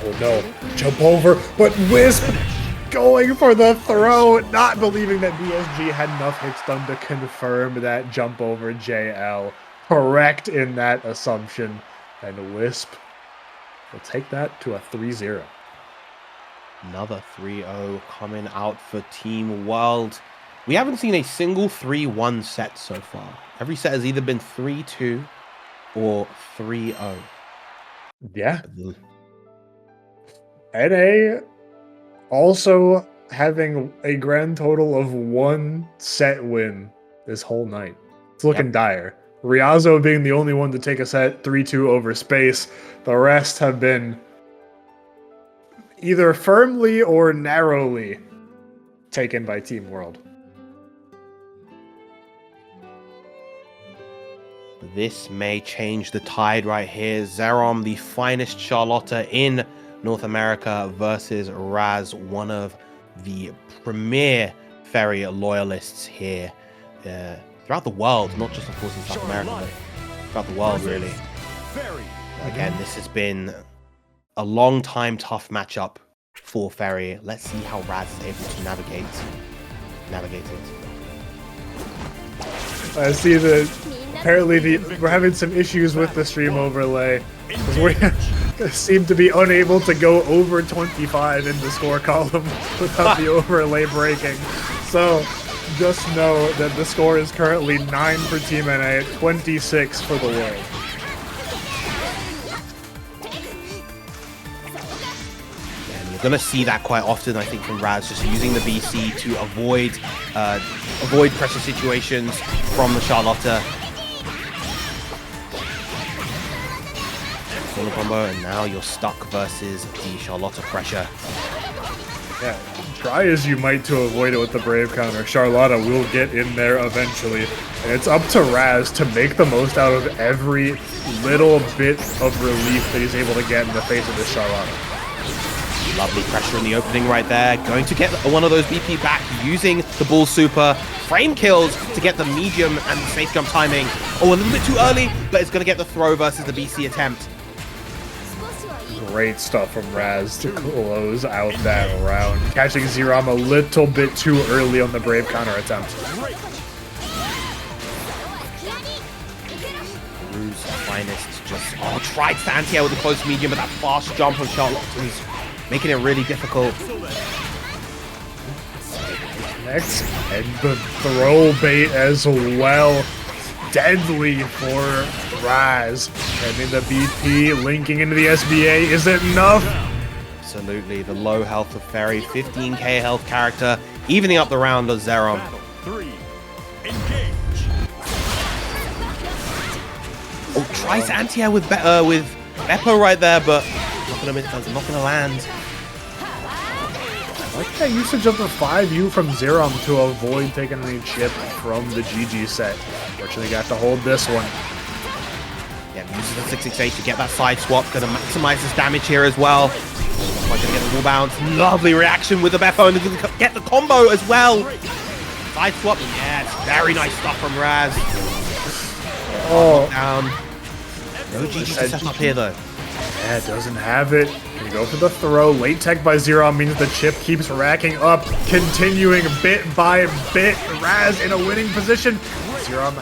[SPEAKER 2] Oh no, jump over, but Whisp going for the throw, not believing that BSG had enough hits done to confirm that jump over JL. Correct in that assumption, and Whisp will take that to a 3-0.
[SPEAKER 1] Another 3-0 coming out for Team World. We haven't seen a single 3-1 set so far. Every set has either been 3-2 or 3-0.
[SPEAKER 2] Yeah. NA also having a grand total of 1 set win this whole night. It's looking dire. Ryazo being the only one to take a set 3-2 over Space. The rest have been either firmly or narrowly taken by Team World.
[SPEAKER 1] This may change the tide right here. Xerom, the finest Charlotta in North America, versus Raz, one of the premier Ferry loyalists here throughout the world, not just of course in South America, but throughout the world really. Again, this has been a long time tough matchup for Ferry. Let's see how Raz is able to navigate it.
[SPEAKER 2] I see that apparently we're having some issues with the stream overlay, because we seem to be unable to go over 25 in the score column without the overlay breaking. So just know that the score is currently 9 for Team NA, 26 for the world.
[SPEAKER 1] Gonna see that quite often, I think, from Raz, just using the BC to avoid pressure situations from the Charlotta. Corner combo, and now you're stuck versus the Charlotta pressure.
[SPEAKER 2] Yeah, try as you might to avoid it with the Brave counter, Charlotta will get in there eventually. And it's up to Raz to make the most out of every little bit of relief that he's able to get in the face of this Charlotta.
[SPEAKER 1] Lovely pressure in the opening right there. Going to get one of those BP back using the Bull Super. Frame kills to get the medium and the safe jump timing. Oh, a little bit too early, but it's going to get the throw versus the BC attempt.
[SPEAKER 2] Great stuff from Raz to close out that round. Catching Xerom a little bit too early on the Brave counter attempt.
[SPEAKER 1] Rue's finest just tried to anti-air with the close medium, but that fast jump of Charlotte is making it really difficult.
[SPEAKER 2] Next, and the throw bait as well. Deadly for Raz. And in the BP, linking into the SBA, is it enough?
[SPEAKER 1] Absolutely, the low health of Fairy, 15k health character, evening up the round of Xerom.
[SPEAKER 3] Battle 3. Engage.
[SPEAKER 1] Oh, tries anti-air with BEPaw right there, but not gonna land.
[SPEAKER 2] I like that usage of the 5U from Xerom to avoid taking any chip from the GG set. Fortunately, got to hold this one.
[SPEAKER 1] Yeah, uses the 668 to get that side swap. Gonna maximize his damage here as well. Gonna get the wall bounce. Lovely reaction with the BEPaw, and gonna get the combo as well. Side swap. Yeah, it's very nice stuff from Raz.
[SPEAKER 2] Oh,
[SPEAKER 1] Down. No GG to set up here though.
[SPEAKER 2] yeah, doesn't have it. Can go for the throw. Late tech by Xerom means the chip keeps racking up, continuing bit by bit. Raz in a winning position. Xerom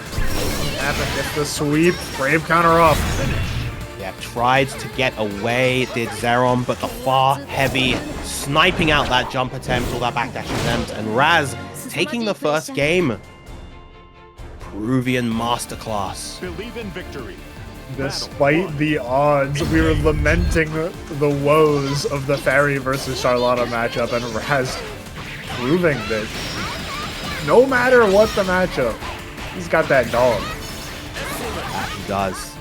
[SPEAKER 2] happened. Gets the sweep. Brave counter off.
[SPEAKER 1] Yeah, tried to get away, did Xerom, but the far heavy sniping out that jump attempt or that backdash attempt, and Raz taking the first game. Peruvian masterclass.
[SPEAKER 3] Believe in victory.
[SPEAKER 2] Despite the odds, we were lamenting the woes of the Fairy versus Charlotta matchup, and Raz proving that no matter what the matchup, he's got that dog.
[SPEAKER 1] He does.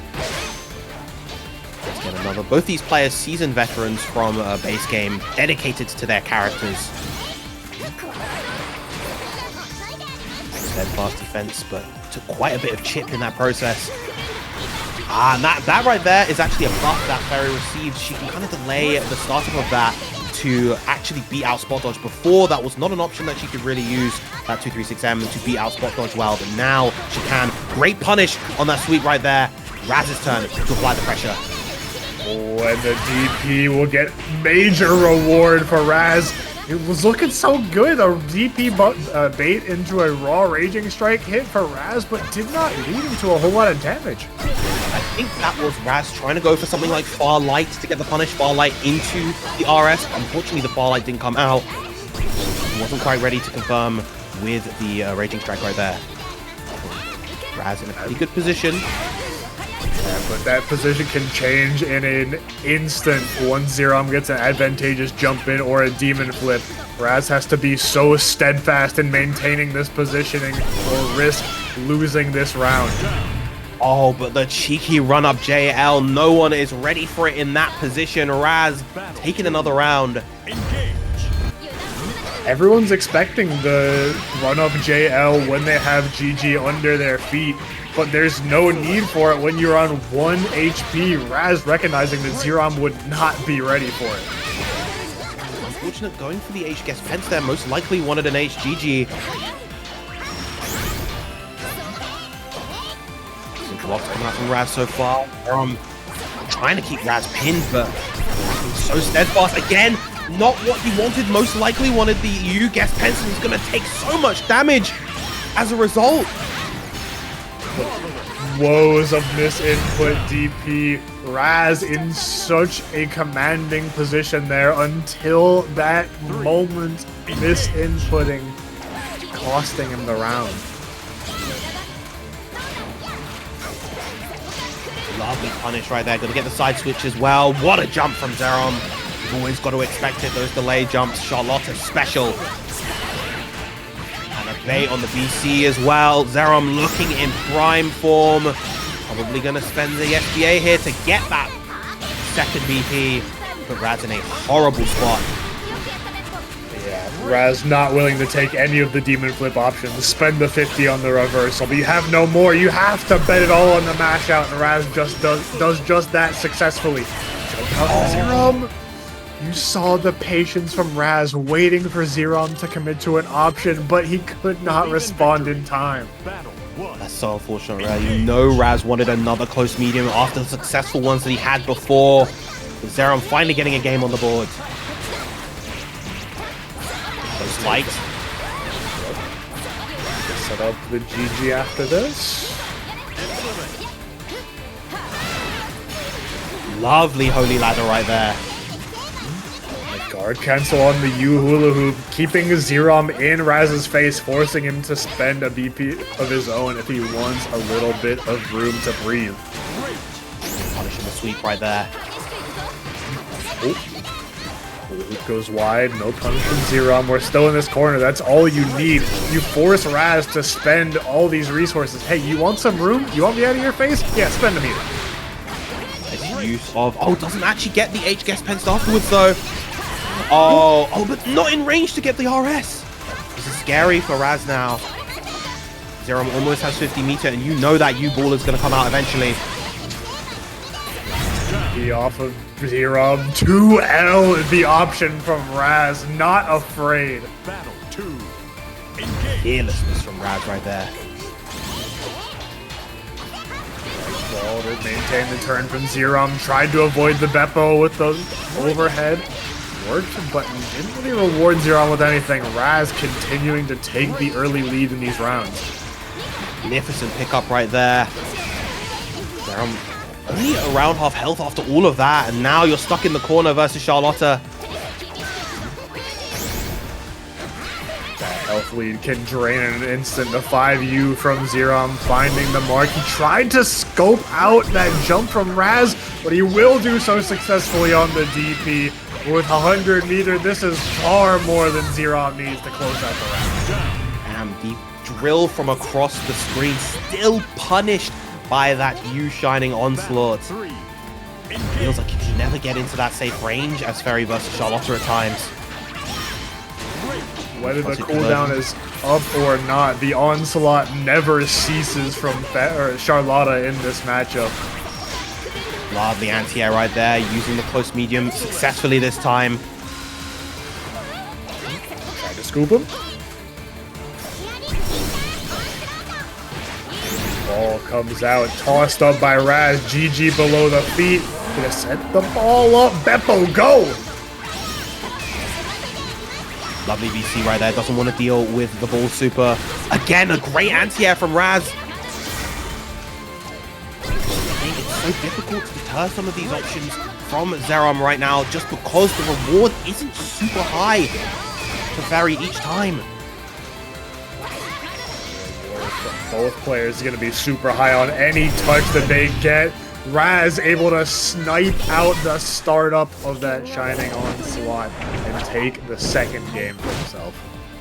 [SPEAKER 1] Let's get another. Both these players, seasoned veterans from a base game, dedicated to their characters. Steadfast defense, but took quite a bit of chip in that process. And that right there is actually a buff that Fairy received. She can kind of delay the startup of that to actually beat out spot dodge. Before, that was not an option that she could really use, that 236M, to beat out spot dodge well, but now she can. Great punish on that sweep right there. Raz's turn to apply the pressure.
[SPEAKER 2] Oh, and the DP will get major reward for Raz. It was looking so good. A DP bait into a raw Raging Strike hit for Raz, but did not lead him to a whole lot of damage.
[SPEAKER 1] I think that was Raz trying to go for something like Far Light to get the punish, Far Light into the RS. Unfortunately, the Far Light didn't come out. He wasn't quite ready to confirm with the Raging Strike right there. Raz in a pretty good position.
[SPEAKER 2] Yeah, but that position can change in an instant once Xerom gets an advantageous jump in or a demon flip. Raz has to be so steadfast in maintaining this positioning or risk losing this round.
[SPEAKER 1] Oh, but the cheeky run-up JL, no one is ready for it in that position. Raz taking another round.
[SPEAKER 2] Everyone's expecting the run-up JL when they have GG under their feet, but there's no need for it when you're on 1 HP. Raz recognizing that Xerom would not be ready for it.
[SPEAKER 1] Unfortunate going for the H guess fence there, most likely wanted an HGG. Blocks coming out from Raz so far. Trying to keep Raz pinned, but so steadfast again. Not what he wanted. Most likely wanted the U guess fence, and he's going to take so much damage as a result.
[SPEAKER 2] Woes of misinput DP. Raz in such a commanding position there until that moment, misinputting, costing him the round.
[SPEAKER 1] Lovely punish right there. Gonna get the side switch as well. What a jump from Xerom. Always got to expect it. Those delay jumps. Charlotta special. And a bait on the BC as well. Xerom looking in prime form. Probably gonna spend the SBA here to get that second BP. Put Raz in a horrible spot.
[SPEAKER 2] Yeah, Raz not willing to take any of the demon flip options. Spend the 50 on the reversal, but you have no more. You have to bet it all on the mash out, and Raz just does just that successfully. Jump out Xerom. You saw the patience from Raz waiting for Xerom to commit to an option, but he could not respond in time.
[SPEAKER 1] That's so unfortunate, Raz. You know Raz wanted another close medium after the successful ones that he had before. Xerom finally getting a game on the board. Those lights.
[SPEAKER 2] Set up the GG after this.
[SPEAKER 1] Lovely holy ladder right there.
[SPEAKER 2] Guard cancel on the U hula hoop, keeping Xerom in Raz's face, forcing him to spend a BP of his own if he wants a little bit of room to breathe.
[SPEAKER 1] Punishing the sweep right there.
[SPEAKER 2] Oh. Hula hoop goes wide, no punish from Xerom. We're still in this corner, that's all you need. You force Raz to spend all these resources. Hey, you want some room? You want me out of your face? Yeah, spend them here.
[SPEAKER 1] Nice use of... Oh, doesn't actually get the H guest pens afterwards though. Oh, but not in range to get the RS. This is scary for Raz now. Xerom almost has 50 meter, and you know that U-ball is going to come out eventually.
[SPEAKER 2] He off of Xerom. 2L is the option from Raz. Not afraid.
[SPEAKER 3] Battle 2.
[SPEAKER 1] Fearlessness from Raz right there.
[SPEAKER 2] Ball to maintain the turn from Xerom. Tried to avoid the BEPaw with the overhead. Worked, but didn't really reward Xerom with anything. Raz continuing to take the early lead in these rounds.
[SPEAKER 1] Magnificent pickup right there. Xerom only around half health after all of that, and now you're stuck in the corner versus Charlotta.
[SPEAKER 2] That health lead can drain in an instant. The 5U from Xerom finding the mark. He tried to scope out that jump from Raz, but he will do so successfully on the DP. With 100 meter, this is far more than Xerom needs to close out the round.
[SPEAKER 1] And the drill from across the screen still punished by that U shining onslaught. Feels like he can never get into that safe range as Ferry versus Charlotta at times.
[SPEAKER 2] Whether the cooldown is up or not, the onslaught never ceases from Charlotta in this matchup.
[SPEAKER 1] Lovely anti-air right there, using the close medium successfully this time.
[SPEAKER 2] Trying to scoop him. Ball comes out, tossed up by Raz. GG below the feet. Gonna set the ball up. BEPaw, go!
[SPEAKER 1] Lovely VC right there, doesn't want to deal with the ball super. Again, a great anti-air from Raz. So difficult to deter some of these options from Xerom right now just because the reward isn't super high to vary each time.
[SPEAKER 2] Both players are going to be super high on any touch that they get. Raz able to snipe out the startup of that shining onslaught and take the second game for himself.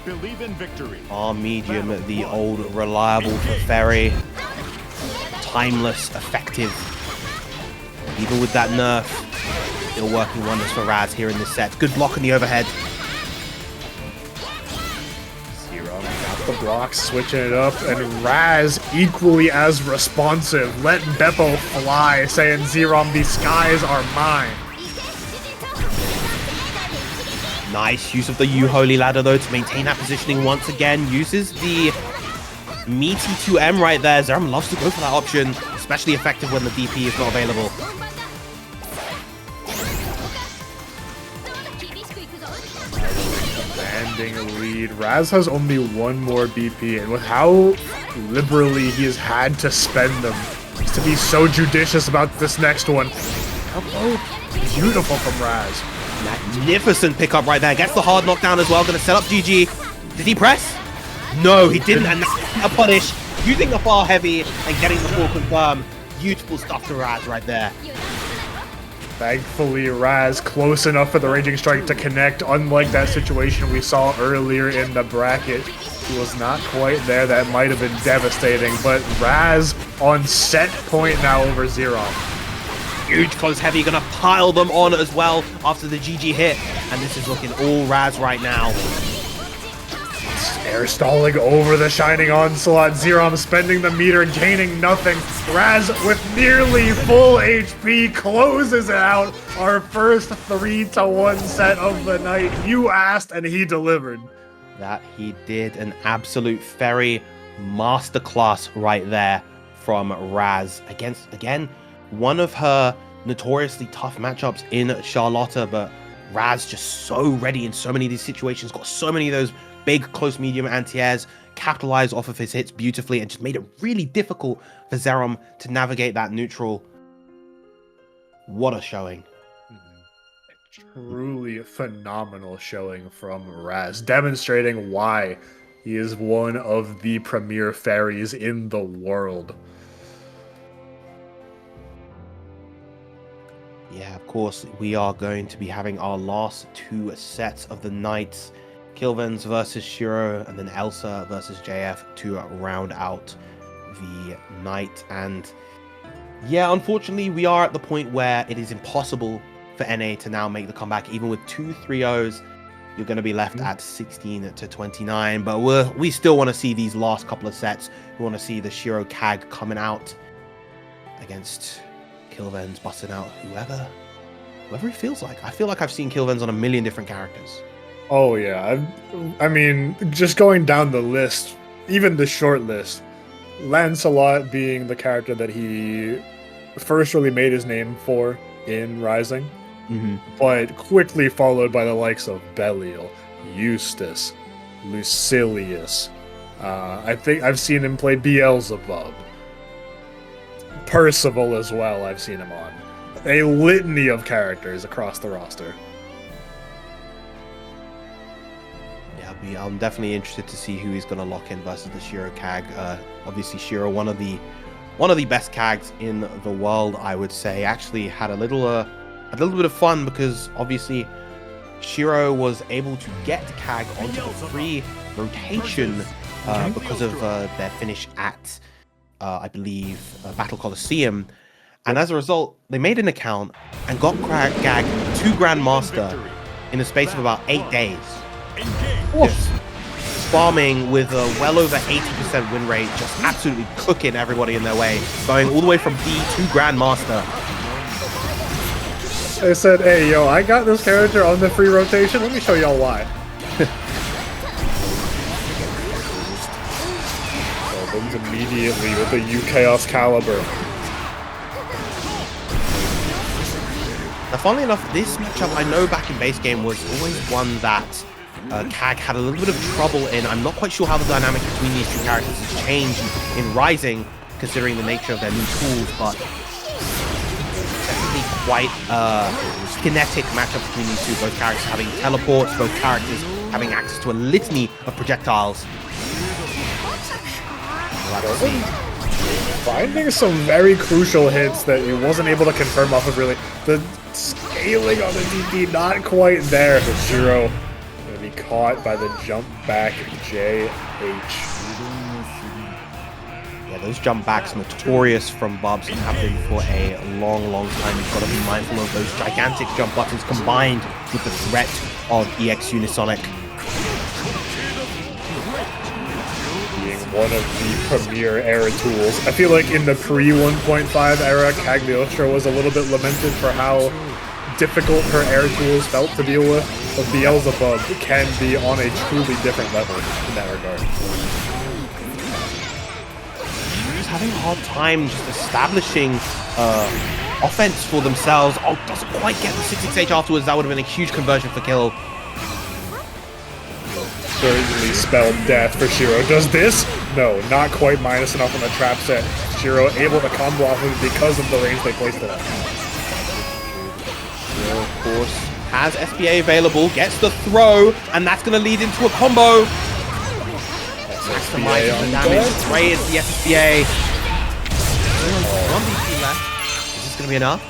[SPEAKER 3] Believe in victory.
[SPEAKER 1] Our medium, the old reliable for Ferry. Timeless, effective. Even with that nerf, still working wonders for Raz here in this set. Good block on the overhead.
[SPEAKER 2] Xerom got the blocks, switching it up, and Raz equally as responsive. Let BEPaw fly, saying, Xerom, the skies are mine.
[SPEAKER 1] Nice use of the U Holy Ladder though to maintain that positioning once again. Uses the meaty 2M right there. Xerom loves to go for that option, especially effective when the DP is not available.
[SPEAKER 2] Commanding a lead. Raz has only one more BP, and with how liberally he has had to spend them, he's to be so judicious about this next one. Oh, beautiful from Raz.
[SPEAKER 1] Magnificent pickup right there. Gets the hard knockdown as well. Gonna set up GG. Did he press? No, he didn't. And that's a punish. Using the far heavy and getting the full confirm. Beautiful stuff to Raz right there.
[SPEAKER 2] Thankfully, Raz close enough for the Raging Strike to connect, unlike that situation we saw earlier in the bracket. He was not quite there. That might have been devastating, but Raz on set point now over Xerom.
[SPEAKER 1] huge close heavy, gonna pile them on as well after the GG hit. And this is looking all Raz right now.
[SPEAKER 2] Air stalling over the Shining Onslaught. Xerom spending the meter, gaining nothing. Raz with nearly full HP closes it out. Our first 3-1 set of the night. You asked and he delivered.
[SPEAKER 1] That he did. An absolute fairy masterclass right there from Raz against, again, one of her notoriously tough matchups in Charlotta, but Raz just so ready in so many of these situations, got so many of those big close medium anti-airs, capitalized off of his hits beautifully, and just made it really difficult for Xerom to navigate that neutral. What a showing.
[SPEAKER 2] Truly phenomenal showing from Raz, demonstrating why he is one of the premier fairies in the world.
[SPEAKER 1] Yeah, of course, we are going to be having our last 2 sets of the night. Kilvenz versus Shirou, and then Elsa versus JF to round out the night. And yeah, unfortunately, we are at the point where it is impossible for NA to now make the comeback. Even with 2 3-0s, you're going to be left at 16-29. But we still want to see these last couple of sets. We want to see the Shirou CAG coming out against Kilvenz, busting out whoever it feels like. I feel like I've seen Kilvenz on a million different characters.
[SPEAKER 2] Oh yeah, I mean, just going down the list, even the short list, Lancelot being the character that he first really made his name for in Rising, but quickly followed by the likes of Belial, Eustace, Lucilius. I think I've seen him play Beelzebub. Percival as well, I've seen him on. A litany of characters across the roster.
[SPEAKER 1] I'm definitely interested to see who he's going to lock in versus the Shirou CAG. Obviously, Shirou, one of the best CAGs in the world, I would say. Actually, had a little bit of fun because obviously Shirou was able to get CAG onto the free rotation because of their finish at, I believe, Battle Coliseum. And as a result, they made an account and got CAG to Grandmaster in the space of about 8 days. Just farming with a well over 80% win rate, just absolutely cooking everybody in their way, going all the way from B to Grandmaster.
[SPEAKER 2] They said, hey, yo, I got this character on the free rotation. Let me show y'all why. Opens immediately with the U-Chaos Caliber.
[SPEAKER 1] Now, funnily enough, this matchup, I know back in base game, was always one that CAG had a little bit of trouble in. I'm not quite sure how the dynamic between these two characters has changed in Rising, considering the nature of their new tools, but definitely quite kinetic matchup between these two, both characters having teleports, both characters having access to a litany of projectiles.
[SPEAKER 2] Finding some very crucial hits that he wasn't able to confirm off of really. The scaling on the DP not quite there for Shirou. Gonna be caught by the jump back JH.
[SPEAKER 1] Yeah, those jump backs notorious from Bubs and have been for a long time. You've got to be mindful of those gigantic jump buttons combined with the threat of EX Unisonic.
[SPEAKER 2] One of the premier era tools. I feel like in the pre-1.5 era, Cagliostro was a little bit lamented for how difficult her air tools felt to deal with, but Beelzebub can be on a truly different level in that regard.
[SPEAKER 1] Just having a hard time just establishing offense for themselves. Oh, doesn't quite get the 668 afterwards. That would have been a huge conversion for kill.
[SPEAKER 2] Certainly spelled death for Shirou. Does this? No, not quite minus enough on the trap set. Shirou able to combo off of it because of the range they placed it at.
[SPEAKER 1] Shirou, of course, has SBA available, gets the throw, and that's going to lead into a combo. Maximizing the damage. Ray is the SBA. One BP left. Is this going to be enough?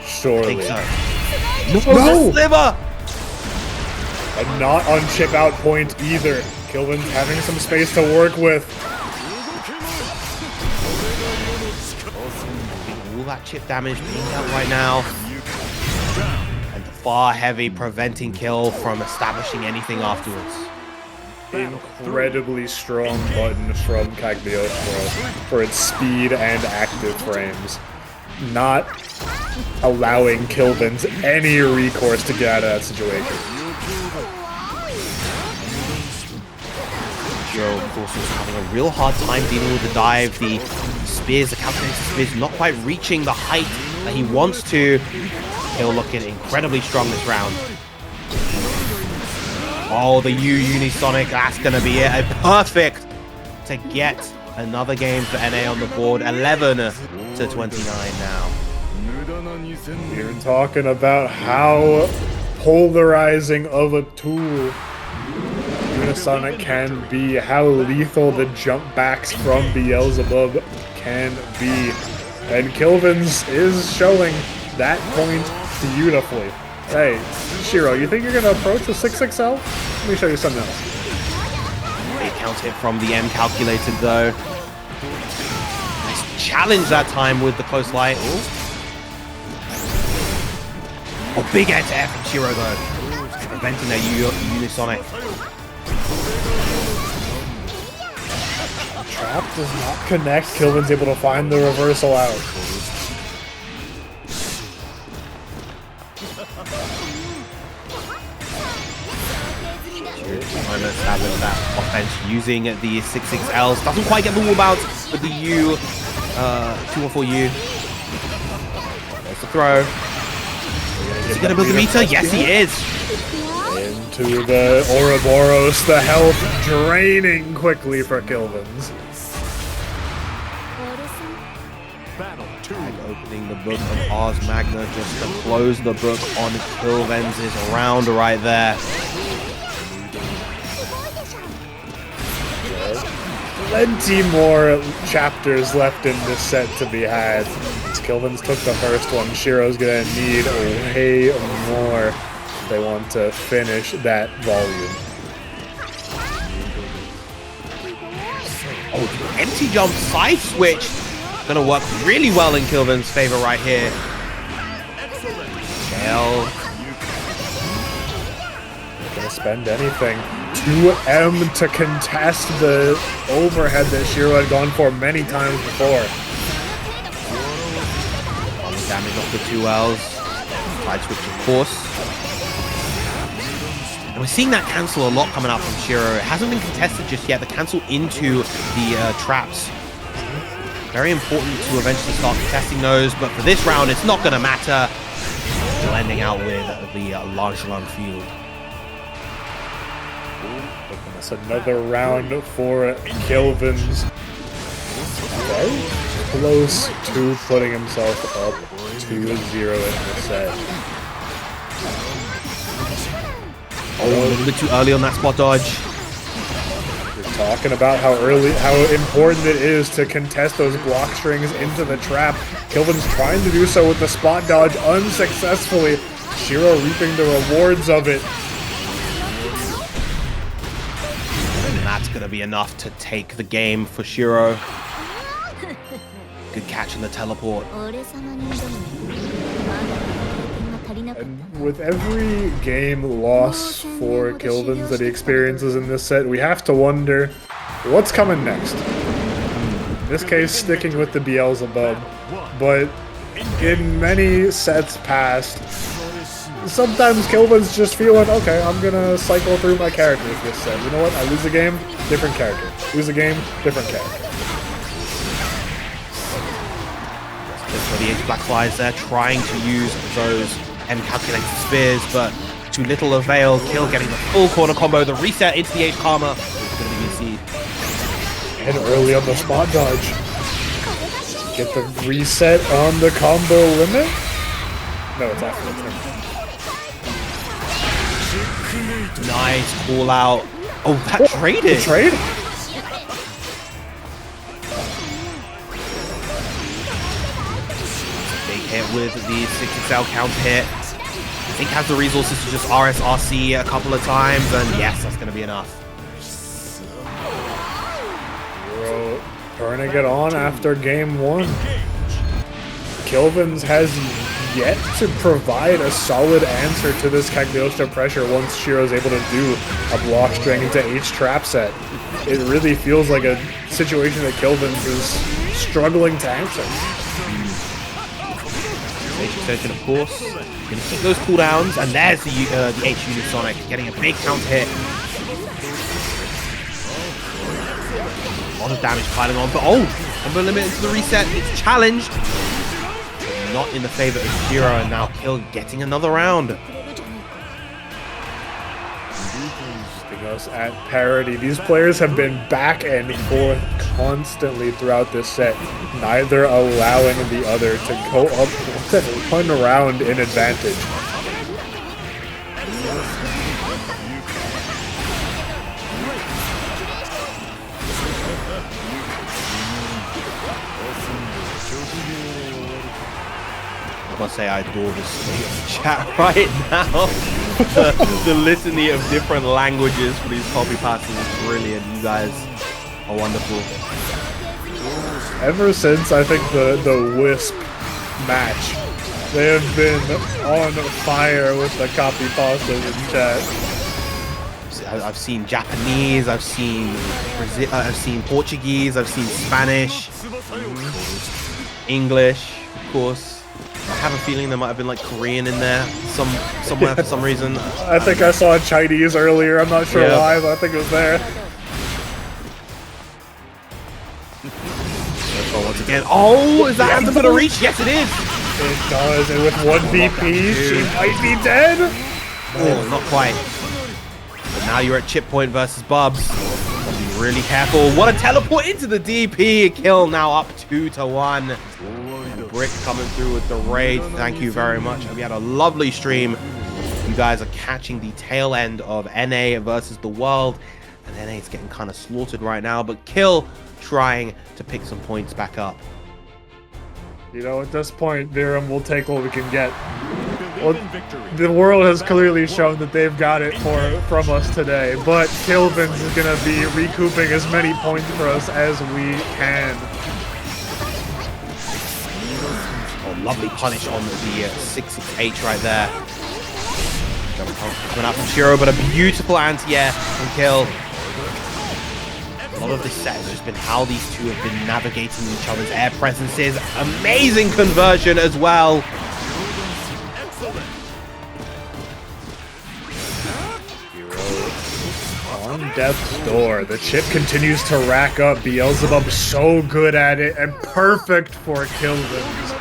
[SPEAKER 2] Surely.
[SPEAKER 1] I think so. No! Sliver!
[SPEAKER 2] And not on chip out point either. Kilvenz having some space to work with.
[SPEAKER 1] All that chip damage being dealt right now. And the far heavy preventing kill from establishing anything afterwards.
[SPEAKER 2] Incredibly strong button from Cagliostro for its speed and active frames. Not allowing Kilvenz any recourse to get out of that situation.
[SPEAKER 1] Shirou, of course, was having a real hard time dealing with the dive. The spears, the calculated spears, not quite reaching the height that he wants to. He'll looking incredibly strong this round. Oh, the Unisonic, that's going to be it. Perfect to get another game for NA on the board. 11 to 29 now.
[SPEAKER 2] You're talking about how polarizing of a tool Unisonic can be, how lethal the jump backs from Beelzebub can be. And Kilvenz is showing that point beautifully. Hey, Shirou, you think you're gonna approach the 6XL? Let me show you something else.
[SPEAKER 1] Big count hit from the M calculated though. Nice challenge that time with the close light. Ooh. Oh, big air to air from Shirou though. Preventing that Unisonic.
[SPEAKER 2] Trap does not connect. Kilven's able to find the reversal out.
[SPEAKER 1] Let's have that offense using the 6XLs. Doesn't quite get the wall bounce with the U, 214U. There's the throw. Is he going to build the meter? Yes, he is.
[SPEAKER 2] Into the Ouroboros, the health draining quickly for Kilvenz.
[SPEAKER 1] Opening the book of Ars Magna just to close the book on Kilvenz's round right there.
[SPEAKER 2] Plenty more chapters left in this set to be had. Kilvenz took the first one. Shirou's gonna need way more if they want to finish that volume.
[SPEAKER 1] Oh, empty jump side switch. Gonna work really well in Kilvenz's favor right here. Shell.
[SPEAKER 2] Not gonna spend anything. 2M to contest the overhead that Shirou had gone for many times before.
[SPEAKER 1] Damage off the 2Ls. Side switch, of course. And we're seeing that cancel a lot coming out from Shirou. It hasn't been contested just yet. The cancel into the traps. Very important to eventually start contesting those, but for this round, it's not going to matter. Blending out with the Lancelot field.
[SPEAKER 2] That's another round for Kilvenz. Very close to putting himself up 2-0 in the set.
[SPEAKER 1] Oh, a little bit too early on that spot dodge.
[SPEAKER 2] We're talking about how important it is to contest those block strings into the trap. Kilvenz trying to do so with the spot dodge unsuccessfully. Shirou reaping the rewards of it.
[SPEAKER 1] And that's going to be enough to take the game for Shirou. Good catch in the teleport.
[SPEAKER 2] And with every game loss for Kilvenz that he experiences in this set, we have to wonder what's coming next. In this case, sticking with the Beelzebub, but in many sets past, sometimes Kilvenz just feeling, okay, I'm gonna cycle through my characters this set. You know what? I lose a game, different character. Lose a game, different character.
[SPEAKER 1] For the Black Flies there, trying to use those M-calculated spears, but to little avail. Kill getting the full corner combo, the reset into the H-Karma. It's going to be VC.
[SPEAKER 2] And early on the spot dodge. Get the reset on the combo limit? No, it's after the turn.
[SPEAKER 1] Nice call out. Oh, that traded.
[SPEAKER 2] The trade?
[SPEAKER 1] Hit with the 6XL count hit. I think has the resources to just RSRC a couple of times, and yes, that's going to be enough.
[SPEAKER 2] Turning it on after game one. Kilvenz has yet to provide a solid answer to this Cagliostro pressure once Shirou's able to do a block string into H trap set. It really feels like a situation that Kilvenz is struggling to answer.
[SPEAKER 1] H extension, of course. Gonna keep those cooldowns, and there's the H Unisonic getting a big counter hit. A lot of damage piling on, but combo limit into the reset. It's challenged. Not in the favor of Shirou, and now Kill getting another round.
[SPEAKER 2] Keeping us at parity. These players have been back and forth constantly throughout this set, neither allowing the other to go up one round in advantage.
[SPEAKER 1] I must say I adore this chat right now. the litany of different languages for these copy passes is brilliant. You guys are wonderful.
[SPEAKER 2] Ever since I think the Whisp match, they have been on fire with the copy pastas in chat.
[SPEAKER 1] I've seen Japanese, I've seen Portuguese, I've seen Spanish, English, of course. I have a feeling there might have been like Korean in there somewhere for some reason.
[SPEAKER 2] I think I saw Chinese earlier. I'm not sure why, but I think it was there.
[SPEAKER 1] So once again, is that anthem gonna reach? Yes, it is.
[SPEAKER 2] It does, and with one VP, she might be dead.
[SPEAKER 1] Oh, not quite. But now you're at chip point versus Bubs. Gotta be really careful. What a teleport into the DP. Kill now up 2-1. Brick coming through with the raid. Thank you very much. We had a lovely stream. You guys are catching the tail end of NA versus the world, and NA is getting kind of slaughtered right now, but Kill trying to pick some points back up.
[SPEAKER 2] You know, at this point, Xerom will take what we can get. Well, the world has clearly shown that they've got it from us today, but Kilvenz is going to be recouping as many points for us as we can.
[SPEAKER 1] Lovely punish on the 6-6H right there. Jump coming out from Shirou, but a beautiful anti-air from Kill. A lot of this set has just been how these two have been navigating each other's air presences. Amazing conversion as well.
[SPEAKER 2] On death's door, the chip continues to rack up. Beelzebub so good at it and perfect for Kilvenz.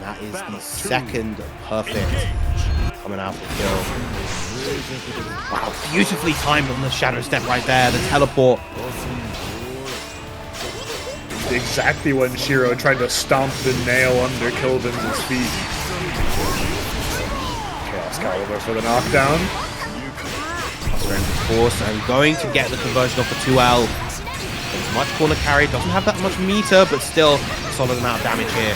[SPEAKER 1] That is the second perfect coming out for Kill. Wow, beautifully timed on the shadow step right there, the teleport.
[SPEAKER 2] Exactly when Shirou tried to stomp the nail under Kilvenz's feet. Chaos Caliber for the knockdown.
[SPEAKER 1] Of course, and going to get the conversion off the 2L. There's much corner carry, doesn't have that much meter, but still a solid amount of damage here.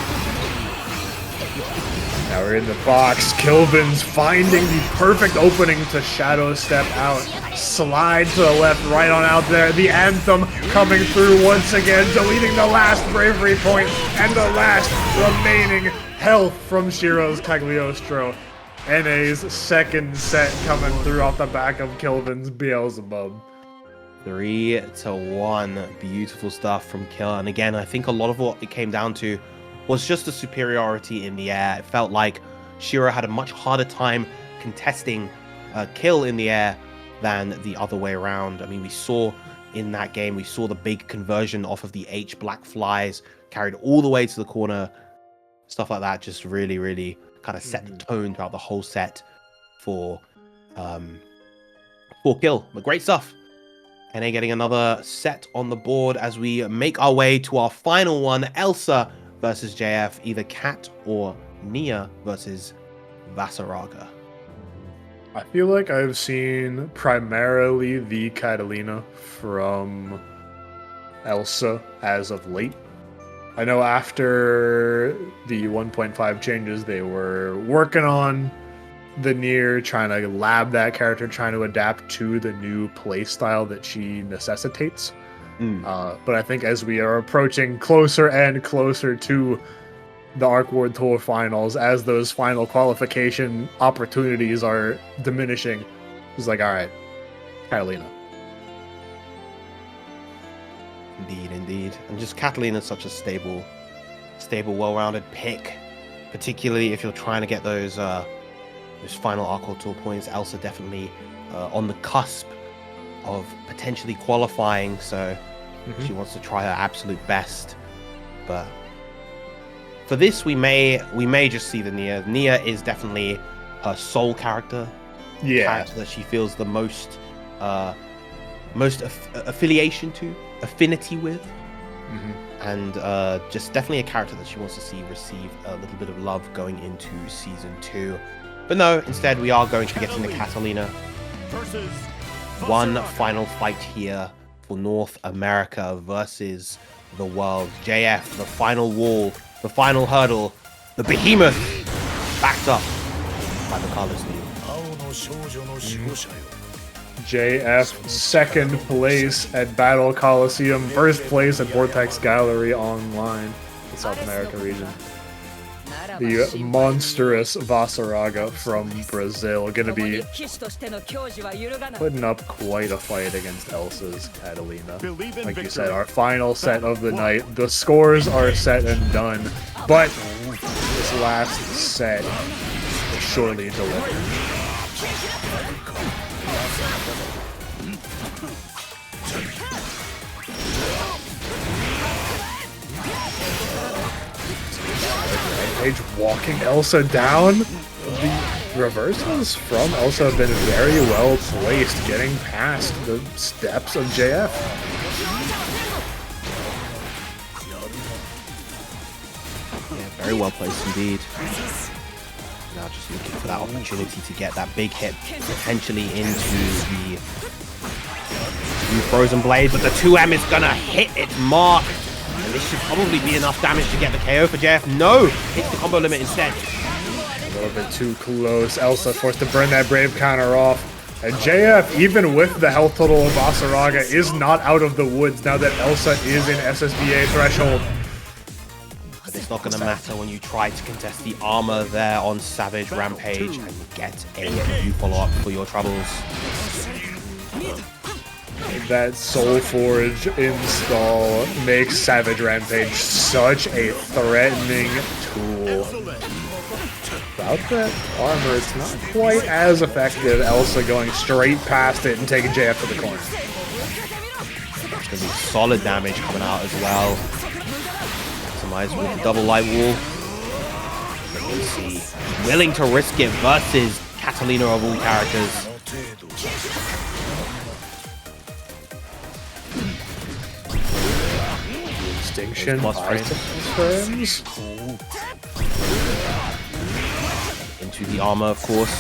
[SPEAKER 2] Now we're in the box. Kilvenz finding the perfect opening to shadow step out. Slide to the left, right on out there. The anthem coming through once again, deleting the last bravery point and the last remaining health from Shirou's Cagliostro. NA's second set coming through off the back of Kilvenz Beelzebub.
[SPEAKER 1] 3-1. Beautiful stuff from Kill. And again, I think a lot of what it came down to was just the superiority in the air. It felt like Shirou had a much harder time contesting Kill in the air than the other way around. I mean, we saw in that game, we saw the big conversion off of the H black flies carried all the way to the corner. Stuff like that just really, really kind of set the tone throughout the whole set for Kill. But great stuff. NA getting another set on the board as we make our way to our final one, Elsa versus JF, either Cat or Nia versus Vasaraga.
[SPEAKER 2] I feel like I've seen primarily the Catalina from Elsa as of late. I know after the 1.5 changes, they were working on the Nier, trying to lab that character, trying to adapt to the new playstyle that she necessitates. But I think as we are approaching closer and closer to the Arc World Tour finals as those final qualification opportunities are diminishing. He's like, all right, Catalina.
[SPEAKER 1] Indeed. And just Catalina's such a stable, well-rounded pick, particularly if you're trying to get those final Arc World Tour points. Elsa definitely on the cusp of potentially qualifying, so she wants to try her absolute best. But for this, we may just see the Nia. Nia is definitely her sole character.
[SPEAKER 2] Yeah.
[SPEAKER 1] Character that she feels the most affiliation to, affinity with. And just definitely a character that she wants to see receive a little bit of love going into Season 2. But no, instead we are going to be getting the Catalina. One final fight here for North America versus the world. JF, the final wall, the final hurdle, the behemoth, backed up by the Carlos Lee.
[SPEAKER 2] JF, second place at Battle Coliseum, first place at Vortex Gallery Online, the South America region. The monstrous Vasaraga from Brazil, gonna be putting up quite a fight against Elsa's Catalina. Like you said, our final set of the night. The scores are set and done, but this last set will surely deliver. Rampage walking Elsa down. The reversals from Elsa have been very well placed, getting past the steps of JF.
[SPEAKER 1] Yeah, very well placed indeed. Now just looking for that opportunity to get that big hit potentially into the Frozen Blade, but the 2M is gonna hit its mark. And this should probably be enough damage to get the KO for JF. No! Hits the combo limit instead.
[SPEAKER 2] A little bit too close. Elsa forced to burn that Brave counter off. And JF, even with the health total of Vasaraga, is not out of the woods now that Elsa is in SSBA threshold.
[SPEAKER 1] But it's not going to matter when you try to contest the armor there on Savage Rampage and get a new follow-up for your troubles.
[SPEAKER 2] That Soul Forge install makes Savage Rampage such a threatening tool. Without that armor, it's not quite as effective. Elsa going straight past it and taking JF to the corner.
[SPEAKER 1] It's going to be solid damage coming out as well. Maximize with the double light wall. Let's see. Willing to risk it versus Catalina of all characters.
[SPEAKER 2] Extinction,
[SPEAKER 1] Plus
[SPEAKER 2] frames.
[SPEAKER 1] Into the armor, of course.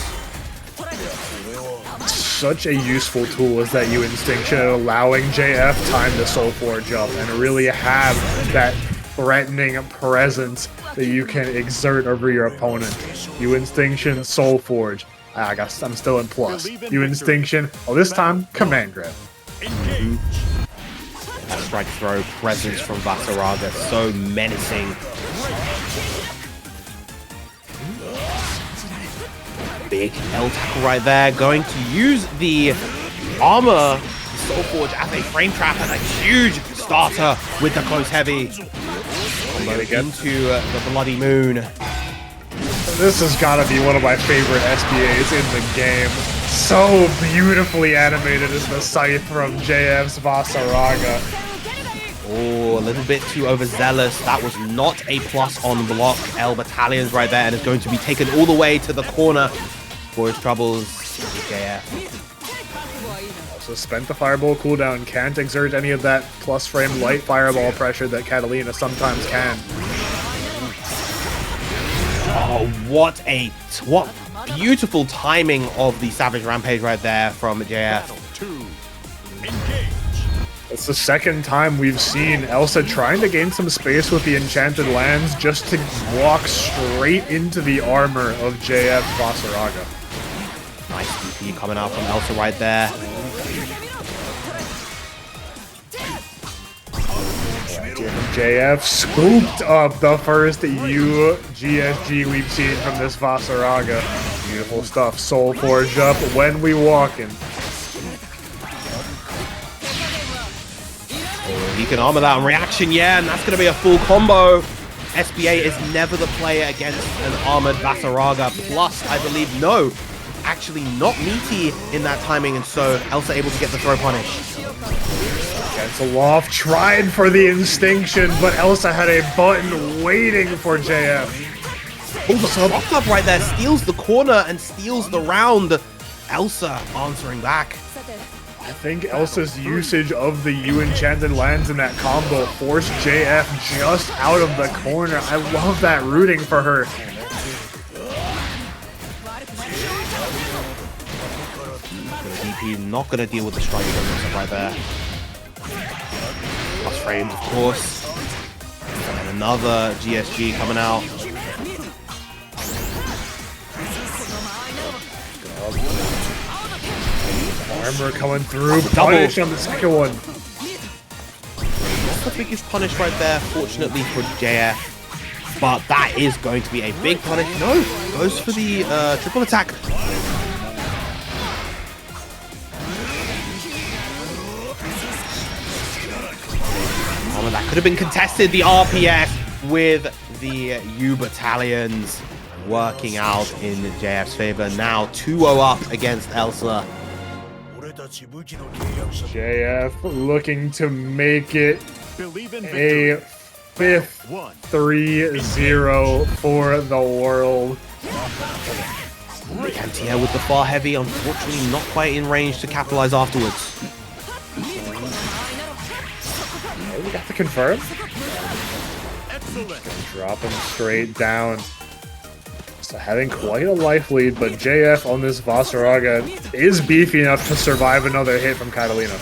[SPEAKER 2] Such a useful tool is that you Instinction, allowing JF time to Soul Forge up and really have that threatening presence that you can exert over your opponent. You Instinction, Soul Forge. I guess I'm still in plus. You Instinction, oh, this time, Command Grab.
[SPEAKER 1] That strike throw presence from Vasaraga, so menacing. Big L tackle right there, going to use the armor Soul Forge as a frame trap and a huge starter with the close heavy. Into the Bloody Moon.
[SPEAKER 2] This has got to be one of my favorite SBAs in the game. So beautifully animated is the scythe from JF's Vasaraga.
[SPEAKER 1] Oh, a little bit too overzealous. That was not a plus on block. L battalions right there, and is going to be taken all the way to the corner for his troubles. JF.
[SPEAKER 2] Also spent the fireball cooldown. Can't exert any of that plus frame light fireball pressure that Catalina sometimes can.
[SPEAKER 1] Oh, what beautiful timing of the Savage Rampage right there from JF.
[SPEAKER 2] It's the second time we've seen Elsa trying to gain some space with the Enchanted Lands just to walk straight into the armor of JF Vasaraga.
[SPEAKER 1] Nice DP coming out from Elsa right there.
[SPEAKER 2] JF scooped up the first UGSG we've seen from this Vasaraga. Beautiful stuff. Soul Forge up when we walkin'.
[SPEAKER 1] He can armor that on reaction, yeah, and that's going to be a full combo. SBA is never the player against an armored Vasaraga. Plus, I believe, no, actually not meaty in that timing, and so Elsa able to get the throw punish.
[SPEAKER 2] Gets aloft, tried for the Instinction, but Elsa had a button waiting for JF.
[SPEAKER 1] Oh, the sub up right there steals the corner and steals the round. Elsa answering back.
[SPEAKER 2] I think Elsa's usage of the U Enchanted Lands in that combo forced JF just out of the corner. I love that rooting for her.
[SPEAKER 1] DP not going to deal with the strike right there. Plus frames, of course. And another GSG coming out.
[SPEAKER 2] Armor coming through, punish on the second one.
[SPEAKER 1] Not the biggest punish right there, fortunately for JF. But that is going to be a big punish. No, goes for the triple attack. Oh, that could have been contested. The RPS with the U battalions working out in JF's favor. Now 2-0 up against Elsa.
[SPEAKER 2] JF looking to make it a 5th 3-0 for the world.
[SPEAKER 1] Antia with the far heavy, unfortunately not quite in range to capitalize afterwards.
[SPEAKER 2] Oh, we got the confirm. Drop him straight down. So having quite a life lead, but JF on this Vasaraga is beefy enough to survive another hit from Catalina.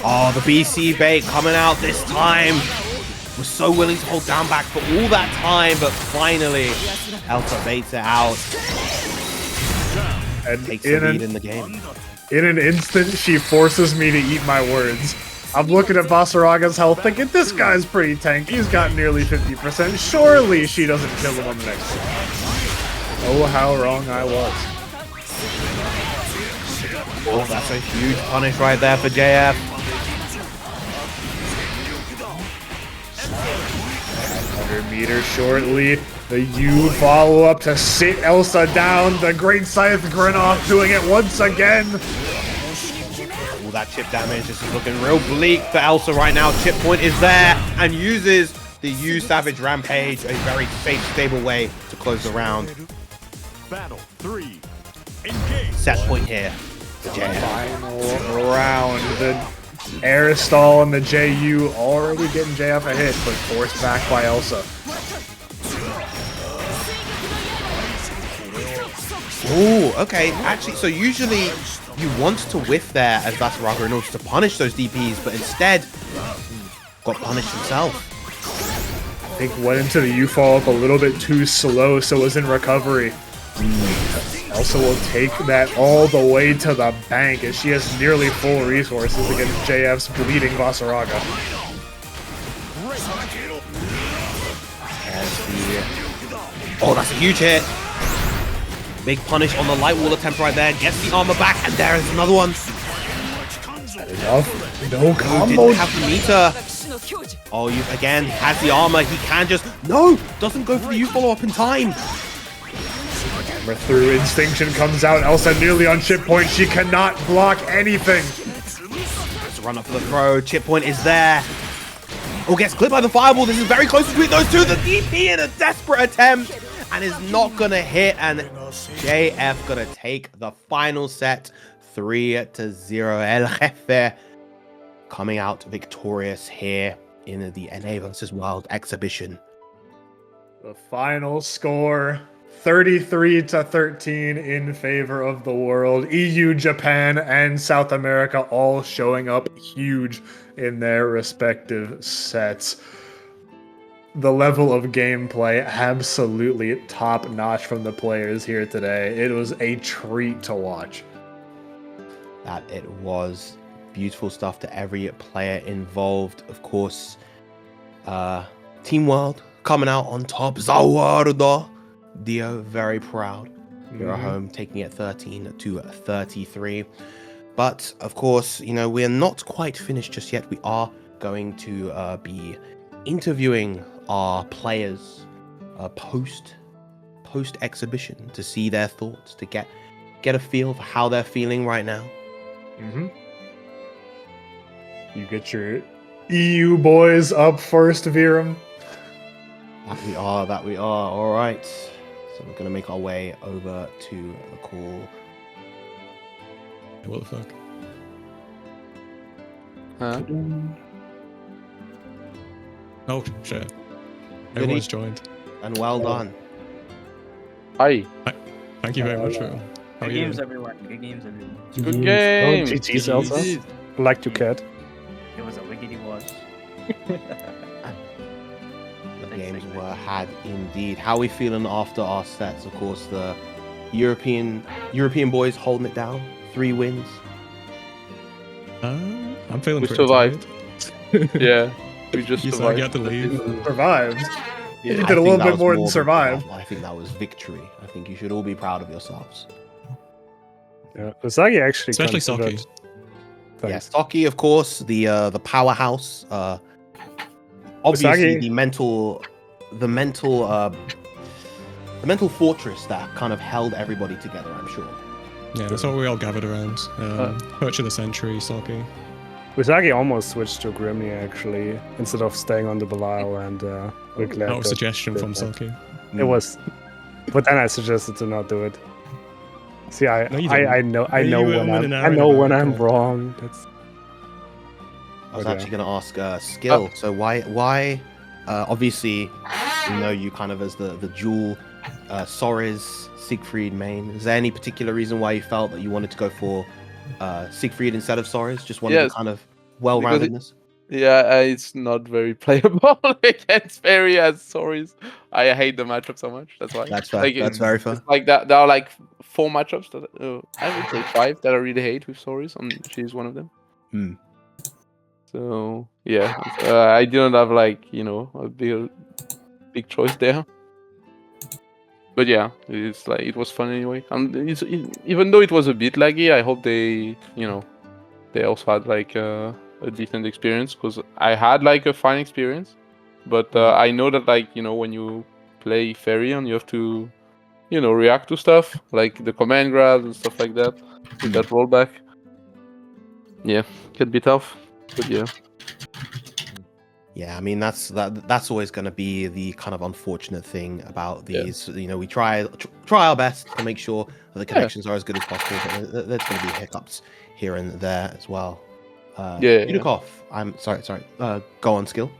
[SPEAKER 1] Oh, the BC bait coming out this time. Was so willing to hold down back for all that time, but finally Elsa baits it out.
[SPEAKER 2] And
[SPEAKER 1] takes the lead in the game.
[SPEAKER 2] In an instant, she forces me to eat my words. I'm looking at Vasaraga's health thinking, this guy's pretty tanky. He's got nearly 50%. Surely she doesn't kill him on the next one. Oh, how wrong I was.
[SPEAKER 1] Oh, that's a huge punish right there for JF.
[SPEAKER 2] 100 meters shortly. The U follow-up to sit Elsa down. The Great Scythe Grinoff doing it once again.
[SPEAKER 1] All that chip damage. This is looking real bleak for Elsa right now. Chip point is there and uses the U Savage Rampage, a very safe, stable way to close the round.
[SPEAKER 3] Battle 3. Engage.
[SPEAKER 1] Set point here for JF.
[SPEAKER 2] Final round. The Aerostall and the JU already getting JF a hit, but forced back by Elsa.
[SPEAKER 1] Oh, okay. Actually, so usually you want to whiff there as Vasaraga in order to punish those DPs, but instead got punished himself.
[SPEAKER 2] I think went into the U follow-up a little bit too slow, so was in recovery. Elsa will take that all the way to the bank as she has nearly full resources against JF's bleeding Vasaraga.
[SPEAKER 1] Oh, that's a huge hit. Big punish on the light wall attempt right there. Gets the armor back, and there is another one.
[SPEAKER 2] Is that enough? No combo.
[SPEAKER 1] Didn't have the meter. Oh, you again has the armor. He can just doesn't go for the U follow up in time.
[SPEAKER 2] Hammer through, Instinction comes out. Elsa nearly on chip point. She cannot block anything.
[SPEAKER 1] Let's run up for the throw. Chip point is there. Oh, gets clipped by the fireball. This is very close between those two. The DP in a desperate attempt and is not gonna hit. And JF gonna take the final set 3-0. El Jefe coming out victorious here in the NA vs Wild exhibition.
[SPEAKER 2] The final score 33-13 in favor of the world. EU, Japan, and South America all showing up huge in their respective sets. The level of gameplay absolutely top notch from the players here today. It was a treat to watch.
[SPEAKER 1] That it was Beautiful stuff to every player involved. Of course, Team World coming out on top. Zawarda. Dio, very proud. You're at home, taking it 13 to 33. But, of course, you know, we're not quite finished just yet. We are going to be interviewing our players post-exhibition to see their thoughts, to get a feel for how they're feeling right now.
[SPEAKER 2] You get your EU boys up first, Xerom.
[SPEAKER 1] That we are. All right. So we're going to make our way over to the call.
[SPEAKER 4] What the fuck?
[SPEAKER 5] Huh?
[SPEAKER 4] Oh, shit. Everyone's joined.
[SPEAKER 1] And well done.
[SPEAKER 5] Hi.
[SPEAKER 4] Thank you very much for how
[SPEAKER 6] Good
[SPEAKER 4] you
[SPEAKER 6] games,
[SPEAKER 4] doing?
[SPEAKER 6] everyone. Good games, everyone.
[SPEAKER 5] Good game.
[SPEAKER 2] GG's, Elsa. Like to cat.
[SPEAKER 6] It was a wiggity wash.
[SPEAKER 1] The games were had indeed. How are we feeling after our sets? Of course, the European boys holding it down. 3 wins.
[SPEAKER 4] I'm feeling
[SPEAKER 5] We
[SPEAKER 4] pretty
[SPEAKER 5] survived.
[SPEAKER 4] tired.
[SPEAKER 5] Yeah, we just
[SPEAKER 4] You
[SPEAKER 5] survived.
[SPEAKER 4] had to leave.
[SPEAKER 2] Survived. You
[SPEAKER 1] I
[SPEAKER 2] did a
[SPEAKER 1] think
[SPEAKER 2] little
[SPEAKER 1] that
[SPEAKER 2] bit
[SPEAKER 1] was
[SPEAKER 2] more than survive.
[SPEAKER 1] I think that was victory. I think you should all be proud of yourselves.
[SPEAKER 2] Yeah, Usagi actually.
[SPEAKER 4] Especially
[SPEAKER 2] considered-
[SPEAKER 4] Saki.
[SPEAKER 1] Yeah,
[SPEAKER 2] Thanks.
[SPEAKER 1] Saki, of course, the powerhouse. Obviously,
[SPEAKER 2] Usagi-
[SPEAKER 1] the mental fortress that kind of held everybody together. I'm sure.
[SPEAKER 4] Yeah, that's what we all gathered around. Perch of the Century, Saki.
[SPEAKER 2] Usagi almost switched to Grimney actually, instead of staying on the Belial, and we're glad
[SPEAKER 4] That was a
[SPEAKER 2] that
[SPEAKER 4] suggestion
[SPEAKER 2] did
[SPEAKER 4] from
[SPEAKER 2] that.
[SPEAKER 4] Saki.
[SPEAKER 2] It was, but then I suggested to not do it. See,
[SPEAKER 4] No, you didn't.
[SPEAKER 2] I know
[SPEAKER 4] You were
[SPEAKER 2] when
[SPEAKER 4] umming and
[SPEAKER 2] I'm
[SPEAKER 4] ahhing about
[SPEAKER 2] I'm
[SPEAKER 4] it.
[SPEAKER 2] wrong. That's
[SPEAKER 1] I was
[SPEAKER 2] Okay.
[SPEAKER 1] actually going to ask Skill. So why? Obviously, we know you kind of as the dual Soris Siegfried main. Is there any particular reason why you felt that you wanted to go for Siegfried instead of Soris? Just wanted
[SPEAKER 5] Yes,
[SPEAKER 1] the kind of well-roundedness.
[SPEAKER 5] Yeah, it's not very playable against Fairy as Soris. I hate the matchup so much. That's why.
[SPEAKER 1] That's fair.
[SPEAKER 5] Like,
[SPEAKER 1] That's very fair.
[SPEAKER 5] It's like that. There are like 4 matchups that I would say 5 that I really hate with Soris, and she's one of them.
[SPEAKER 1] Hmm.
[SPEAKER 5] So yeah, I didn't have like a big choice there. But yeah, it's like it was fun anyway. And even though it was a bit laggy, I hope they they also had like a decent experience, because I had like a fine experience. But I know that like when you play Fairy and you have to react to stuff like the command grabs and stuff like that with that rollback. Yeah, can be tough. But yeah.
[SPEAKER 1] Yeah, I mean that's always going to be the kind of unfortunate thing about these. We try our best to make sure that the connections are as good as possible, but there's going to be hiccups here and there as well. Dudeakoff, I'm sorry. Go on, Skill.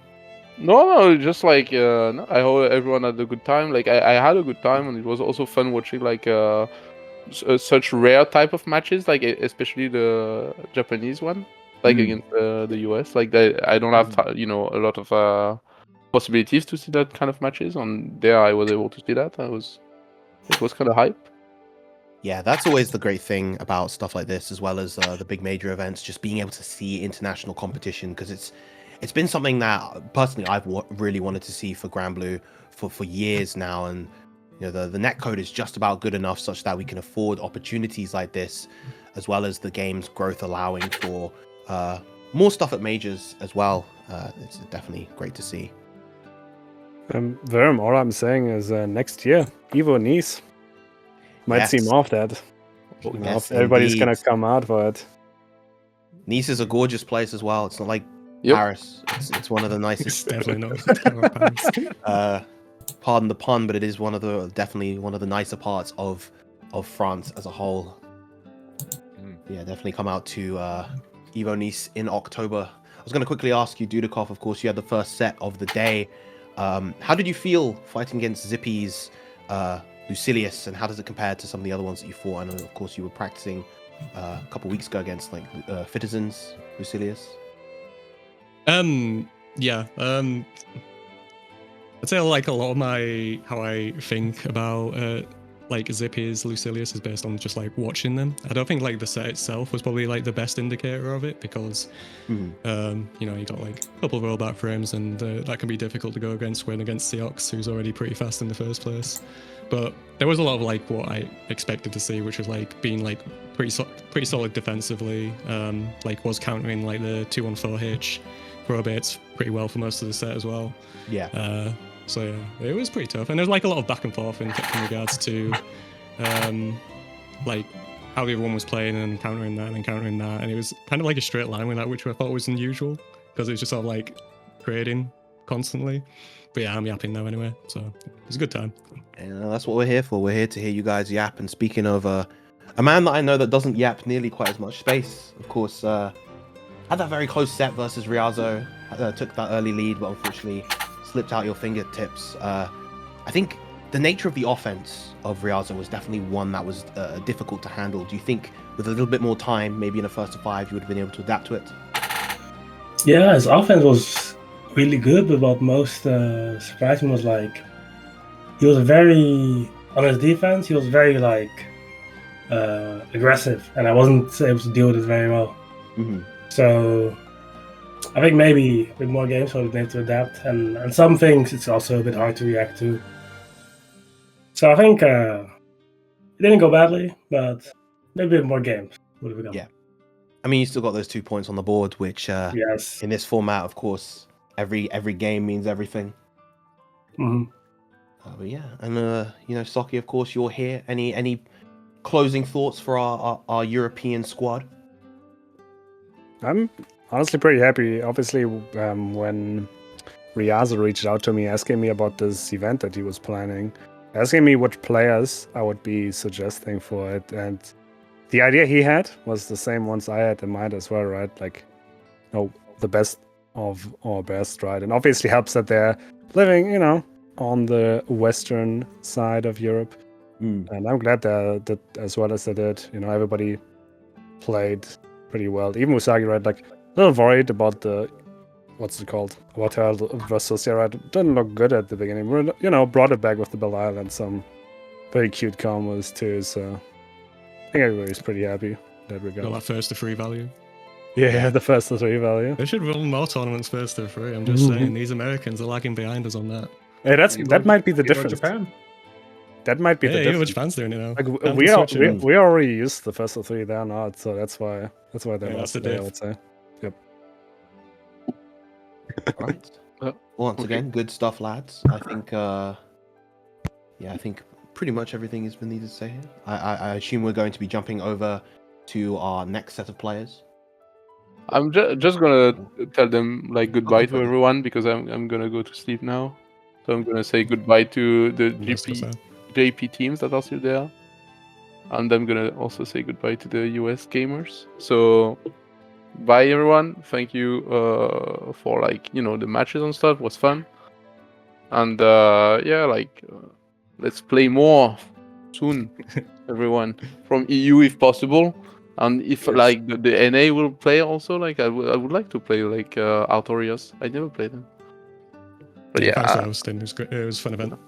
[SPEAKER 5] No, just like no, I hope everyone had a good time. Like I had a good time, and it was also fun watching like such rare type of matches, like especially the Japanese one, like against the US. Like I don't have a lot of possibilities to see that kind of matches, and there I was able to see that. It was kind of hype.
[SPEAKER 1] Yeah, that's always the great thing about stuff like this, as well as the big major events, just being able to see international competition, because it's been something that personally I've really wanted to see for Granblue for years now, and the netcode is just about good enough such that we can afford opportunities like this, as well as the game's growth allowing for more stuff at majors as well. It's definitely great to see.
[SPEAKER 2] Verm, all I'm saying is next year, Evo Nice might seem off that.
[SPEAKER 1] Yes,
[SPEAKER 2] Everybody's
[SPEAKER 1] indeed.
[SPEAKER 2] gonna come out for it.
[SPEAKER 1] Nice is a gorgeous place as well. It's not like
[SPEAKER 5] Yep.
[SPEAKER 1] Paris. It's one of the
[SPEAKER 4] It's
[SPEAKER 1] nicest.
[SPEAKER 4] definitely not Carapace.
[SPEAKER 1] Pardon the pun, but it is definitely one of the nicer parts of France as a whole. Yeah, definitely come out to Evo Nice in October. I was going to quickly ask you, Dudeakoff, of course, you had the first set of the day. How did you feel fighting against Zippy's Lucilius, and how does it compare to some of the other ones that you fought? I know, of course, you were practicing a couple weeks ago against like Citizens Lucilius.
[SPEAKER 4] Yeah. I'd say like a lot of how I think about like Zippy's Lucilius is based on just like watching them. I don't think like the set itself was probably like the best indicator of it because you know, you got like a couple of rollback frames and that can be difficult to go against when against Seox, who's already pretty fast in the first place. But there was a lot of like what I expected to see, which was like being like pretty solid defensively. Like was countering like the 2-on-4H throw baits pretty well for most of the set as well.
[SPEAKER 1] Yeah.
[SPEAKER 4] So yeah, it was pretty tough, and there was like a lot of back and forth in regards to like how the other one was playing and countering that and countering that, and it was kind of like a straight line with that, which I thought was unusual because it was just sort of like creating constantly. But yeah, I'm yapping now anyway, so it was a good time.
[SPEAKER 1] And that's what we're here for. We're here to hear you guys yap. And speaking of a man that I know that doesn't yap nearly quite as much, Space, of course, had that very close set versus Ryazo, took that early lead, but unfortunately slipped out your fingertips. I think the nature of the offense of Ryazo was definitely one that was difficult to handle. Do you think with a little bit more time, maybe in a first to 5, you would have been able to adapt to it?
[SPEAKER 7] Yeah, his offense was really good, but what most surprised me was like he was very on his defense. He was very like aggressive, and I wasn't able to deal with it very well. So I think maybe with more games I'll be able to adapt, and some things it's also a bit hard to react to. So I think it didn't go badly, but maybe with more games would have gone.
[SPEAKER 1] Yeah. I mean, you still got those 2 points on the board, which
[SPEAKER 7] Yes.
[SPEAKER 1] in this format, of course, every game means everything. But yeah, and you know, Saki, of course, you're here. Any closing thoughts for our European squad?
[SPEAKER 2] I'm honestly pretty happy. Obviously, when Ryazo reached out to me asking me about this event that he was planning, asking me which players I would be suggesting for it, and the idea he had was the same ones I had in mind as well, right? Like, the best of our best, right? And obviously helps that they're living, on the western side of Europe. And I'm glad that as well as they did, everybody played pretty well. Even Usagi, right? Like, a little worried about the, what's it called? Hotel versus, right? Didn't look good at the beginning. Brought it back with the Belial and some very cute combos too. So I think everybody's pretty happy in that regard.
[SPEAKER 4] Got that first to 3 value.
[SPEAKER 2] Yeah, the first to 3 value.
[SPEAKER 4] They should run more tournaments first to 3. I'm just saying, these Americans are lagging behind us on that.
[SPEAKER 2] Hey, that might be the difference.
[SPEAKER 8] Japan.
[SPEAKER 2] That might be the difference.
[SPEAKER 4] Which fans doing it now?
[SPEAKER 2] Like, we already used the first to 3. They're not, so that's why they're
[SPEAKER 4] that's the
[SPEAKER 2] today, I
[SPEAKER 4] diff.
[SPEAKER 2] would say. Yep.
[SPEAKER 1] Right. Once again, good stuff, lads. I think, I think pretty much everything has been needed to say here. I assume we're going to be jumping over to our next set of players.
[SPEAKER 5] I'm just gonna tell them like goodbye to everyone because I'm gonna go to sleep now. So I'm gonna say goodbye to the JP teams that are still there, and I'm gonna also say goodbye to the US gamers. So bye everyone. Thank you for the matches and stuff. It was fun, and let's play more soon, everyone from EU if possible. And if the NA will play also, I would like to play Artorias. I never played them. But yeah,
[SPEAKER 4] thanks for hosting. It was great. It was a fun event.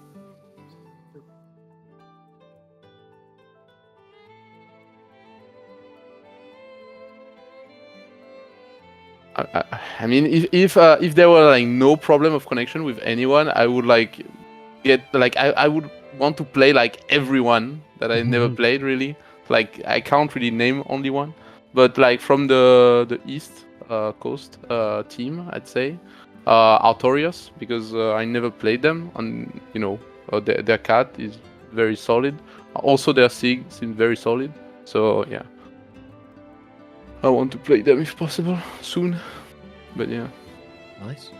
[SPEAKER 5] I mean, if there were no problem of connection with anyone, I would I would want to play everyone that I never played really. I can't really name only one, but from the East Coast team, I'd say Artorias, because I never played them, and their cat is very solid. Also, their Sig seems very solid. So yeah, I want to play them if possible soon. But yeah,
[SPEAKER 1] Nice.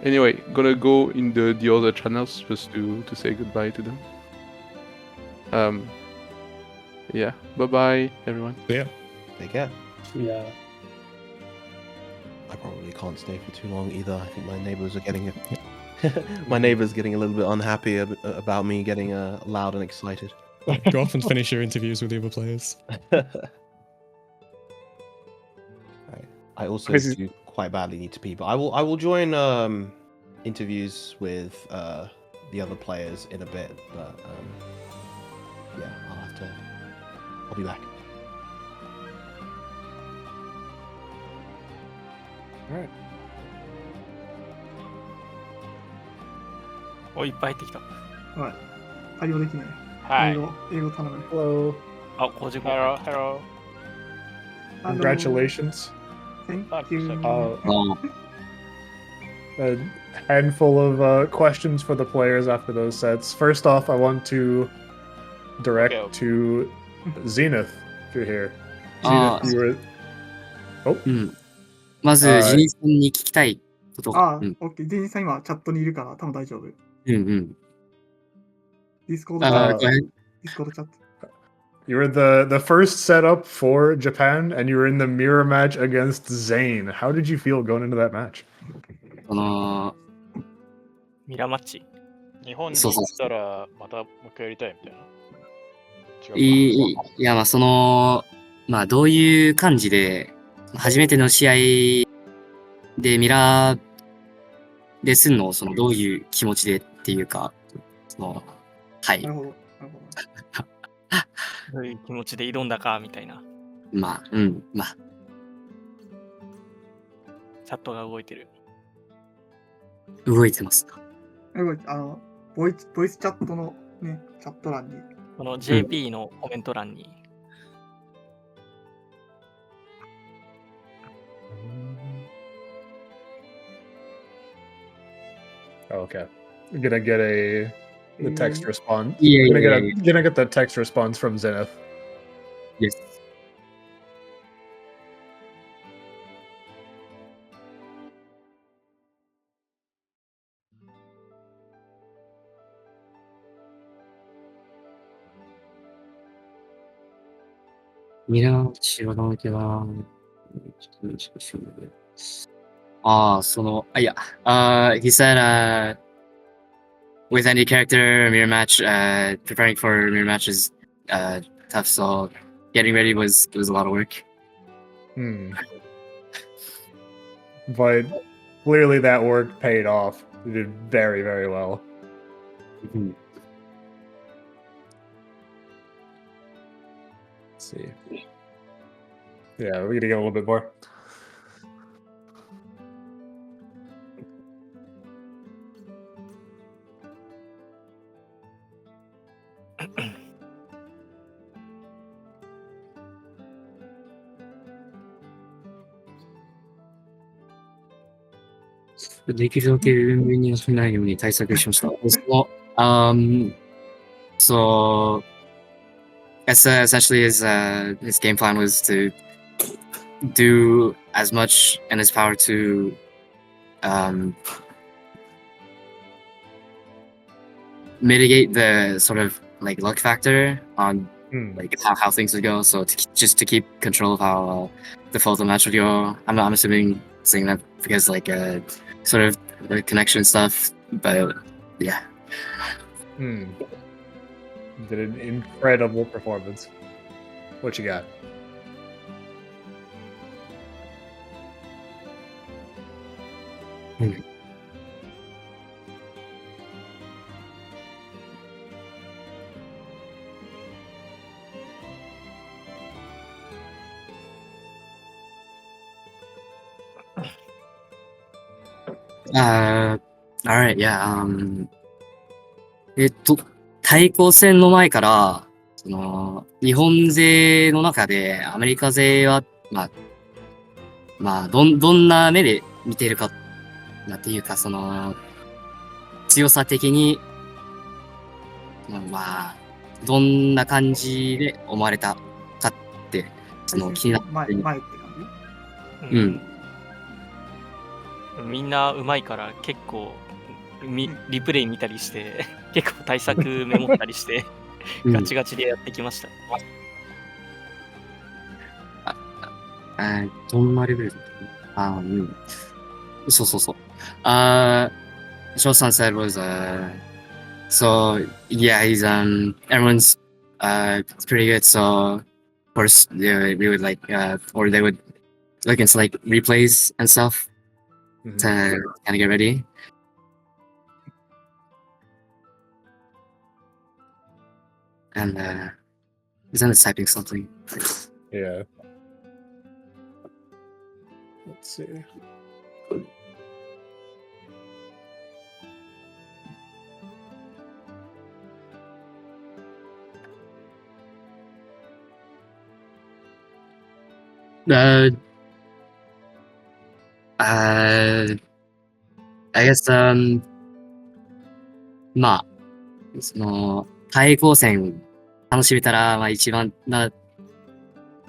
[SPEAKER 5] Anyway, gonna go in the other channels just to say goodbye to them. Yeah, bye-bye, everyone.
[SPEAKER 4] Yeah.
[SPEAKER 1] Take care.
[SPEAKER 7] Yeah.
[SPEAKER 1] I probably can't stay for too long either. I think my neighbors are getting my neighbors getting a little bit unhappy about me getting loud and excited.
[SPEAKER 4] Go off and finish your interviews with the other players.
[SPEAKER 1] I also do quite badly need to pee, but I will join interviews with the other players in a bit. But yeah, I'll be back.
[SPEAKER 2] All right.
[SPEAKER 6] お、いっぱい入ってきた。
[SPEAKER 8] はい。対応できない。
[SPEAKER 9] はい。
[SPEAKER 8] 英語頼む。
[SPEAKER 2] Hello.
[SPEAKER 6] あ、コジコ
[SPEAKER 9] Hello, hello.
[SPEAKER 2] Congratulations.
[SPEAKER 8] Thank you.
[SPEAKER 2] A handful of questions for the players after those sets. First off, I want to direct
[SPEAKER 9] Okay.
[SPEAKER 2] to Zenith, if you're here.
[SPEAKER 10] あ
[SPEAKER 2] Zenith, you were.
[SPEAKER 10] まず、ジニーさんに聞きたいこと。
[SPEAKER 8] ああ、
[SPEAKER 10] うん、
[SPEAKER 8] オッケー。ジェニーさん今チャットにいるから多分大丈夫。
[SPEAKER 10] うん、うん。
[SPEAKER 8] ディスコード
[SPEAKER 10] Uh,
[SPEAKER 8] チャッ
[SPEAKER 10] go
[SPEAKER 8] ト。
[SPEAKER 10] ahead.
[SPEAKER 8] ディスコードチャット。
[SPEAKER 2] You were the first setup for Japan, and you were in the mirror match against Zane. How did you feel going into that match?
[SPEAKER 10] その、
[SPEAKER 6] ミラーマッチ。
[SPEAKER 9] 日本に
[SPEAKER 10] そうそう
[SPEAKER 9] 行ったらまたもう一回やりたいみたいな。違うか
[SPEAKER 10] いや、まあ、その、まあ、どういう感じで、初めての試合でミラーですんの、その、どういう気持ちでっていうか、その、はい
[SPEAKER 8] なる。ほど。なるほど。
[SPEAKER 6] どういう気持ちで挑んだかみたいな。
[SPEAKER 10] まあ、うん、まあ、
[SPEAKER 6] チャットが動いてる。
[SPEAKER 10] 動いてます。
[SPEAKER 8] ボイスチャットのね、チャット欄に。
[SPEAKER 6] この JP のコメント欄に。
[SPEAKER 2] Oh, okay. I'm gonna get the text response.
[SPEAKER 10] Yeah,
[SPEAKER 2] Gonna
[SPEAKER 10] yeah,
[SPEAKER 2] get gonna get the text response from Zenith.
[SPEAKER 10] Yes. Mira, Shirouが、he said, with any character mirror match, preparing for mirror match is tough, so getting ready was a lot of work.
[SPEAKER 2] But clearly that work paid off. You did very, very well. Let's see. Yeah, we're gonna get a little bit more.
[SPEAKER 10] So essentially his game plan was to do as much in his power to mitigate the sort of like luck factor on like how things would go. So just to keep control of how the flow of the match would go. I'm assuming saying that because like sort of the connection stuff, but yeah.
[SPEAKER 2] Did an incredible performance. What you got?
[SPEAKER 10] Alright, yeah. 対抗戦の前から、その、日本勢の中でアメリカ勢は、どんな目で見ているか、っていうか、その、強さ的に、どんな感じで思われたかって、その気になって。
[SPEAKER 8] 前って感
[SPEAKER 10] じ？
[SPEAKER 6] みんな上手いから結構リプレイ見たりして結構対策メモったりしてガチガチでやってきました。
[SPEAKER 10] どんなレベルだったの？そう。Sho-san said was so yeah, he's everyone's pretty good, so of course we would like or they would look into like replays and stuff to kind of get ready. and Zenith typing something.
[SPEAKER 2] Yeah. Let's see.
[SPEAKER 10] I guess まあその対抗戦楽しめたらまあ一番なっ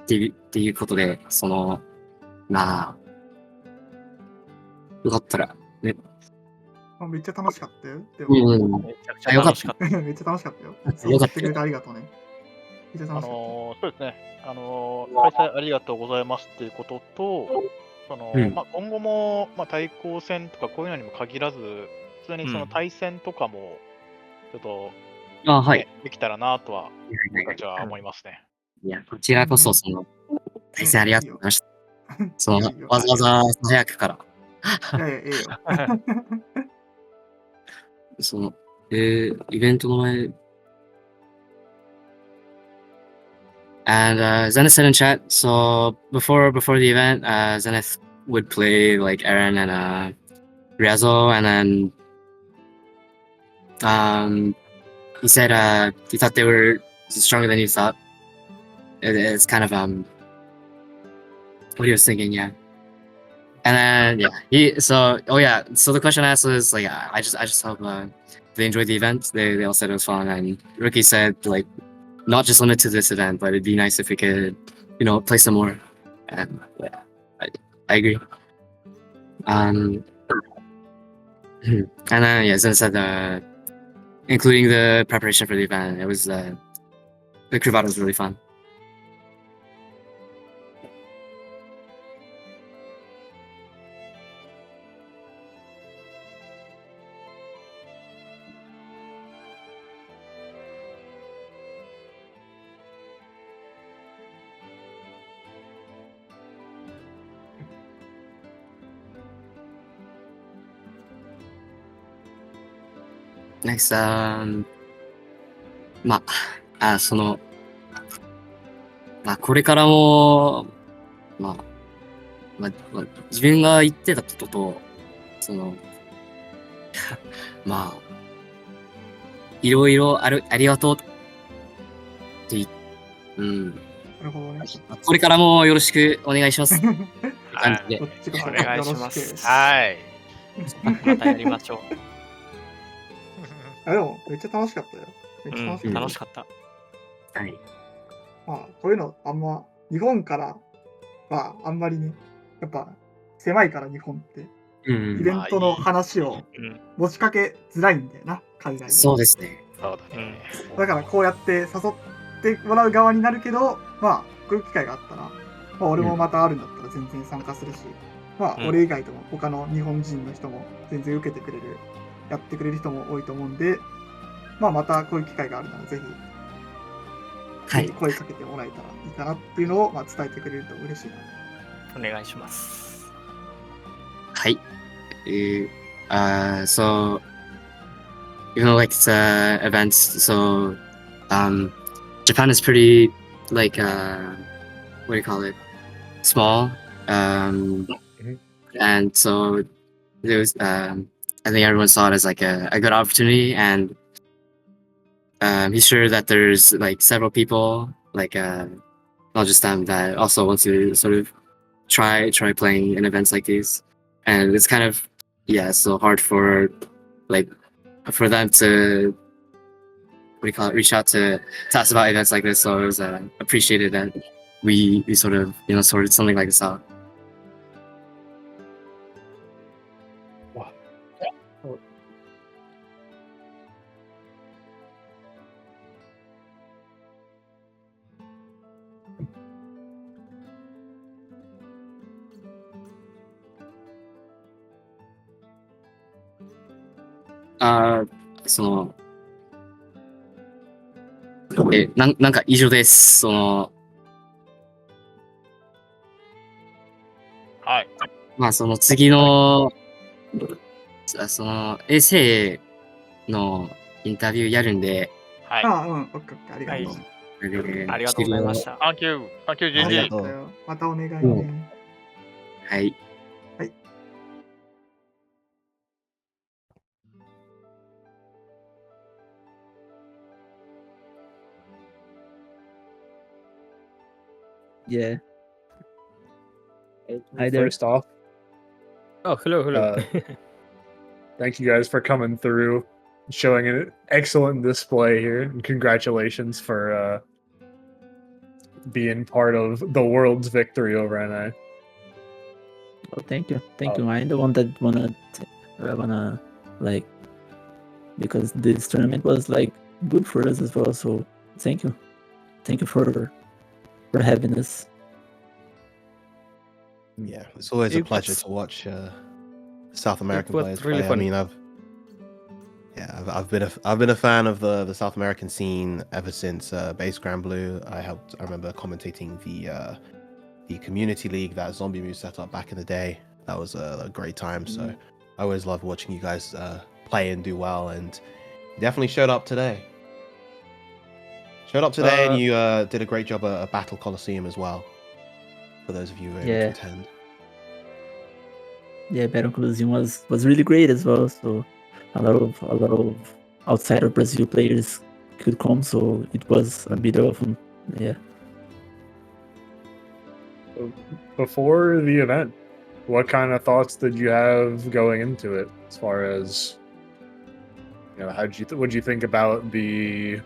[SPEAKER 10] ていうことでまあよかったらね。
[SPEAKER 8] めっちゃ楽しかったよ。でも
[SPEAKER 10] うん。
[SPEAKER 6] めちゃくちゃ楽しかった。
[SPEAKER 8] めっちゃ楽しかったよ。
[SPEAKER 10] よかった
[SPEAKER 8] してくれてありがとうね。めっちゃ楽しかった。
[SPEAKER 9] そうですね。開催ありがとうございますっていうことと、今後も、対抗戦とかこういうのにも限らず、普通にその対戦とかも、ちょっと、
[SPEAKER 10] はい。
[SPEAKER 9] できたらなとは、僕たちは思いますね。
[SPEAKER 10] いや、こちらこそ、対戦ありがとうございました。わざわざ早くから。
[SPEAKER 8] いやいや、え
[SPEAKER 10] えよ。イベントの前、And Zenith said in chat, so before the event, Zenith would play like Eren and Ryazo, and then he said he thought they were stronger than he thought. It's kind of what he was thinking, yeah. And then so the question asked was like, I just hope they enjoyed the event. They all said it was fun, and Ricky said like, not just limited to this event, but it'd be nice if we could, play some more. And I agree. And then Zen said, including the preparation for the event, it was the crew battle was really fun. Next, これからも、自分が言ってたことと、いろいろありがとうって
[SPEAKER 8] なるほどね。
[SPEAKER 10] これからもよろしくお願いします。
[SPEAKER 6] お願いします。はい。またやりましょう。
[SPEAKER 8] でも、めっちゃ楽しかったよ。めっちゃ楽しかった。
[SPEAKER 6] 楽しかった。
[SPEAKER 10] はい。
[SPEAKER 8] こういうの、あんま、日本からはあんまりね、やっぱ、狭いから日本って。イベントの話を持ちかけづらいんだよな、海外に。
[SPEAKER 10] そうですね。
[SPEAKER 9] そうだね。
[SPEAKER 8] だからこうやって誘ってもらう側になるけど、こういう機会があったら、俺もまたあるんだったら全然参加するし、俺以外とも他の日本人の人も全然受けてくれる。やってくれる人も多いと思うんで、またこういう機会があるならぜひ声かけてもらえたらいいかなっていうのを伝えてくれると嬉しい
[SPEAKER 6] な。お願いします。
[SPEAKER 10] はい。So like it's events, so Japan is pretty like what do you call it? Small. And so there was I think everyone saw it as like a good opportunity, and he's sure that there's like several people, like not just them, that also want to sort of try playing in events like these. And it's kind of so hard for them to reach out to us about events like this. So it was appreciated that we sort of sorted something like this out. Wow. なんか以上です。
[SPEAKER 9] はい。
[SPEAKER 10] その次の、衛星のインタビューやるんで、
[SPEAKER 9] はい。
[SPEAKER 8] ああ、うん、オッケーオッケー、ありがとう。
[SPEAKER 6] はいありがとうございました。
[SPEAKER 9] Thank you. Thank you,
[SPEAKER 1] ありが
[SPEAKER 9] GG.
[SPEAKER 1] とう。
[SPEAKER 8] またお願い
[SPEAKER 10] うん
[SPEAKER 8] ね。
[SPEAKER 10] はい。
[SPEAKER 11] Yeah. Hi there.
[SPEAKER 2] First off,
[SPEAKER 12] Oh, hello.
[SPEAKER 2] thank you guys for coming through, showing an excellent display here, and congratulations for being part of the world's victory over NA.
[SPEAKER 11] Oh, thank you. I'm the one that wanna like, because this tournament was like good for us as well. So thank you for having us.
[SPEAKER 1] Yeah, it's always a
[SPEAKER 12] It
[SPEAKER 1] pleasure
[SPEAKER 12] was-
[SPEAKER 1] to watch South American
[SPEAKER 12] was
[SPEAKER 1] players
[SPEAKER 12] really
[SPEAKER 1] play.
[SPEAKER 12] fun.
[SPEAKER 1] I mean, I've been a fan of the South American scene ever since base Granblue. I remember commentating the community league that Zombie Move set up back in the day. That was a great time. So I always loved watching you guys play and do well, and you definitely showed up today. And you did a great job at Battle Coliseum as well. For those of you who were able to
[SPEAKER 11] Yeah.
[SPEAKER 1] attend.
[SPEAKER 11] Yeah, Battle Coliseum was really great as well. So a lot of outside of Brazil players could come. So it was a bit of yeah.
[SPEAKER 2] Before the event, what kind of thoughts did you have going into it? As far as what did you think about the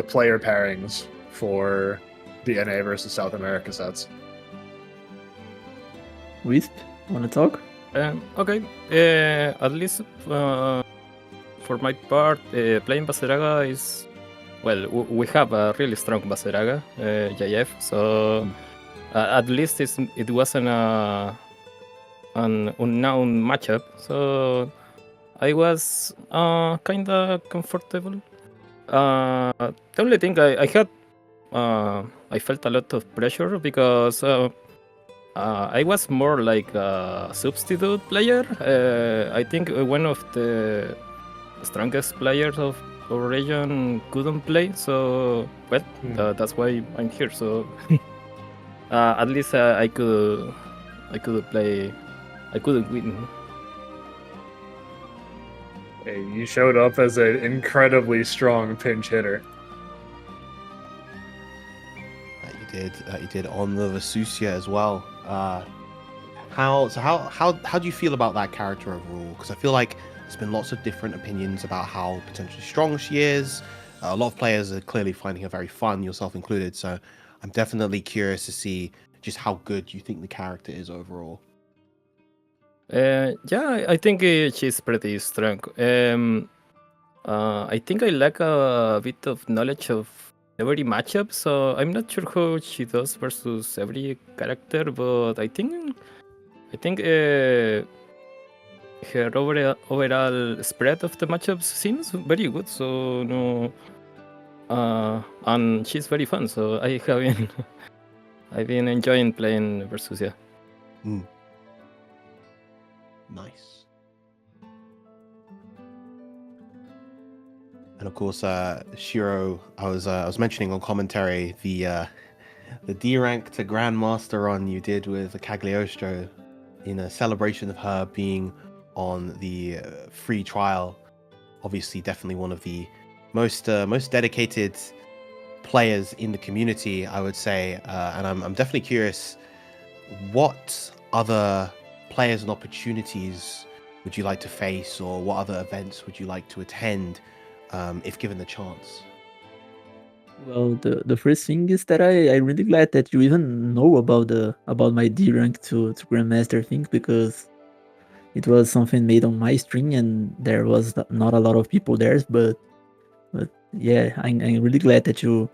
[SPEAKER 2] player pairings for the NA versus South America sets?
[SPEAKER 11] Whisp, wanna talk?
[SPEAKER 12] Okay. At least for my part, playing Baseraga is we have a really strong Baseraga, JF. So at least it wasn't an unknown matchup. So I was kinda comfortable. The only thing I had, I felt a lot of pressure because I was more like a substitute player. I think one of the strongest players of our region couldn't play, so that's why I'm here. So at least I could play. I couldn't win.
[SPEAKER 2] Hey, you showed up as an incredibly strong pinch hitter.
[SPEAKER 1] You did on the Vesusia as well. How do you feel about that character overall? Because I feel like there's been lots of different opinions about how potentially strong she is. A lot of players are clearly finding her very fun, yourself included. So I'm definitely curious to see just how good you think the character is overall.
[SPEAKER 12] Yeah, I think she's pretty strong. I think I lack a bit of knowledge of every matchup, so I'm not sure how she does versus every character, but I think her overall spread of the matchups seems very good. So no, and she's very fun. So I have been I've been enjoying playing versus yeah.
[SPEAKER 1] Nice. And of course, Shirou, I was mentioning on commentary the D rank to Grandmaster run you did with Cagliostro in a celebration of her being on the free trial. Obviously, definitely one of the most dedicated players in the community, I would say. And I'm definitely curious, what other players and opportunities would you like to face, or what other events would you like to attend if given the chance?
[SPEAKER 11] Well, the first thing is that I'm really glad that you even know about my D rank to Grandmaster thing, because it was something made on my stream and there was not a lot of people there. But yeah, I'm really glad that you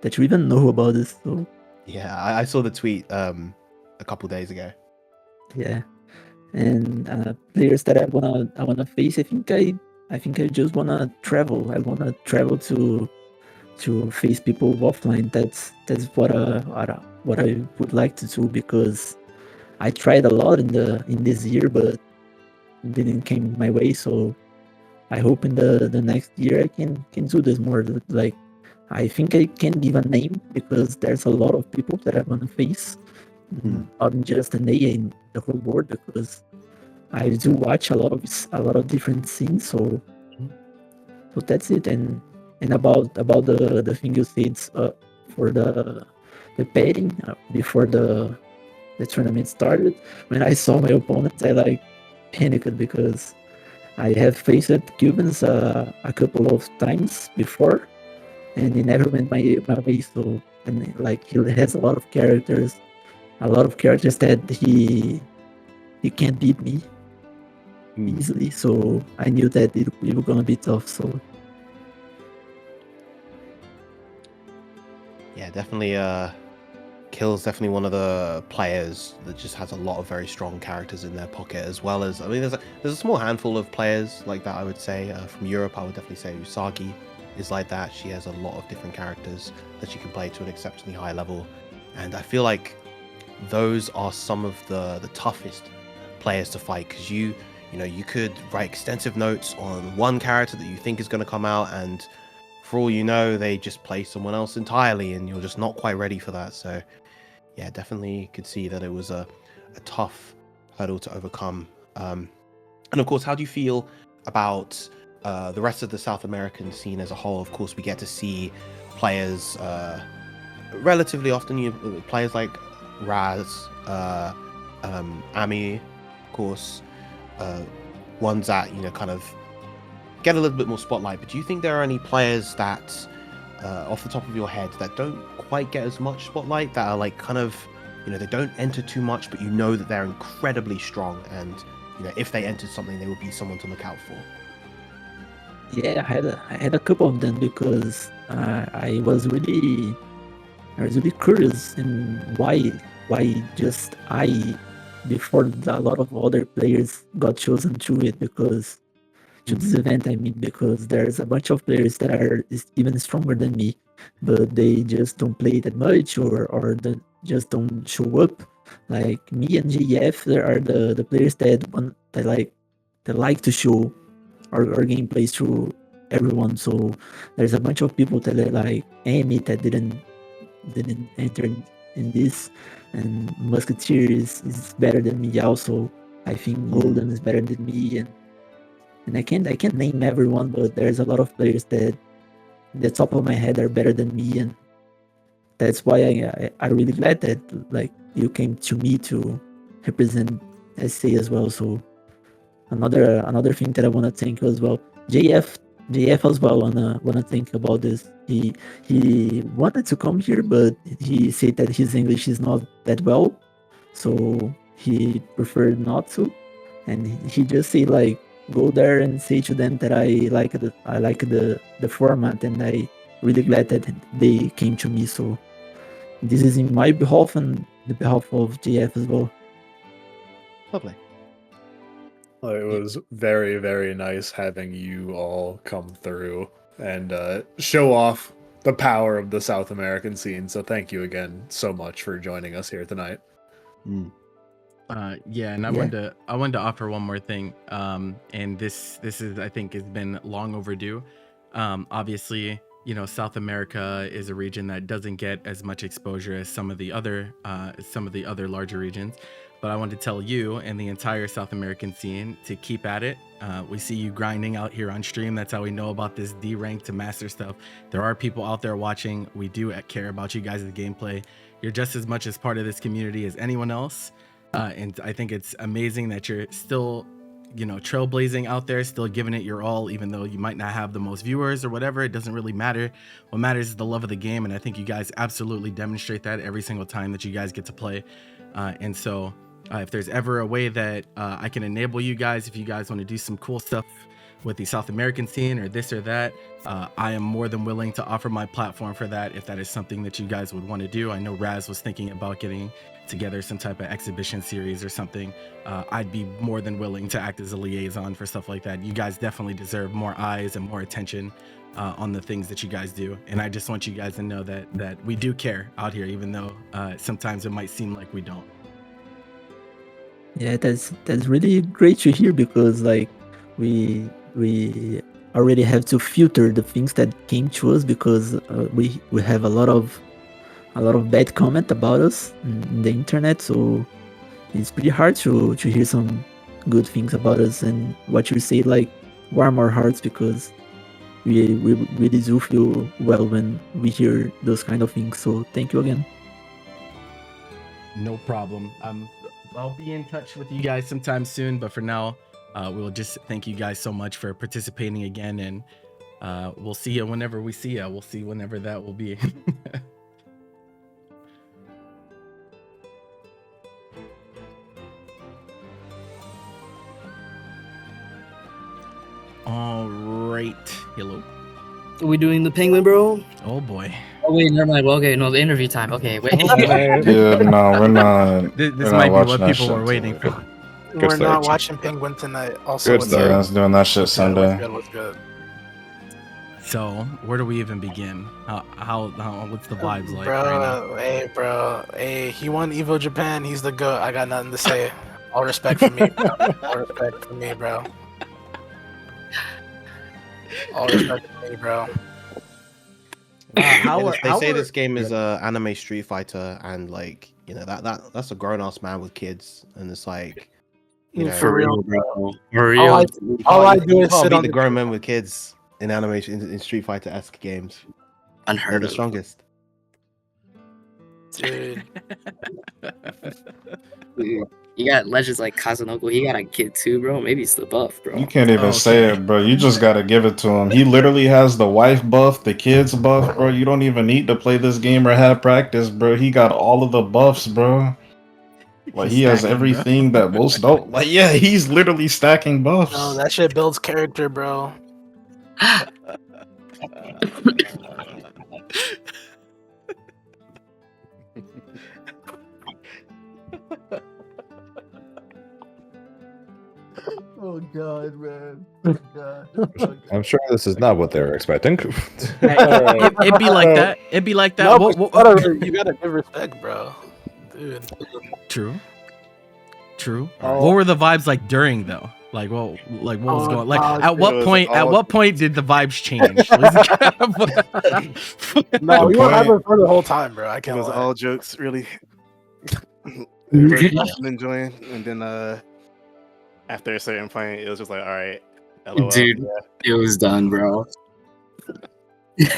[SPEAKER 11] even know about this. So
[SPEAKER 1] yeah, I saw the tweet a couple days ago.
[SPEAKER 11] Yeah, and players that I wanna face, I think I just wanna travel. I wanna travel to face people offline. That's what I would like to do, because I tried a lot in this year, but it didn't came my way. So I hope in the next year I can do this more, like I think I can give a name because there's a lot of people that I want to face, not just an A in the whole board, because I do watch a lot of different scenes. So that's it. And about the thing you said for the betting before the tournament started, when I saw my opponents, I panicked because I have faced Kilvenz a couple of times before, and he never went my way. So, and he has a lot of characters that he can't beat me easily. So I knew that it was gonna be tough. So
[SPEAKER 1] yeah, definitely. Kill's definitely one of the players that just has a lot of very strong characters in their pocket, as well as, I mean, there's a small handful of players like that, I would say. From Europe, I would definitely say Usagi is like that. She has a lot of different characters that she can play to an exceptionally high level, and I feel like those are some of the toughest players to fight, because you could write extensive notes on one character that you think is going to come out, and for all you know, they just play someone else entirely, and you're just not quite ready for that. So yeah, definitely could see that it was a tough hurdle to overcome. And of course, how do you feel about the rest of the South American scene as a whole? Of course, we get to see players relatively often. Players like Raz, Ami, of course, ones that kind of get a little bit more spotlight. But do you think there are any players that, off the top of your head, that don't quite get as much spotlight, that are they don't enter too much, but that they're incredibly strong, and if they entered something, they would be someone to look out for?
[SPEAKER 11] yeah, I had a couple of them, because I was really curious in why just before a lot of other players got chosen to it, because to this event, I mean, because there's a bunch of players that are even stronger than me, but they just don't play that much, or just don't show up. Like me and GF, there are the players that like to show our gameplays to everyone. So there's a bunch of people that are like Amy that didn't enter in this, and Musketeer is better than me also. I think Golden is better than me, and I can't name everyone, but there's a lot of players that the top of my head are better than me, and that's why I really glad that you came to me to represent SA as well. So another thing that I wanna thank you as well, JF as well. Wanna think about this. He wanted to come here, but he said that his English is not that well, so he preferred not to, and he just said go there and say to them that I like the format, and I really glad that they came to me. So this is in my behalf and the behalf of JF as well.
[SPEAKER 1] Lovely.
[SPEAKER 2] Well, it was very, very nice having you all come through and show off the power of the South American scene. So thank you again so much for joining us here tonight.
[SPEAKER 13] And I wanted to offer one more thing. And this is, I think, has been long overdue. Obviously, South America is a region that doesn't get as much exposure as some of the other larger regions. But I want to tell you and the entire South American scene to keep at it. We see you grinding out here on stream. That's how we know about this D rank to master stuff. There are people out there watching. We do care about you guys' gameplay. You're just as much as part of this community as anyone else. And I think it's amazing that you're still, trailblazing out there, still giving it your all, even though you might not have the most viewers or whatever. It doesn't really matter. What matters is the love of the game. And I think you guys absolutely demonstrate that every single time that you guys get to play. And so if there's ever a way that I can enable you guys, if you guys want to do some cool stuff with the South American scene or this or that, I am more than willing to offer my platform for that if that is something that you guys would want to do. I know Raz was thinking about getting together some type of exhibition series or something. I'd be more than willing to act as a liaison for stuff like that. You guys definitely deserve more eyes and more attention on the things that you guys do. And I just want you guys to know that we do care out here, even though sometimes it might seem like we don't.
[SPEAKER 11] Yeah, that's really great to hear, because we already have to filter the things that came to us because we have a lot of bad comment about us in the internet, so it's pretty hard to hear some good things about us, and what you say like warm our hearts because we really do feel well when we hear those kind of things. So thank you again.
[SPEAKER 13] No problem. I'll be in touch with you guys sometime soon, but for now, we'll just thank you guys so much for participating again, and we'll see you whenever we see you. We'll see whenever that will be. All right. Hello.
[SPEAKER 14] Are we doing the penguin, bro?
[SPEAKER 13] Oh boy.
[SPEAKER 10] Oh wait, never mind. Well, okay, no, the interview time. Okay, wait.
[SPEAKER 15] Yeah, no, we're not.
[SPEAKER 13] This might be what people were waiting for.
[SPEAKER 16] We're not watching Penguin tonight. Also,
[SPEAKER 15] Good start. I was doing that shit Sunday.
[SPEAKER 16] What's good?
[SPEAKER 13] So, where do we even begin? How what's the vibes like
[SPEAKER 16] Bro,
[SPEAKER 13] right now?
[SPEAKER 16] hey, bro. Hey, he won Evo Japan. He's the GOAT. I got nothing to say. All respect for me, bro. All respect for me, bro. All respect for me, bro.
[SPEAKER 1] They say this game is a anime Street Fighter, and like that's a grown ass man with kids, and it's like
[SPEAKER 10] for real, bro. For
[SPEAKER 16] real. All I do is sit on
[SPEAKER 1] the grown men with kids in animation in Street Fighter esque games.
[SPEAKER 10] Unheard
[SPEAKER 1] They're the
[SPEAKER 10] of.
[SPEAKER 1] strongest.
[SPEAKER 16] Dude.
[SPEAKER 10] You got legends like Kazunoko. He got a kid too, bro. Maybe it's the buff, bro.
[SPEAKER 15] You can't even say it, bro. You just gotta give it to him. He literally has the wife buff, the kids buff, bro. You don't even need to play this game or have practice, bro. He got all of the buffs, bro. Like he has everything that most don't. Like yeah, he's literally stacking buffs.
[SPEAKER 16] No, that shit builds character, bro.
[SPEAKER 1] Oh god, man. Oh god.
[SPEAKER 17] I'm sure this is not what they were expecting.
[SPEAKER 13] It'd be like that. It'd be like that.
[SPEAKER 16] No, whatever. You gotta give respect, bro. Dude.
[SPEAKER 13] True. What were the vibes like during though? Like what was going? Like at what point did the vibes change?
[SPEAKER 16] No, we were having fun the whole time, bro. I can't.
[SPEAKER 18] It was
[SPEAKER 16] lie.
[SPEAKER 18] all jokes, really. Everybody was enjoying, and then after a certain point, it was just like, all right, LOL.
[SPEAKER 10] Dude, it was done, bro.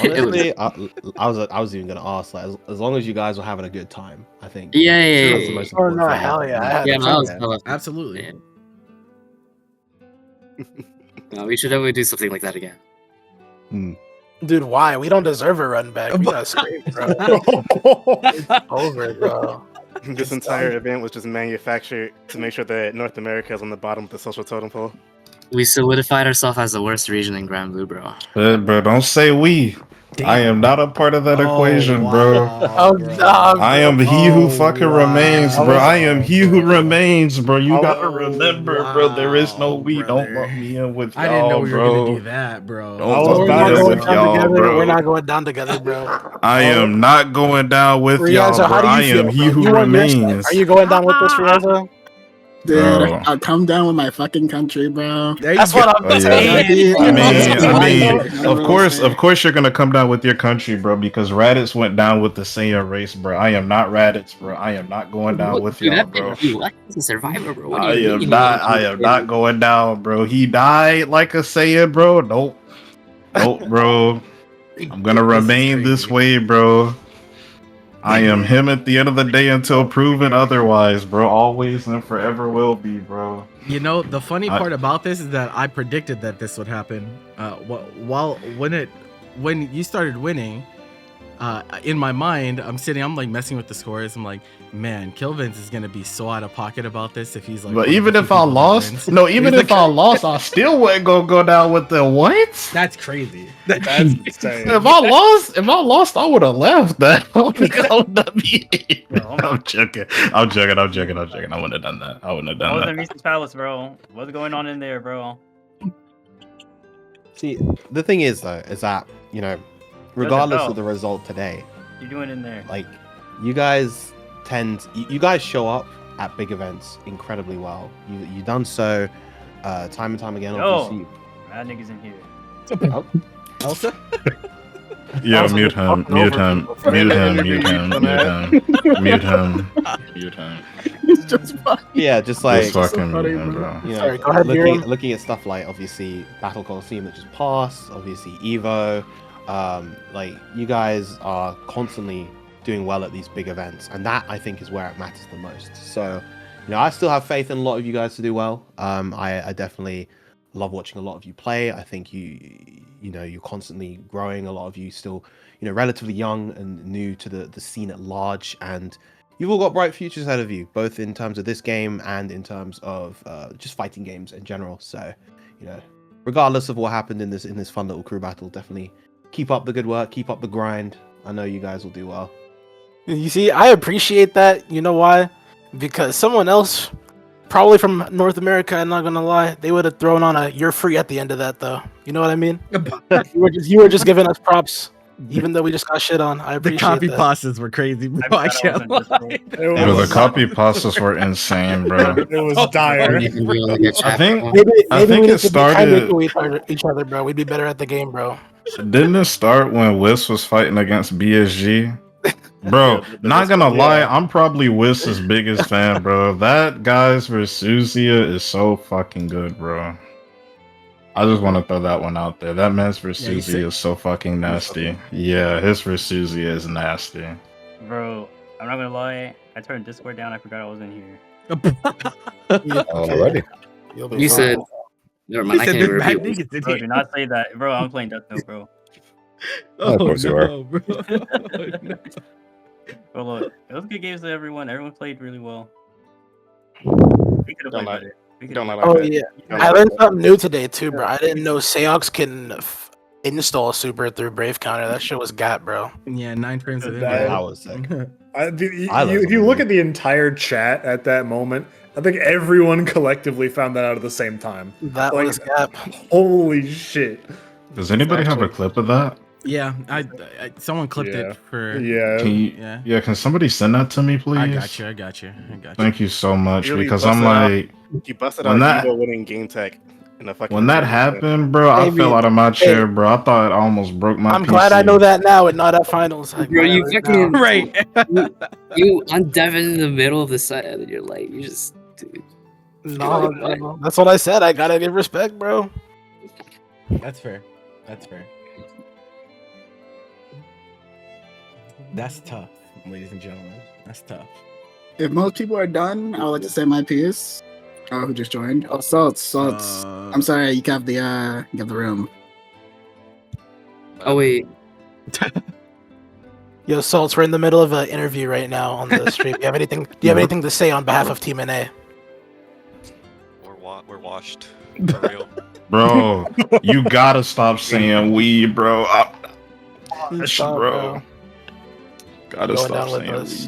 [SPEAKER 1] Honestly, I was even gonna ask, like, as long as you guys were having a good time, I think.
[SPEAKER 10] Yeah.
[SPEAKER 1] That's the most
[SPEAKER 16] Oh
[SPEAKER 1] important
[SPEAKER 16] no,
[SPEAKER 1] thing.
[SPEAKER 16] hell yeah.
[SPEAKER 10] Yeah, no, that was
[SPEAKER 13] absolutely.
[SPEAKER 10] No, we should definitely do something like that again.
[SPEAKER 16] Dude, why? We don't deserve a run back. We got scraped, bro. It's over, bro.
[SPEAKER 18] This entire event was just manufactured to make sure that North America is on the bottom of the social totem pole.
[SPEAKER 10] We solidified ourselves as the worst region in Granblue, bro.
[SPEAKER 15] Bro, don't say we. I am not a part of that equation, bro.
[SPEAKER 16] Oh, no,
[SPEAKER 15] I am he who fucking remains, bro. I am he who remains, bro. You gotta remember, bro. There is no we. Don't lump me in with y'all,
[SPEAKER 13] I didn't know we were
[SPEAKER 15] bro.
[SPEAKER 13] gonna do that, bro.
[SPEAKER 15] Don't lump me in with y'all, bro.
[SPEAKER 16] We're not going down together, bro.
[SPEAKER 15] I am not going down with y'all,
[SPEAKER 16] Ryazo,
[SPEAKER 15] bro.
[SPEAKER 16] how do
[SPEAKER 15] I
[SPEAKER 16] you
[SPEAKER 15] am
[SPEAKER 16] feel,
[SPEAKER 15] he
[SPEAKER 16] bro?
[SPEAKER 15] who
[SPEAKER 16] You want your
[SPEAKER 15] remains.
[SPEAKER 16] shit? Are you going down with us, Ryazo?
[SPEAKER 19] Dude,
[SPEAKER 15] Bro.
[SPEAKER 19] I'll come down with my fucking country, bro.
[SPEAKER 16] That's what I'm saying.
[SPEAKER 15] I mean, of course, you're gonna come down with your country, bro, because Raditz went down with the Saiyan race, bro. I am not Raditz, bro. I am not going down with y'all, bro.
[SPEAKER 10] He's a survivor, bro. What do
[SPEAKER 15] I
[SPEAKER 10] you
[SPEAKER 15] am
[SPEAKER 10] mean?
[SPEAKER 15] not going down, bro. He died like a Saiyan, bro. Nope, bro. I'm gonna remain this way, bro. I am him at the end of the day until proven otherwise, bro. Always and forever will be, bro.
[SPEAKER 13] You know, the funny part about this is that I predicted that this would happen. When you started winning, in my mind, I'm like messing with the scores. I'm like, man, Kilvenz is gonna be so out of pocket about this if he's like.
[SPEAKER 15] But even if I lost, I lost, I still wouldn't go down with the what?
[SPEAKER 13] That's crazy.
[SPEAKER 2] That's insane.
[SPEAKER 15] If I lost, I would have left. That I I'm joking. I wouldn't have done that. I wouldn't have done
[SPEAKER 20] What was
[SPEAKER 15] that.
[SPEAKER 20] in Reese's Palace, bro? What's going on in there, bro?
[SPEAKER 1] See, the thing is though, is that regardless of the result today,
[SPEAKER 20] You doing in there?
[SPEAKER 1] like you guys you guys show up at big events incredibly well. You done so time and time again.
[SPEAKER 20] Yo,
[SPEAKER 1] Obviously,
[SPEAKER 20] mad niggas in here.
[SPEAKER 13] Elsa?
[SPEAKER 15] Yo, mute him, mute him, mute him, mute him, mute him, mute him.
[SPEAKER 16] It's just funny.
[SPEAKER 1] Yeah, just like
[SPEAKER 15] Just fucking mute him,
[SPEAKER 1] you
[SPEAKER 15] bro.
[SPEAKER 1] know,
[SPEAKER 16] Sorry, go ahead,
[SPEAKER 1] looking at stuff like obviously Battle Coliseum that just passed, obviously Evo, like you guys are constantly doing well at these big events, and that I think is where it matters the most. So, you know, I still have faith in a lot of you guys to do well. I definitely love watching a lot of you play. I think you know you're constantly growing. A lot of you still, you know, relatively young and new to the scene at large, and you've all got bright futures ahead of you, both in terms of this game and in terms of just fighting games in general. So, you know, regardless of what happened in this fun little crew battle, definitely keep up the good work, keep up the grind. I know you guys will do well.
[SPEAKER 16] You see, I appreciate that. You know why? Because someone else, probably from North America, I'm not gonna lie, they would have thrown on a "you're free" at the end of that, though. You know what I mean? you were just giving us props, even though we just got shit on. I
[SPEAKER 13] The
[SPEAKER 16] appreciate
[SPEAKER 13] copy
[SPEAKER 16] that.
[SPEAKER 13] pastas were crazy, bro. I can't lie.
[SPEAKER 15] Bro, the copy pastas were insane, bro.
[SPEAKER 2] It was dire.
[SPEAKER 15] I think
[SPEAKER 16] Maybe
[SPEAKER 15] I think
[SPEAKER 16] we need
[SPEAKER 15] it
[SPEAKER 16] to be kinder
[SPEAKER 15] started.
[SPEAKER 16] to each other, bro. We'd be better at the game, bro.
[SPEAKER 15] Didn't it start when Whisp was fighting against BSG? Bro, not gonna lie, I'm probably Wisp's biggest fan, bro. That guy's Versusia is so fucking good, bro. I just want to throw that one out there. That man's Versusia is so fucking nasty. Yeah, his Versusia is nasty.
[SPEAKER 20] Bro, I'm not gonna lie. I turned Discord down. I forgot I was in here.
[SPEAKER 17] Alrighty.
[SPEAKER 10] You said. Never mind. I can't even repeat.
[SPEAKER 20] Bro, do not say that, bro. I'm playing Death Note, bro.
[SPEAKER 17] Of course you are.
[SPEAKER 20] Bro. Bro, look, it was good games to everyone. Everyone played really well. We could have played better.
[SPEAKER 16] Oh yeah, I learned something new today too, bro. I didn't know Seox can install super through Brave Counter. That shit was gat, bro.
[SPEAKER 13] Yeah, 9 frames of
[SPEAKER 2] That-
[SPEAKER 13] input.
[SPEAKER 1] was sick.
[SPEAKER 2] If you look at the entire chat at that moment, I think everyone collectively found that out at the same time.
[SPEAKER 16] That was gap.
[SPEAKER 2] Holy shit.
[SPEAKER 15] Does anybody have a clip of that?
[SPEAKER 13] Yeah, I someone clipped
[SPEAKER 2] Yeah.
[SPEAKER 13] it for.
[SPEAKER 2] Yeah.
[SPEAKER 15] Can you, yeah, can somebody send that to me, please?
[SPEAKER 13] I got you.
[SPEAKER 15] Thank you so much,
[SPEAKER 18] Really
[SPEAKER 15] because
[SPEAKER 18] busted
[SPEAKER 15] I'm
[SPEAKER 18] out-
[SPEAKER 15] like,
[SPEAKER 18] you busted
[SPEAKER 15] when
[SPEAKER 18] out
[SPEAKER 15] that
[SPEAKER 18] Evo winning game tech in a fucking
[SPEAKER 15] when that happened, bro, I
[SPEAKER 16] Maybe-
[SPEAKER 15] fell out of my
[SPEAKER 16] hey.
[SPEAKER 15] chair, bro. I thought I almost broke my.
[SPEAKER 16] I'm glad I know that now and not at finals. Like,
[SPEAKER 10] Bro, you
[SPEAKER 16] whatever,
[SPEAKER 10] fucking
[SPEAKER 16] now.
[SPEAKER 10] right. you undev in the middle of the set, and you're like, you just. Dude.
[SPEAKER 16] No, no, that's what I said. I gotta give respect, bro.
[SPEAKER 13] That's fair. That's fair. That's tough, ladies and gentlemen. That's tough.
[SPEAKER 19] If most people are done, I would like to say my piece. Oh, who just joined? Oh, Saltz. I'm sorry, you have the room.
[SPEAKER 10] Oh wait.
[SPEAKER 16] Yo, Saltz, we're in the middle of an interview right now on the stream. Do you have anything to say on behalf of Team NA?
[SPEAKER 21] We're washed. For real.
[SPEAKER 15] Bro, you gotta stop saying we, bro.
[SPEAKER 16] Stop,
[SPEAKER 15] bro. Gotta
[SPEAKER 16] Going
[SPEAKER 15] stop
[SPEAKER 16] down with
[SPEAKER 15] saying
[SPEAKER 16] us.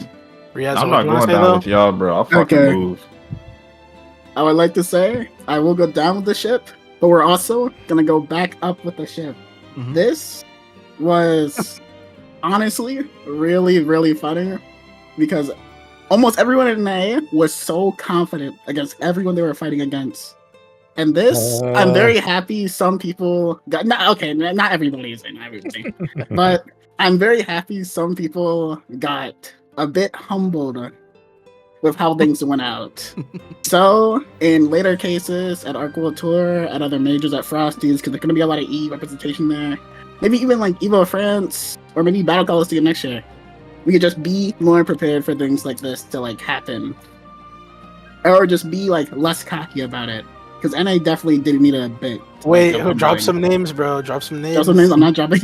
[SPEAKER 15] we.
[SPEAKER 16] Ryazo,
[SPEAKER 15] I'm
[SPEAKER 16] what
[SPEAKER 15] not
[SPEAKER 16] do you wanna
[SPEAKER 15] going
[SPEAKER 16] say,
[SPEAKER 15] down
[SPEAKER 16] though?
[SPEAKER 15] with y'all, bro. I'll fucking
[SPEAKER 19] Okay.
[SPEAKER 15] move.
[SPEAKER 19] I would like to say I will go down with the ship, but we're also gonna go back up with the ship. This was honestly really, really funny because almost everyone in NA was so confident against everyone they were fighting against. And this, I'm very happy some people got not everybody, but I'm very happy some people got a bit humbled with how things went out. So, in later cases, at Arc World Tour, at other majors, at Frosty's, because there's going to be a lot of E representation there, maybe even like Evo France, or maybe Battle Coliseum next year, we could just be more prepared for things like this to like happen. Or just be like less cocky about it. Because NA definitely did need a bit.
[SPEAKER 16] Wait, who drop some names, bro? Drop some names.
[SPEAKER 19] Drop some names. I'm not dropping.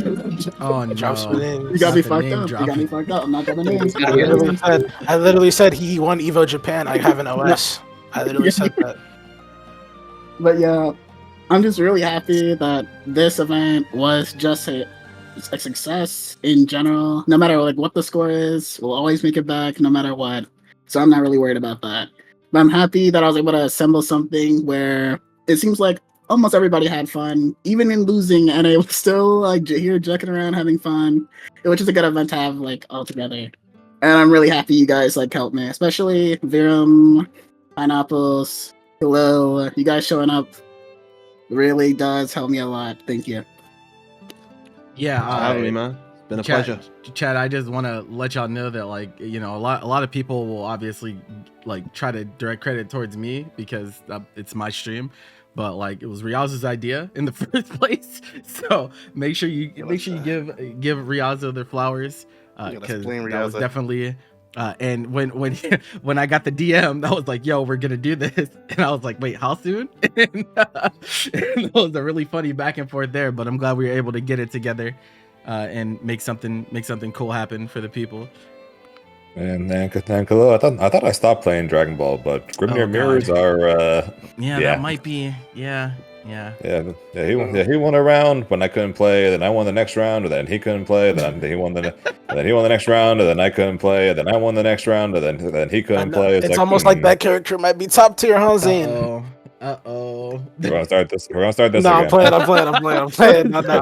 [SPEAKER 13] Oh no.
[SPEAKER 16] Drop some names.
[SPEAKER 19] You got me
[SPEAKER 13] Not the
[SPEAKER 19] fucked
[SPEAKER 13] name
[SPEAKER 19] up. You got me fucked up. I'm not dropping names.
[SPEAKER 16] I literally said he won Evo Japan. I have an OS. I literally said that.
[SPEAKER 19] But yeah, I'm just really happy that this event was just a success in general. No matter like what the score is, we'll always make it back no matter what. So I'm not really worried about that. But I'm happy that I was able to assemble something where it seems like almost everybody had fun. Even in losing, and I was still like here joking around having fun. It was just a good event to have like all together. And I'm really happy you guys like helped me, especially Xerom, Pineapples, hello, you guys showing up really does help me a lot. Thank you.
[SPEAKER 13] Yeah,
[SPEAKER 1] having me, man. It's been a pleasure.
[SPEAKER 13] Chad, I just want to let y'all know that, like, you know, a lot of people will obviously like try to direct credit towards me because it's my stream, but like it was Ryazo's idea in the first place. So make sure you give Ryazo their flowers because that was definitely. And when I got the DM, I was like, "Yo, we're gonna do this," and I was like, "Wait, how soon?" and it was a really funny back and forth there. But I'm glad we were able to get it together and make something cool happen for the people.
[SPEAKER 17] And Kalo, I thought I stopped playing Dragon Ball, but Grimnir Mirrors are
[SPEAKER 13] that might be yeah.
[SPEAKER 17] He won a round when I couldn't play, then I won the next round, and then he couldn't play, then he won the next round, and then I couldn't play, and then I won the next round, and then he couldn't play.
[SPEAKER 16] It's like, almost like that character might be top tier, huh, Zane?
[SPEAKER 13] Uh-oh.
[SPEAKER 17] We're gonna start this. No,
[SPEAKER 16] again. I'm playing. No,
[SPEAKER 13] the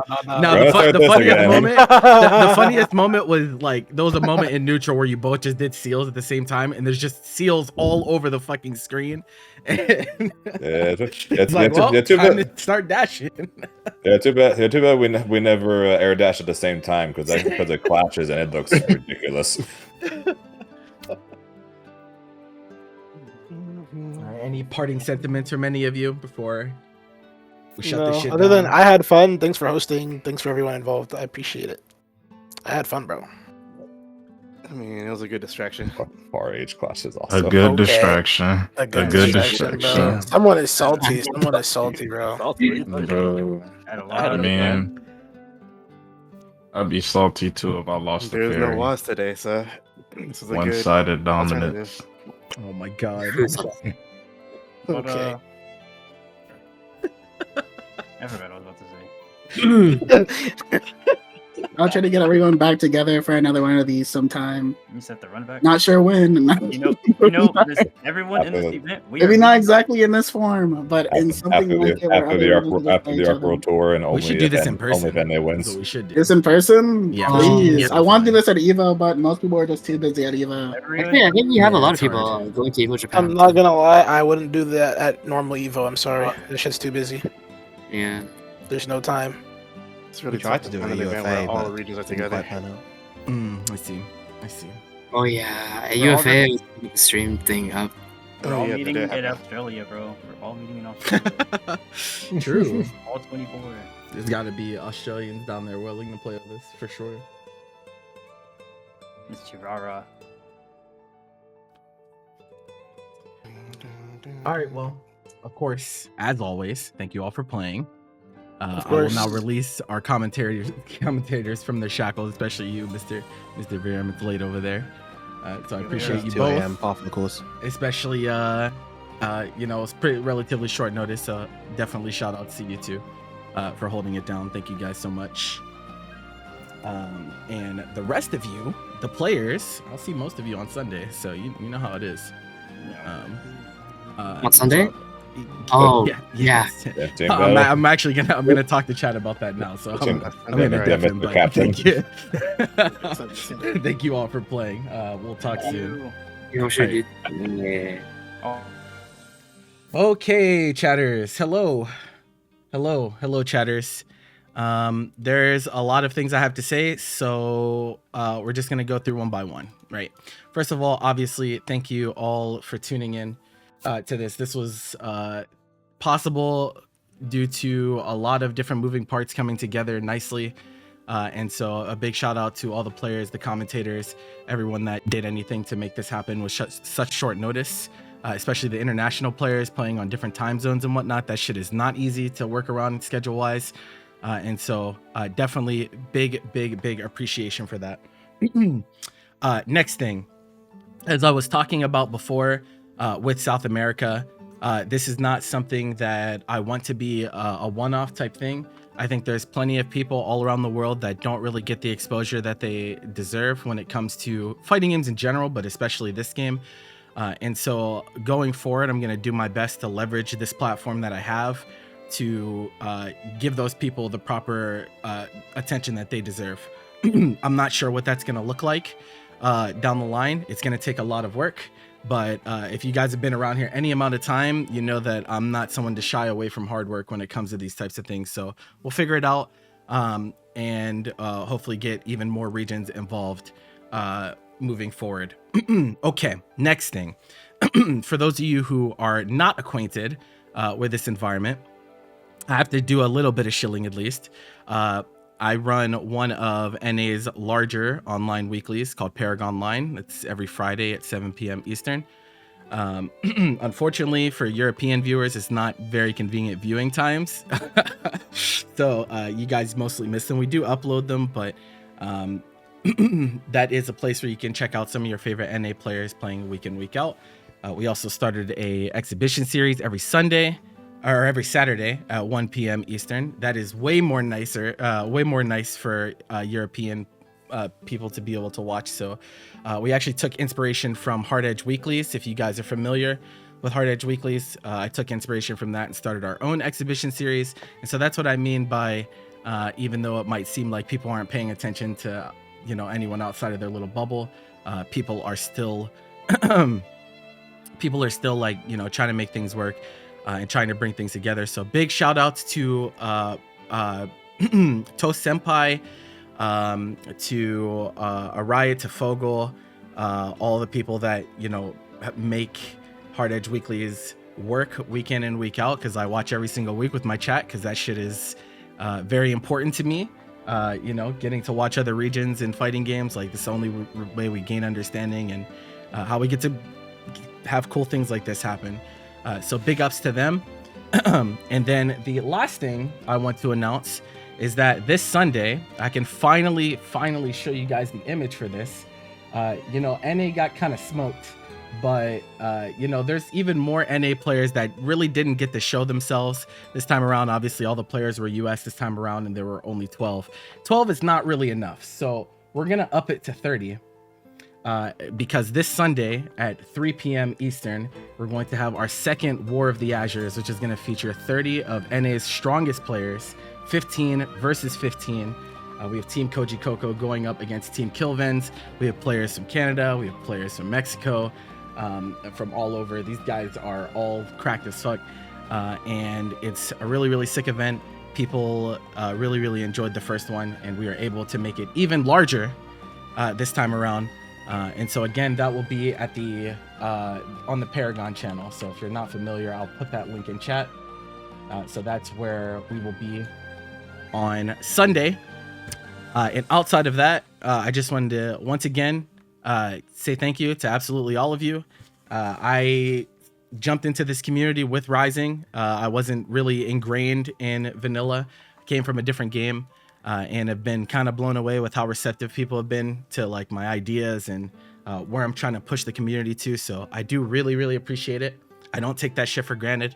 [SPEAKER 13] funniest moment was like there was a moment in neutral where you both just did seals at the same time, and there's just seals all over the fucking screen. It's like, well, time to start dashing.
[SPEAKER 17] Too bad we never air dash at the same time because it clashes and it looks ridiculous.
[SPEAKER 13] Any parting sentiments from any of you before we shut this shit down?
[SPEAKER 16] Other than I had fun. Thanks for hosting. Thanks for everyone involved. I appreciate it. I had fun, bro.
[SPEAKER 18] I mean, it was a good distraction.
[SPEAKER 17] Far age class is awesome.
[SPEAKER 15] A good distraction. A good distraction.
[SPEAKER 16] Bro. Someone is salty. Someone is salty, bro.
[SPEAKER 15] Bro. I mean, I'd be salty too if I lost the
[SPEAKER 18] There's
[SPEAKER 15] fairy.
[SPEAKER 18] no was today, so this is a
[SPEAKER 17] one-sided dominance.
[SPEAKER 13] Oh my god.
[SPEAKER 16] Okay.
[SPEAKER 20] I forgot what I was about to say.
[SPEAKER 19] I'll try to get everyone back together for another one of these sometime.
[SPEAKER 20] You set the run back.
[SPEAKER 19] Not sure when.
[SPEAKER 20] Everyone in this event.
[SPEAKER 19] Maybe not exactly in this form, but in something like it.
[SPEAKER 17] After the Arc World Tour, and
[SPEAKER 13] we should do this in person.
[SPEAKER 17] Only then they wins.
[SPEAKER 13] We should do
[SPEAKER 19] this in person.
[SPEAKER 13] Yeah,
[SPEAKER 19] please. I want to do this at EVO, but most people are just too busy at EVO.
[SPEAKER 10] Actually, I think we have a lot of people going to EVO Japan.
[SPEAKER 16] I'm not gonna lie, I wouldn't do that at normal EVO. I'm sorry, this shit's too busy.
[SPEAKER 10] Yeah,
[SPEAKER 16] there's no time.
[SPEAKER 18] It's really
[SPEAKER 1] tried to do
[SPEAKER 18] an event where all the regions are together.
[SPEAKER 13] I see.
[SPEAKER 10] Oh yeah, at UFA the stream thing up.
[SPEAKER 20] We're all meeting in Australia, bro. We're all meeting in Australia.
[SPEAKER 13] True.
[SPEAKER 20] All 24.
[SPEAKER 13] There's got to be Australians down there willing to play with this for sure.
[SPEAKER 20] It's Chirara.
[SPEAKER 13] All right, well, of course, as always, thank you all for playing. I will now release our commentators from their shackles, especially you, Mr. Verum. It's late over there, so I appreciate you both.
[SPEAKER 1] Off the course,
[SPEAKER 13] especially it's pretty relatively short notice. So definitely shout out to you two for holding it down. Thank you guys so much. And the rest of you, the players, I'll see most of you on Sunday, so you know how it is.
[SPEAKER 10] On Sunday? Oh yeah.
[SPEAKER 13] I'm actually gonna talk to Chad about that now. So I'm gonna dip him. But thank you. Thank you all for playing. We'll talk soon. Okay, chatters. Hello, chatters. There's a lot of things I have to say, so we're just gonna go through one by one. Right. First of all, obviously, thank you all for tuning in to this. This was possible due to a lot of different moving parts coming together nicely, and so a big shout out to all the players, the commentators, everyone that did anything to make this happen with such short notice, especially the international players playing on different time zones and whatnot. That shit is not easy to work around schedule wise, and so definitely big appreciation for that. Next thing, as I was talking about before, with South America, this is not something that I want to be a one-off type thing. I think there's plenty of people all around the world that don't really get the exposure that they deserve when it comes to fighting games in general, but especially this game. And so going forward, I'm going to do my best to leverage this platform that I have to give those people the proper attention that they deserve. I'm not sure what that's going to look like down the line. It's going to take a lot of work. But if you guys have been around here any amount of time, you know that I'm not someone to shy away from hard work when it comes to these types of things. So we'll figure it out. and hopefully get even more regions involved moving forward. Okay, next thing. For those of you who are not acquainted with this environment, I have to do a little bit of shilling at least. I run one of NA's larger online weeklies called Paragon Line. It's every Friday at 7 p.m. Eastern. Unfortunately for European viewers, it's not very convenient viewing times. So you guys mostly miss them. We do upload them, but that is a place where you can check out some of your favorite NA players playing week in, week out. We also started a exhibition series every Sunday or every Saturday at 1 p.m. Eastern. That is way more nice for European people to be able to watch. So we actually took inspiration from Hard Edge Weeklies. If you guys are familiar with Hard Edge Weeklies, I took inspiration from that and started our own exhibition series. And so that's what I mean by even though it might seem like people aren't paying attention to anyone outside of their little bubble, people are still trying to make things work and trying to bring things together. So big shout outs to Toast Senpai, to Araya, to Fogel, all the people that make Hard Edge Weeklies work week in and week out, because I watch every single week with my chat, because that shit is very important to me. Getting to watch other regions in fighting games, like this is the only way we gain understanding and how we get to have cool things like this happen. So big ups to them. And then the last thing I want to announce is that this Sunday, I can finally show you guys the image for this. NA got kind of smoked, but there's even more NA players that really didn't get to show themselves this time around. Obviously, all the players were US this time around, and there were only 12. 12 is not really enough, so we're gonna up it to 30. Because this Sunday at 3 p.m. Eastern, we're going to have our second War of the Azures, which is going to feature 30 of NA's strongest players, 15 versus 15. We have Team Kojicoco going up against Team Kilvenz. We have players from Canada. We have players from Mexico, from all over. These guys are all cracked as fuck. And it's a really, really sick event. People really, really enjoyed the first one, and we are able to make it even larger this time around. And so again, that will be at the on the Paragon channel. So if you're not familiar, I'll put that link in chat. So that's where we will be on Sunday. And outside of that, I just wanted to once again say thank you to absolutely all of you. I jumped into this community with Rising. I wasn't really ingrained in vanilla. I came from a different game. And have been kind of blown away with how receptive people have been to like my ideas and where I'm trying to push the community to. So I do really, really appreciate it. I don't take that shit for granted.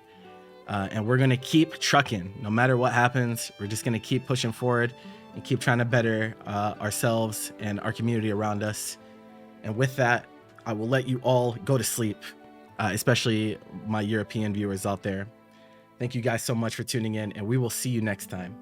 [SPEAKER 13] And we're going to keep trucking. No matter what happens, we're just going to keep pushing forward and keep trying to better ourselves and our community around us. And with that, I will let you all go to sleep, especially my European viewers out there. Thank you guys so much for tuning in, and we will see you next time.